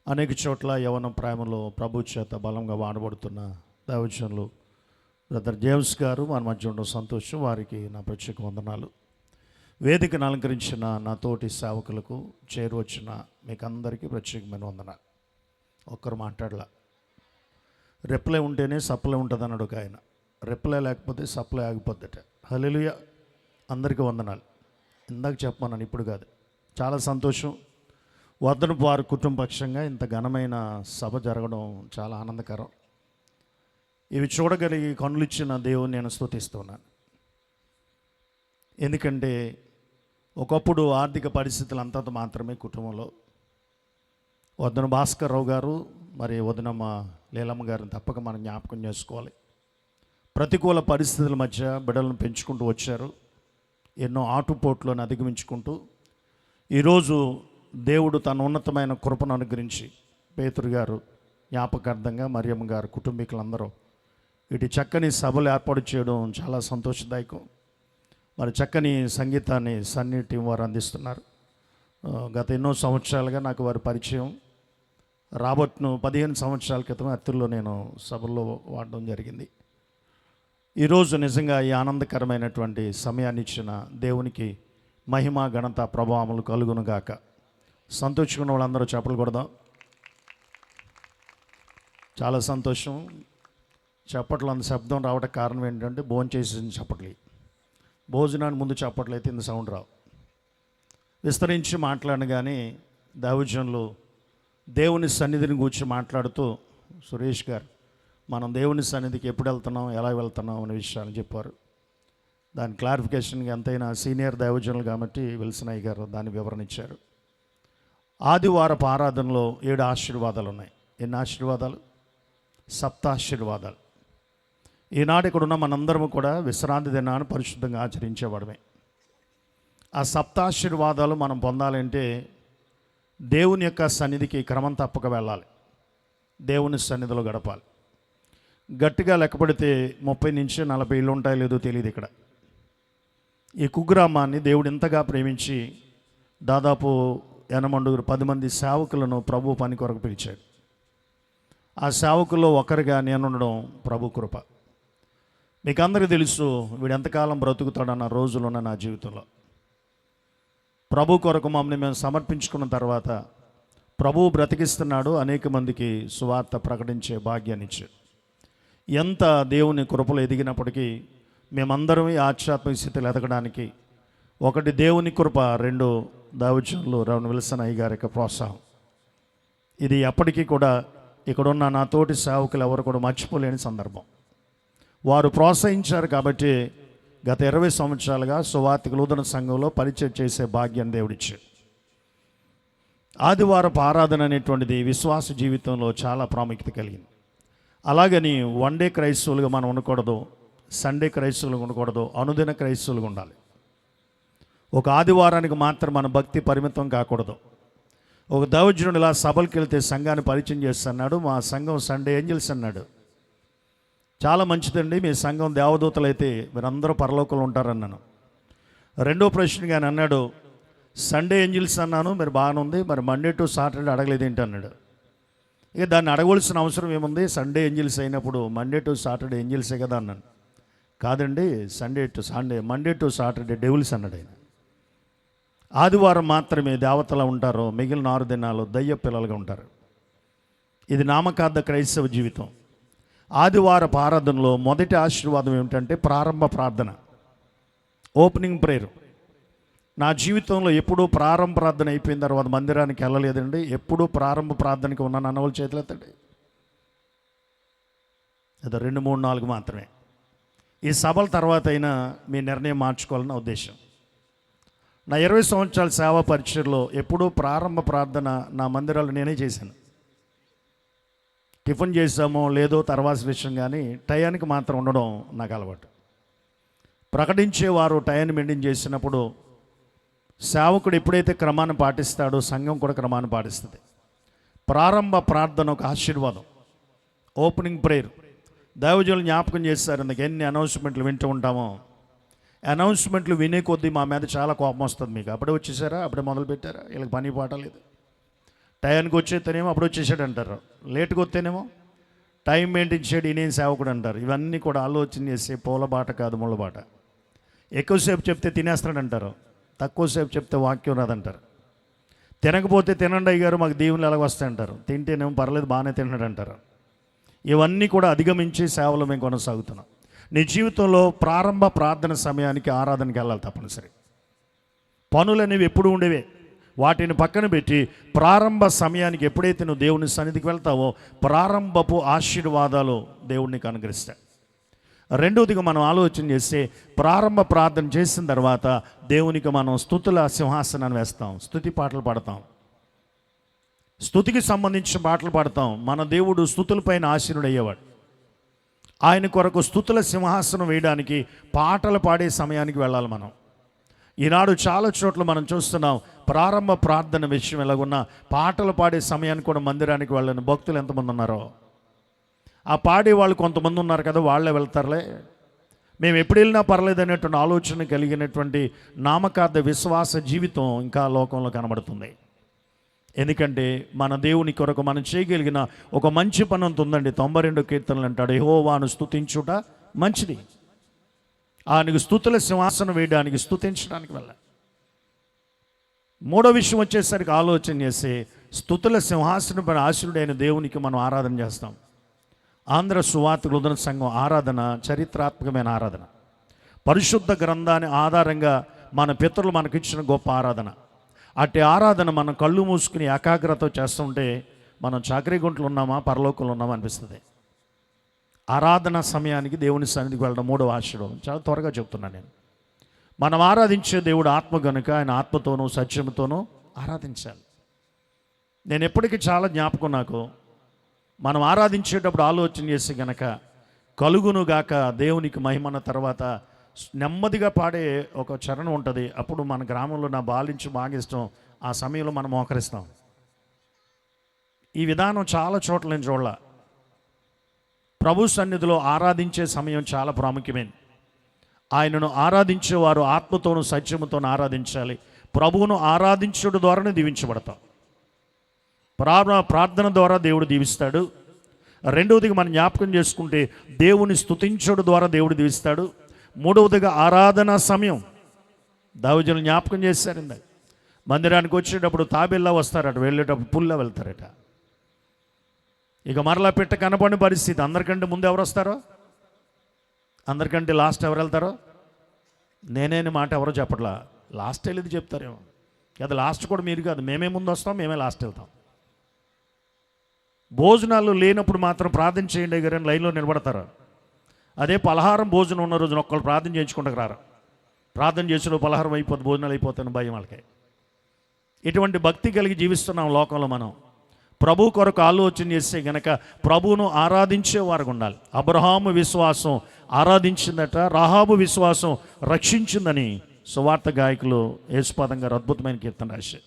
అనేక చోట్ల యవన ప్రేమలో ప్రభు చేత బలంగా వాడబడుతున్న దైవజనులు బ్రదర్ జేమ్స్ గారు మన మధ్య ఉండడం సంతోషం. వారికి నా ప్రత్యేక వందనాలు. వేదికను అలంకరించిన నా తోటి సేవకులకు చేరువచ్చిన మీకు అందరికీ ప్రత్యేకమైన వందనాలు. ఒక్కరు మాట్లాడలా. రెప్లై ఉంటేనే సప్లై ఉంటుంది అన్నాడు ఒక ఆయన. రెప్లై లేకపోతే సప్లై ఆగిపోద్దట. హల్లెలూయా. అందరికీ వందనాలు. ఇందాక చెప్పమన్నాను, ఇప్పుడు కాదు. చాలా సంతోషం. వర్ధనపు వారి కుటుంబ పక్షంగా ఇంత ఘనమైన సభ జరగడం చాలా ఆనందకరం. ఇవి చూడగలిగి కన్నులు ఇచ్చిన దేవుని నేను స్తుతిస్తున్నాను. ఎందుకంటే ఒకప్పుడు ఆర్థిక పరిస్థితులు అంతంత మాత్రమే కుటుంబంలో. వదన భాస్కర్ రావు గారు మరి వదనమ్మ లీలమ్మ గారిని తప్పక మనం జ్ఞాపకం చేసుకోవాలి. ప్రతికూల పరిస్థితుల మధ్య బిడ్డలను పెంచుకుంటూ వచ్చారు. ఎన్నో ఆటుపోట్లను అధిగమించుకుంటూ ఈరోజు దేవుడు తన ఉన్నతమైన కృపను అనుగ్రహించి పేతురు గారు జ్ఞాపకార్థంగా మరియమ్మ గారు కుటుంబీకులందరూ ఇటు చక్కని సభలు ఏర్పాటు చేయడం చాలా సంతోషదాయకం. మరి చక్కని సంగీతాన్ని సన్నీ టీం వారు అందిస్తున్నారు. గత ఎన్నో సంవత్సరాలుగా నాకు వారి పరిచయం. రాబర్ట్ను 15 సంవత్సరాల క్రితం అత్తిల్లో నేను సభల్లో వాడడం జరిగింది. ఈరోజు నిజంగా ఈ ఆనందకరమైనటువంటి సమయాన్ని ఇచ్చిన దేవునికి మహిమ ఘనత ప్రభావములు కలుగునుగాక. సంతోషించిన వాళ్ళందరూ చప్పట్లు కొడదాం. చాలా సంతోషం. చప్పట్లు అంత శబ్దం రావడానికి కారణం ఏంటంటే భోంచేసిన చప్పట్లు. భోజనానికి ముందు చప్పట్లు అయితే ఇంత సౌండ్ రావు. విస్తరించి మాట్లాడిన కానీ దైవజనులు దేవుని సన్నిధిని కూర్చొని మాట్లాడుతూ సురేష్ గారు మనం దేవుని సన్నిధికి ఎప్పుడు వెళ్తున్నాం, ఎలా వెళ్తున్నాం అనే విషయాలు చెప్పారు. దాని క్లారిఫికేషన్కి ఎంతైనా సీనియర్ దైవజనులు కాబట్టి విల్సనయ్య గారు దాన్ని వివరణ ఇచ్చారు. ఆదివారపు ఆరాధనలో 7 ఆశీర్వాదాలు ఉన్నాయి. ఎన్ని ఆశీర్వాదాలు? 7 ఆశీర్వాదాలు. ఈనాడు ఇక్కడ ఉన్న మనందరము కూడా విశ్రాంతి దినాన్ని పరిశుద్ధంగా ఆచరించేవాడమే. ఆ 7 ఆశీర్వాదాలు మనం పొందాలంటే దేవుని యొక్క సన్నిధికి క్రమం తప్పక వెళ్ళాలి. దేవుని సన్నిధిలో గడపాలి. గట్టిగా లెక్కపడితే 30 నుంచి 40 ఇళ్ళు ఉంటాయో లేదో తెలియదు. ఇక్కడ ఈ కుగ్రామాన్ని దేవుడు ఇంతగా ప్రేమించి దాదాపు 10 మంది సేవకులను ప్రభు పని కొరకు పిలిచాడు. ఆ సేవకుల్లో ఒకరిగా నేనుండడం ప్రభు కృప. మీకు అందరికీ తెలుసు వీడు ఎంతకాలం బ్రతుకుతాడన్న రోజులున్న నా జీవితంలో. ప్రభు కొరకు మమ్మల్ని మేము సమర్పించుకున్న తర్వాత ప్రభువు బ్రతికిస్తున్నాడు. అనేక మందికి సువార్త ప్రకటించే భాగ్యాన్ని ఇచ్చాడు. ఎంత దేవుని కృపలో ఎదిగినప్పటికీ మేమందరం ఈ ఆధ్యాత్మిక స్థితిలో ఎదగడానికి ఒకటి దేవుని కృప, 2 దైవజనులు రవణ విల్సన్ అయ్య గారి యొక్క ప్రోత్సాహం. ఇది ఎప్పటికీ కూడా ఇక్కడున్న నా తోటి సేవకులు ఎవరు కూడా మర్చిపోలేని సందర్భం. వారు ప్రోత్సహించారు కాబట్టి గత 20 సంవత్సరాలుగా సువార్తిక నూతన సంఘంలో పరిచయం చేసే భాగ్యాన్ని దేవుడిచ్చాడు. ఆదివారపు ఆరాధన అనేటువంటిది విశ్వాస జీవితంలో చాలా ప్రాముఖ్యత కలిగింది. అలాగని వన్ డే క్రైస్తవులుగా మనం ఉండకూడదు, సండే క్రైస్తవులుగా ఉండకూడదు, అనుదిన క్రైస్తవులుగా ఉండాలి. ఒక ఆదివారానికి మాత్రం మన భక్తి పరిమితం కాకూడదు. ఒక దైవజనుడు ఇలా సభలకు వెళ్తే సంఘాన్ని పరిచయం చేస్తున్నాడు. మా సంఘం సండే ఏంజల్స్ అన్నాడు. చాలా మంచిదండి, మీ సంఘం దేవదూతలు అయితే మీరందరూ పరలోకంలో ఉంటారన్నాను. రెండో ప్రశ్నగా ఆయన అన్నాడు, సండే ఏంజల్స్ అన్నాను, మీరు బాగానే ఉంది, మరి మండే టు సాటర్డే అడగలేదు ఏంటి అన్నాడు. ఇక దాన్ని అడగవలసిన అవసరం ఏముంది? సండే ఏంజల్స్ అయినప్పుడు మండే టు సాటర్డే ఏంజల్సే కదా అన్నాను. కాదండి, మండే టు సాటర్డే డెవిల్స్ అన్నాడు ఆయన. ఆదివారం మాత్రమే దేవతలా ఉంటారు, మిగిలిన 6 దినాలు దయ్య పిల్లలుగా ఉంటారు. ఇది నామకార్థ క్రైస్తవ జీవితం. ఆదివారపు ఆరాధనలో మొదటి ఆశీర్వాదం ఏమిటంటే ప్రారంభ ప్రార్థన, ఓపెనింగ్ ప్రేయర్. నా జీవితంలో ఎప్పుడూ ప్రారంభ ప్రార్థన అయిపోయిన తర్వాత మందిరానికి వెళ్ళలేదండి. ఎప్పుడూ ప్రారంభ ప్రార్థనకి ఉన్నాను అన్నవాళ్ళు చేతులు ఎత్తండి. ఏదో 2, 3, 4 మాత్రమే. ఈ సభల తర్వాత అయినా మీ నిర్ణయం మార్చుకోవాలన్న ఉద్దేశం. నా 20 సంవత్సరాల సేవా పరిచయలో ఎప్పుడూ ప్రారంభ ప్రార్థన నా మందిరాలు నేనే చేశాను. టిఫిన్ చేసామో లేదో తర్వాత విషయం, కానీ టయానికి మాత్రం ఉండడం నాకు అలవాటు. ప్రకటించేవారు టయాన్ని మెయింటైన్ చేసినప్పుడు సేవకుడు ఎప్పుడైతే క్రమాన్ని పాటిస్తాడో సంఘం కూడా క్రమాన్ని పాటిస్తుంది. ప్రారంభ ప్రార్థన ఒక ఆశీర్వాదం, ఓపెనింగ్ ప్రేయర్. దైవజనులు జ్ఞాపకం చేస్తారు. అందుకు ఎన్ని అనౌన్స్మెంట్లు వింటూ ఉంటామో, అనౌన్స్మెంట్లు వినే కొద్దీ మా మీద చాలా కోపం వస్తుంది. మీకు అప్పుడే వచ్చేసారా, అప్పుడే మొదలు పెట్టారా, వీళ్ళకి పని పాట లేదు. టయానికి వచ్చేతేనేమో అప్పుడు వచ్చేసాడు అంటారు, లేట్గా వస్తేనేమో టైం మెయింటైన్ చేయడు ఈయన సేవకుడు అంటారు. ఇవన్నీ కూడా ఆలోచన చేసే పూలబాట కాదు ముళ్ళబాట. ఎక్కువసేపు చెప్తే తినేస్తాడంటారు, తక్కువసేపు చెప్తే వాక్యం రాదంటారు. తినకపోతే తినండి అయ్యారు, మాకు దీవులు ఎలాగ వస్తాయంటారు. తింటేనేమో పర్లేదు బాగానే తింటాడు అంటారు. ఇవన్నీ కూడా అధిగమించి సేవలో మేము కొనసాగుతున్నాం. నీ జీవితంలో ప్రారంభ ప్రార్థన సమయానికి ఆరాధనకి వెళ్ళాలి తప్పనిసరి. పనులు అనేవి ఎప్పుడు ఉండేవే, వాటిని పక్కన పెట్టి ప్రారంభ సమయానికి ఎప్పుడైతే నువ్వు దేవుని సన్నిధికి వెళ్తావో ప్రారంభపు ఆశీర్వాదాలు దేవుడికి అనుగ్రహిస్తాయి. రెండవదిగా మనం ఆలోచన చేస్తే ప్రారంభ ప్రార్థన చేసిన తర్వాత దేవునికి మనం స్తుతుల సింహాసనాన్ని వేస్తాం, స్తుతి పాటలు పాడతాం, స్తుతికి సంబంధించిన పాటలు పాడతాం. మన దేవుడు స్తుతులపైన ఆశీనుడు అయ్యేవాడు. ఆయన కొరకు స్తుతుల సింహాసనం వేయడానికి పాటలు పాడే సమయానికి వెళ్ళాలి మనం. ఈనాడు చాలా చోట్ల మనం చూస్తున్నాం ప్రారంభ ప్రార్థన విషయం ఎలాగున్నా పాటలు పాడే సమయానికి కూడా మందిరానికి వెళ్ళని భక్తులు ఎంతమంది ఉన్నారో. ఆ పాడే వాళ్ళు కొంతమంది ఉన్నారు కదా, వాళ్ళే వెళ్తారులే, మేము ఎప్పుడు వెళ్ళినా పర్లేదు అనేటువంటి ఆలోచన కలిగినటువంటి నామకార్థ విశ్వాస జీవితం ఇంకా లోకంలో కనబడుతుంది. ఎందుకంటే మన దేవుని కొరకు మనం చేయగలిగిన ఒక మంచి పని అంత ఉందండి. 92 కీర్తనలు అంటాడు, యెహోవాను స్తుతించుట మంచిది. ఆయనకు స్తుతుల సింహాసనం వేయడానికి స్తుతించడానికి వెళ్ళాలి. మూడో విషయం వచ్చేసరికి ఆలోచన చేసి స్తుతుల సింహాసనం పైన ఆశీనుడైన దేవునికి మనం ఆరాధన చేస్తాం. ఆంధ్ర సువార్త ఉదన సంఘం ఆరాధన చరిత్రాత్మకమైన ఆరాధన. పరిశుద్ధ గ్రంథాన్ని ఆధారంగా మన పితరులు మనకిచ్చిన గొప్ప ఆరాధన. అట్టి ఆరాధన మనం కళ్ళు మూసుకుని ఏకాగ్రత చేస్తుంటే మనం చాకరీ గుంటలు ఉన్నామా పరలోకంలో ఉన్నామా అనిపిస్తుంది. ఆరాధన సమయానికి దేవుని సన్నిధికి వెళ్ళడం మూడవ ఆశీర్వాదం. చాలా త్వరగా చెప్తున్నాను నేను. మనం ఆరాధించే దేవుడు ఆత్మ కనుక ఆయన ఆత్మతోనూ సత్యంతోనూ ఆరాధించాలి. నేను ఎప్పటికీ చాలా జ్ఞాపకం నాకు, మనం ఆరాధించేటప్పుడు ఆలోచన చేసి గనక కలుగును గాక దేవునికి మహిమన్న తర్వాత నెమ్మదిగా పాడే ఒక చరణం ఉంటుంది. అప్పుడు మన గ్రామంలో నా బాలించి బాగా ఇష్టం. ఆ సమయంలో మనం మోకరిస్తాం. ఈ విధానం చాలా చోట్ల నేను చూడాల. ప్రభు సన్నిధిలో ఆరాధించే సమయం చాలా ప్రాముఖ్యమైనది. ఆయనను ఆరాధించేవారు ఆత్మతోనూ సత్యముతోనూ ఆరాధించాలి. ప్రభువును ఆరాధించడం ద్వారానే దీవించబడతాం. ప్రార్థన ద్వారా దేవుడు దీవిస్తాడు. రెండవదిగా మనం జ్ఞాపకం చేసుకుంటే దేవుని స్తుతించడం ద్వారా దేవుడు దీవిస్తాడు. మూడవదిగా ఆరాధన సమయం దైవజనులు జ్ఞాపకం చేశారండి. మందిరానికి వచ్చేటప్పుడు తాబేల్లా వస్తారట, వెళ్ళేటప్పుడు పుల్లా వెళ్తారట. ఇక మరలా పెట్ట కనపడిన పరిస్థితి. అందరికంటే ముందు ఎవరు వస్తారో, అందరికంటే లాస్ట్ ఎవరు వెళ్తారో, నేనే మాట ఎవరో చెప్పట్లా. లాస్ట్ వెళ్ళేది చెప్తారేమో కదా. లాస్ట్ కూడా మీరు కాదు, మేమే ముందు వస్తాం, మేమే లాస్ట్ వెళ్తాం. భోజనాలు లేనప్పుడు మాత్రం ప్రార్థన చేయండి గారని లైన్లో నిలబడతారు. అదే పలహారం భోజనం ఉన్న రోజున ఒక్కళ్ళు ప్రార్థన చేయించుకుంటారు రారు. ప్రార్థన చేసిన పలహారం అయిపోతుంది, భోజనాలు అయిపోతాను భయం వాళ్ళకి. ఇటువంటి భక్తి కలిగి జీవిస్తున్నాం లోకంలో మనం. ప్రభు కొరకు ఆలోచన చేస్తే గనక ప్రభువును ఆరాధించేవారు ఉండాలి. అబ్రహాము విశ్వాసం ఆరాధించిందట, రాహాబు విశ్వాసం రక్షించిందని సువార్త గాయకులు యేసుపాదం గారు అద్భుతమైన కీర్తన రాశారు.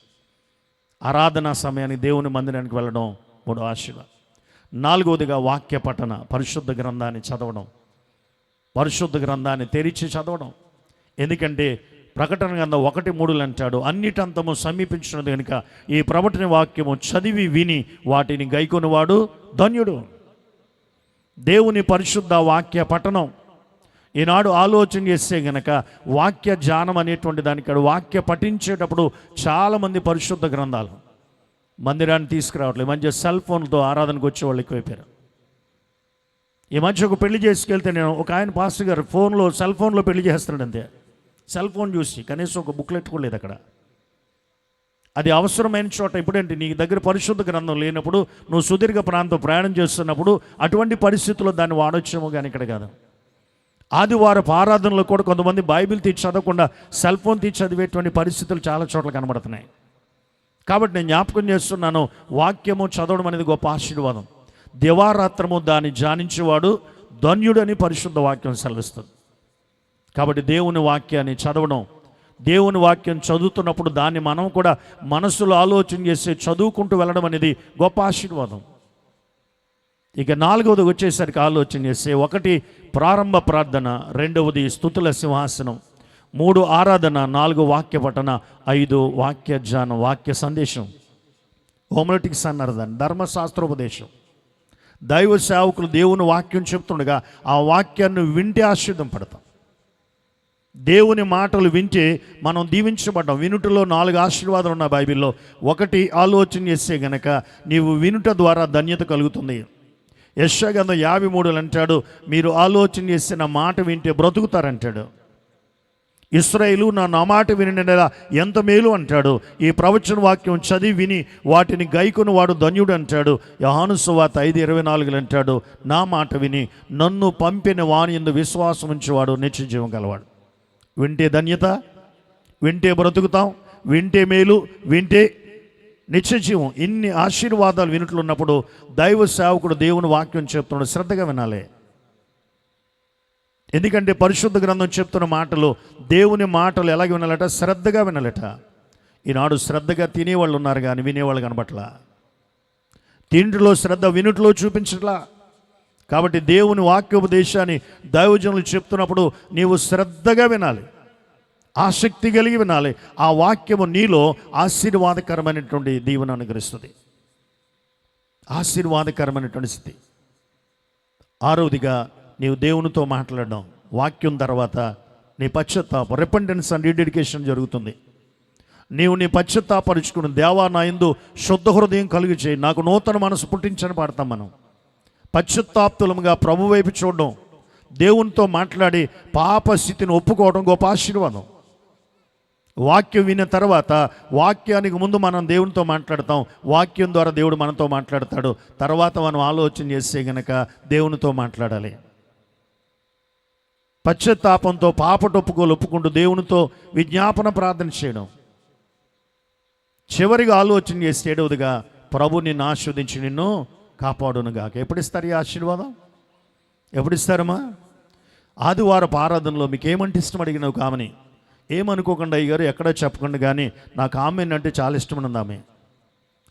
ఆరాధనా సమయానికి దేవుని మందిరానికి వెళ్ళడం మూడో ఆశీర్వాదం. నాలుగవదిగా వాక్య పఠన, పరిశుద్ధ గ్రంథాన్ని చదవడం, పరిశుద్ధ గ్రంథాన్ని తెరిచి చదవడం. ఎందుకంటే ప్రకటన గ్రంథం 1:3 అంటాడు, అన్నిటంతము సమీపించినది కనుక ఈ ప్రకటన వాక్యము చదివి విని వాటిని గైకొనివాడు ధన్యుడు. దేవుని పరిశుద్ధ వాక్య పఠనం ఈనాడు ఆలోచన చేస్తే గనక వాక్య ధ్యానం అనేటువంటి దానికి వాక్య పఠించేటప్పుడు చాలామంది పరిశుద్ధ గ్రంథాలు మందిరాన్ని తీసుకురావట్లేదు. మంచిగా సెల్ ఫోన్తో ఆరాధనకు వచ్చేవాళ్ళు ఎక్కువైపోయారు. ఈ మధ్య ఒక పెళ్లి చేసుకెళ్తే నేను ఒక ఆయన పాస్టర్ గారు సెల్ ఫోన్లో పెళ్లి చేస్తున్నాడు. అంతే, సెల్ ఫోన్ చూసి కనీసం ఒక బుక్లెట్ కూడా లేదు అక్కడ. అది అవసరమైన చోట. ఇప్పుడేంటి నీ దగ్గర పరిశుద్ధ గ్రంథం లేనప్పుడు, నువ్వు సుదీర్ఘ ప్రాంతం ప్రయాణం చేస్తున్నప్పుడు అటువంటి పరిస్థితుల్లో దాన్ని వాడొచ్చేమో, కానీ ఇక్కడ కాదు. ఆదివారపు ఆరాధనలో కూడా కొంతమంది బైబిల్ తీసి చదవకుండా సెల్ ఫోన్ తీసి చదివేటువంటి పరిస్థితులు చాలా చోట్ల కనబడుతున్నాయి. కాబట్టి నేను జ్ఞాపకం చేస్తున్నాను, వాక్యము చదవడం అనేది గొప్ప ఆశీర్వాదం. దివారాత్రము దాన్ని ధ్యానించేవాడు ధన్యుడని పరిశుద్ధ వాక్యం సెలవిస్తుంది. కాబట్టి దేవుని వాక్యాన్ని చదవడం, దేవుని వాక్యం చదువుతున్నప్పుడు దాన్ని మనం కూడా మనసులో ఆలోచన చేసి చదువుకుంటూ వెళ్ళడం అనేది గొప్ప ఆశీర్వాదం. ఇక 4వది వచ్చేసరికి ఆలోచన చేస్తే 1 ప్రారంభ ప్రార్థన, 2వది స్తుతుల సింహాసనం, 3 ఆరాధన, 4 వాక్య పఠన, 5 వాక్య ధ్యానం, వాక్య సందేశం, హోమిలెటిక్స్ అన్నారు దాన్ని, ధర్మశాస్త్రోపదేశం. దైవ సేవకులు దేవుని వాక్యం చెప్తుండగా ఆ వాక్యాన్ని వింటే ఆశీర్వాదం పడతాం. దేవుని మాటలు వింటే మనం దీవించబడ్డాం. వినుటలో 4 ఆశీర్వాదాలు ఉన్నాయి బైబిల్లో. 1 ఆలోచన చేస్తే గనక నీవు వినుట ద్వారా ధన్యత కలుగుతుంది. యెషయా గ్రంథం 53 అంటాడు, మీరు ఆలోచన చేస్తే నా మాట వింటే బ్రతుకుతారంటాడు. ఇశ్రాయేలు నా మాట వినినెడల ఎంత మేలు అంటాడు. ఈ ప్రవచన వాక్యం చదివి విని వాటిని గైకొని వాడు ధన్యుడు అంటాడు. యోహాను సువార్త 5:24 అంటాడు, నా మాట విని నన్ను పంపిన వాని యందు విశ్వాసం ఉంచేవాడు నిత్య జీవం గలవాడు. వింటే ధన్యత, వింటే బ్రతుకుతాం, వింటే మేలు, వింటే నిత్య జీవం. ఇన్ని ఆశీర్వాదాలు వినుట్లు ఉన్నప్పుడు దైవ సేవకుడు దేవుని వాక్యం చెప్తున్నాడు, శ్రద్ధగా వినాలి. ఎందుకంటే పరిశుద్ధ గ్రంథం చెప్తున్న మాటలు, దేవుని మాటలు ఎలాగ వినాలట? శ్రద్ధగా వినాలట. ఈనాడు శ్రద్ధగా తినేవాళ్ళు ఉన్నారు కానీ వినేవాళ్ళు కనబట్లా. తిండిలో శ్రద్ధ, వినుట్లో చూపించట్లా. కాబట్టి దేవుని వాక్యోపదేశాన్ని దైవజనులు చెప్తున్నప్పుడు నీవు శ్రద్ధగా వినాలి, ఆసక్తి కలిగి వినాలి. ఆ వాక్యము నీలో ఆశీర్వాదకరమైనటువంటి దీవెన అనుగ్రహిస్తుంది, ఆశీర్వాదకరమైనటువంటి స్థితి. 6వదిగా నీవు దేవునితో మాట్లాడడం, వాక్యం తర్వాత నీ పశ్చాత్తాపం, రిపెంటెన్స్ అండ్ రీడెడికేషన్ జరుగుతుంది. నీవు నీ పశ్చాత్తాపరుచుకుని, దేవా నా యందు శుద్ధ హృదయం కలుగు చేయి, నాకు నూతన మనసు పుట్టించని పాడతాం మనం. పశ్చాత్తాప్తులముగా ప్రభు వైపు చూడడం, దేవునితో మాట్లాడి పాప స్థితిని ఒప్పుకోవడం గొప్ప ఆశీర్వాదం. వాక్యం విన్న తర్వాత వాక్యానికి ముందు మనం దేవునితో మాట్లాడతాం, వాక్యం ద్వారా దేవుడు మనతో మాట్లాడతాడు. తర్వాత మనం ఆలోచన చేస్తే గనక దేవునితో మాట్లాడాలి. పశ్చాత్తాపంతో పాపటొప్పుకోలు ఒప్పుకుంటూ దేవునితో విజ్ఞాపన ప్రార్థన చేయడం. చివరిగా ఆలోచన చేసి 7వదిగా ప్రభు నిన్ను ఆశీర్వదించి నిన్ను కాపాడునుగాక. ఎప్పుడు ఇస్తారు ఈ ఆశీర్వాదం? ఎప్పుడు ఇస్తారమ్మా? ఆదివారపు ఆరాధనలో మీకు ఏమంటే ఇష్టం అడిగినావు కామని ఏమనుకోకుండా అయ్యారు, ఎక్కడో చెప్పకుండా, కానీ నాకు ఆమెన్ అంటే చాలా ఇష్టం ఉంది. ఆమె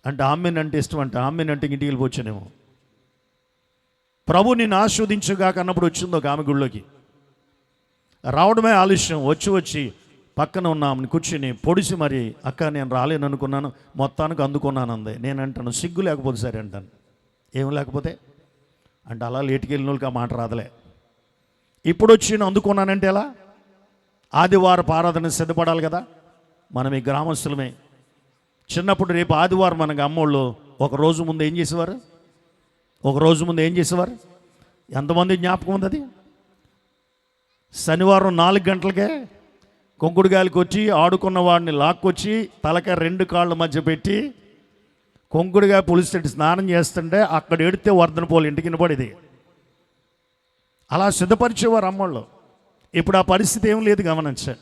అంటే ఆమెన్ అంటే ఇష్టం అంటే ఆమెన్ అంటే ఇంటికి వెళ్ళిపోవచ్చానేమో. ప్రభు నిన్ను ఆశీర్వదించుగాక అన్నప్పుడు వచ్చిందో ఒక ఆమె గుళ్ళోకి రావడమే ఆలస్యం. వచ్చి పక్కన ఉన్న ఆమెను కూర్చుని పొడిసి మరి, అక్క నేను రాలేను అనుకున్నాను, మొత్తానికి అందుకున్నాను అంది. నేను అంటాను, సిగ్గు లేకపోతే సరే అంటాను. ఏం లేకపోతే అంటే అలా లేటుకి వెళ్ళిన వాళ్ళకి ఆ మాట రాదలే. ఇప్పుడు వచ్చి నేను అందుకున్నానంటే ఎలా? ఆదివారపు ఆరాధన సిద్ధపడాలి కదా. మనం ఈ గ్రామస్తులమే. చిన్నప్పుడు రేపు ఆదివారం మనకు అమ్మోళ్ళు ఒక రోజు ముందు ఏం చేసేవారు? ఎంతమంది జ్ఞాపకం ఉంది అది? శనివారం 4 గంటలకే కొంకుడుగాయలకు వచ్చి ఆడుకున్న వాడిని లాక్కొచ్చి తలక 2 కాళ్ళ మధ్య పెట్టి కొంకుడుగా పులిసి స్నానం చేస్తుంటే అక్కడ ఎడితే వర్ధన పోలు ఇంటికి వినపడేది. అలా సిద్ధపరిచేవారు అమ్మోళ్ళు. ఇప్పుడు ఆ పరిస్థితి ఏం లేదు, గమనించారు.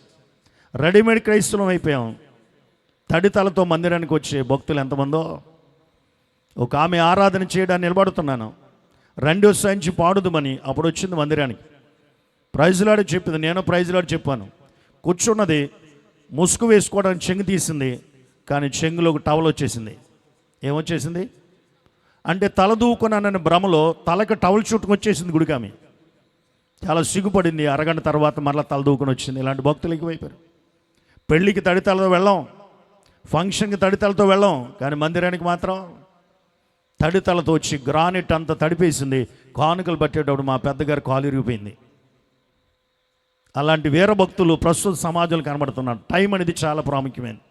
రెడీమేడ్ క్రైస్తవం అయిపోయాం. తడితలతో మందిరానికి వచ్చే భక్తులు ఎంతమందో. ఒక ఆమె ఆరాధన చేయడానికి నిలబడుతున్నాను, 2 సంచి పాడుదమని. అప్పుడు వచ్చింది మందిరానికి, ప్రైజ్లాడి చెప్పింది, నేను ప్రైజ్లాడి చెప్పాను. కూర్చున్నది, ముసుగు వేసుకోవడానికి చెంగు తీసింది, కానీ చెంగులో ఒక టవల్ వచ్చేసింది. ఏమొచ్చేసింది అంటే తల దూకున్నానని భ్రమలో తలకు టవల్ చుట్టుకు వచ్చేసింది గుడికి. ఆమె చాలా సిగ్గుపడింది. అరగంట తర్వాత మరలా తల దూకుని వచ్చింది. ఇలాంటి భక్తులు ఎక్కువైపోయారు. పెళ్ళికి తడితలతో వెళ్ళాం, ఫంక్షన్కి తడితలతో వెళ్ళాం, కానీ మందిరానికి మాత్రం తడితలతో వచ్చి గ్రానైట్ అంతా తడిపేసింది. కానుకలు పట్టేటప్పుడు మా పెద్దగారు కాలు ఇరిగిపోయింది. అలాంటి వీర భక్తులు ప్రస్తుత సమాజంలో కనబడుతున్నారు. టైం అనేది చాలా ప్రాముఖ్యమైనది,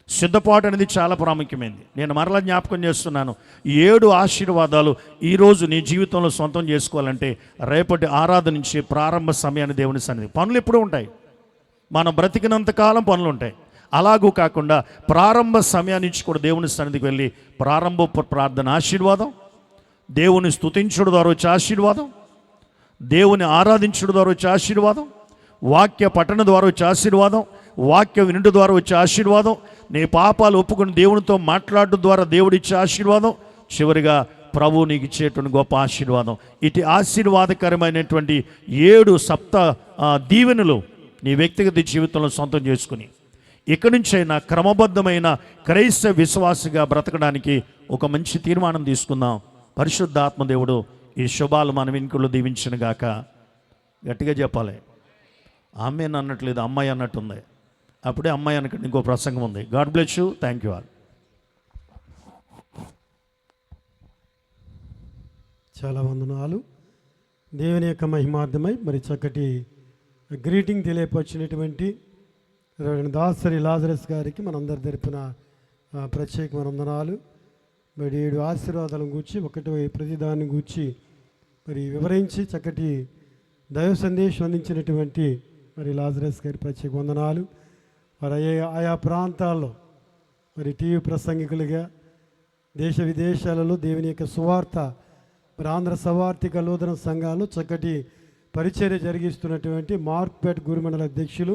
సిద్ధపాటు అనేది చాలా ప్రాముఖ్యమైనది. నేను మరలా జ్ఞాపకం చేస్తున్నాను, 7 ఆశీర్వాదాలు ఈరోజు నీ జీవితంలో సొంతం చేసుకోవాలంటే రేపటి ఆరాధన నుంచి ప్రారంభ సమయాన్ని దేవుని సన్నిధి. పనులు ఎప్పుడూ ఉంటాయి, మనం బ్రతికినంతకాలం పనులు ఉంటాయి. అలాగూ కాకుండా ప్రారంభ సమయాన్ని నుంచి కూడా దేవుని సన్నిధికి వెళ్ళి ప్రారంభ ప్రార్థన ఆశీర్వాదం, దేవుని స్తుతించడం ద్వారా వచ్చే ఆశీర్వాదం, దేవుని ఆరాధించడం ద్వారా వచ్చే ఆశీర్వాదం, వాక్య పఠన ద్వారా వచ్చే ఆశీర్వాదం, వాక్య వినుట ద్వారా వచ్చే ఆశీర్వాదం, నీ పాపాలు ఒప్పుకొని దేవునితో మాట్లాడడం ద్వారా దేవుడిచ్చే ఆశీర్వాదం, చివరిగా ప్రభు నీకు ఇచ్చేటువంటి గొప్ప ఆశీర్వాదం. ఇటు ఆశీర్వాదకరమైనటువంటి 7 సప్త దీవెనలు నీ వ్యక్తిగత జీవితంలో సొంతం చేసుకుని ఇక్కడి నుంచైనా క్రమబద్ధమైన క్రైస్తవ విశ్వాసిగా బ్రతకడానికి ఒక మంచి తీర్మానం తీసుకుందాం. పరిశుద్ధాత్మదేవుడు ఈ శుభాలు మన వెనుకల్లో దీవించిన గాక. గట్టిగా చెప్పాలి. ఆమెన్ అన్నట్లేదు, అమ్మాయి అన్నట్టుంది. అప్పుడే అమ్మాయి అనకండి, ఇంకో ప్రసంగం ఉంది. God bless you. Thank you all. చాలా వందనాలు. దేవుని యొక్క మహిమార్థమై మరి చక్కటి గ్రీటింగ్ తెలియపరిచినటువంటి రెవరెండ్ దాసరి లాజరస్ గారికి మనందరి తరపున ప్రత్యేకమైన వందనాలు. మరి 7 ఆశీర్వాదాలను గూర్చి ఒకటి ప్రతిదాన్ని గూర్చి మరి వివరించి చక్కటి దైవ సందేశం అందించినటువంటి మరి లాజరస్ గారి ప్రత్యేక వందనాలు. మరి ఆయా ప్రాంతాల్లో మరి టీవీ ప్రసంగికులుగా దేశ విదేశాలలో దేవుని యొక్క సువార్త మరి ఆంధ్ర సవార్థిక లూథరన్ సంఘాలు చక్కటి పరిచర్య జరిగిస్తున్నటువంటి మార్క్పేట గురుమండల అధ్యక్షులు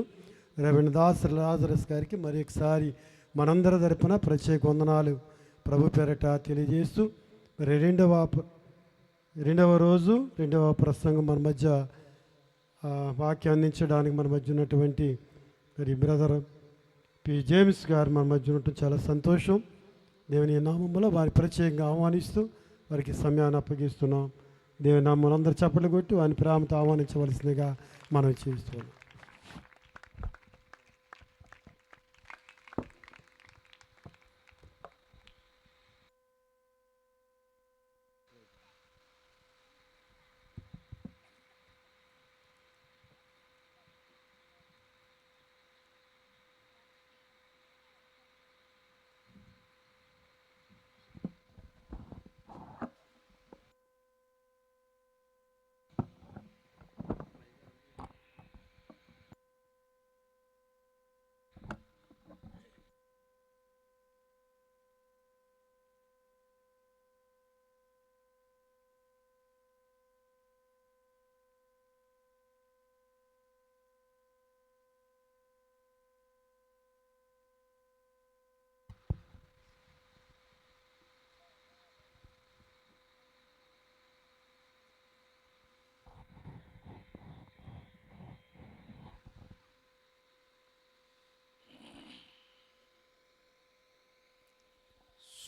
రెవరెండ్ దాసరి లాజరస్ గారికి మరి ఒకసారి మనందరి తరపున ప్రత్యేక వందనాలు ప్రభు పేరట తెలియజేస్తూ మరి రెండవ రోజు రెండవ ప్రసంగం మన మధ్య వాక్యం అందించడానికి మన మధ్య ఉన్నటువంటి మరి బ్రదర్ పి జేమ్స్ గారు మన మధ్య ఉండటం చాలా సంతోషం. దేవుని నామంలో వారి ప్రత్యేకంగా ఆహ్వానిస్తూ వారికి సమయాన్ని అప్పగిస్తున్నాం. దేవుని నామం అందరూ చప్పట్లు కొట్టి వారిని ప్రేమతో ఆహ్వానించవలసిందిగా మనం చేస్తున్నాం.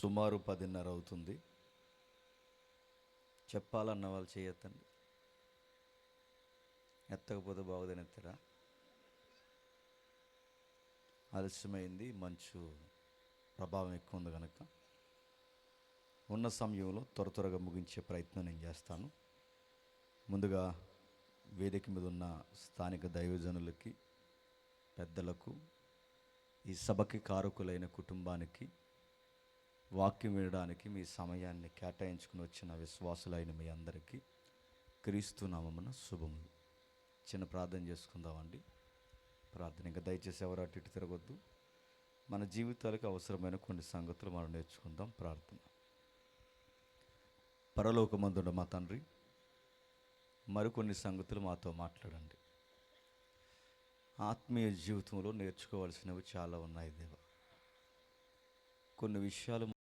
సుమారు 10:30 అవుతుంది. చెప్పాలన్న వాళ్ళు చేయొద్దండి. ఎత్తకపోతే బాగుదని ఎత్తరా. ఆలస్యమైంది, మంచు ప్రభావం ఎక్కువ ఉంది కనుక ఉన్న సమయంలో త్వరగా ముగించే ప్రయత్నం నేను చేస్తాను. ముందుగా వేదిక మీద ఉన్న స్థానిక దైవజనులకి, పెద్దలకు, ఈ సభకి కారకులైన కుటుంబానికి, వాక్యం వినడానికి మీ సమయాన్ని కేటాయించుకుని వచ్చిన విశ్వాసులైన మీ అందరికీ క్రీస్తు నామమున శుభములు. చిన్న ప్రార్థన చేసుకుందామండి. ప్రార్థన ఇంకా దయచేసి ఎవరు అటు ఇటు తిరగొద్దు. మన జీవితాలకు అవసరమైన కొన్ని సంగతులు మనం నేర్చుకుందాం. ప్రార్థన. పరలోకమందున్న మా తండ్రి, మరికొన్ని సంగతులు మాతో మాట్లాడండి. ఆత్మీయ జీవితంలో నేర్చుకోవాల్సినవి చాలా ఉన్నాయి దేవా. కొన్ని విషయాలు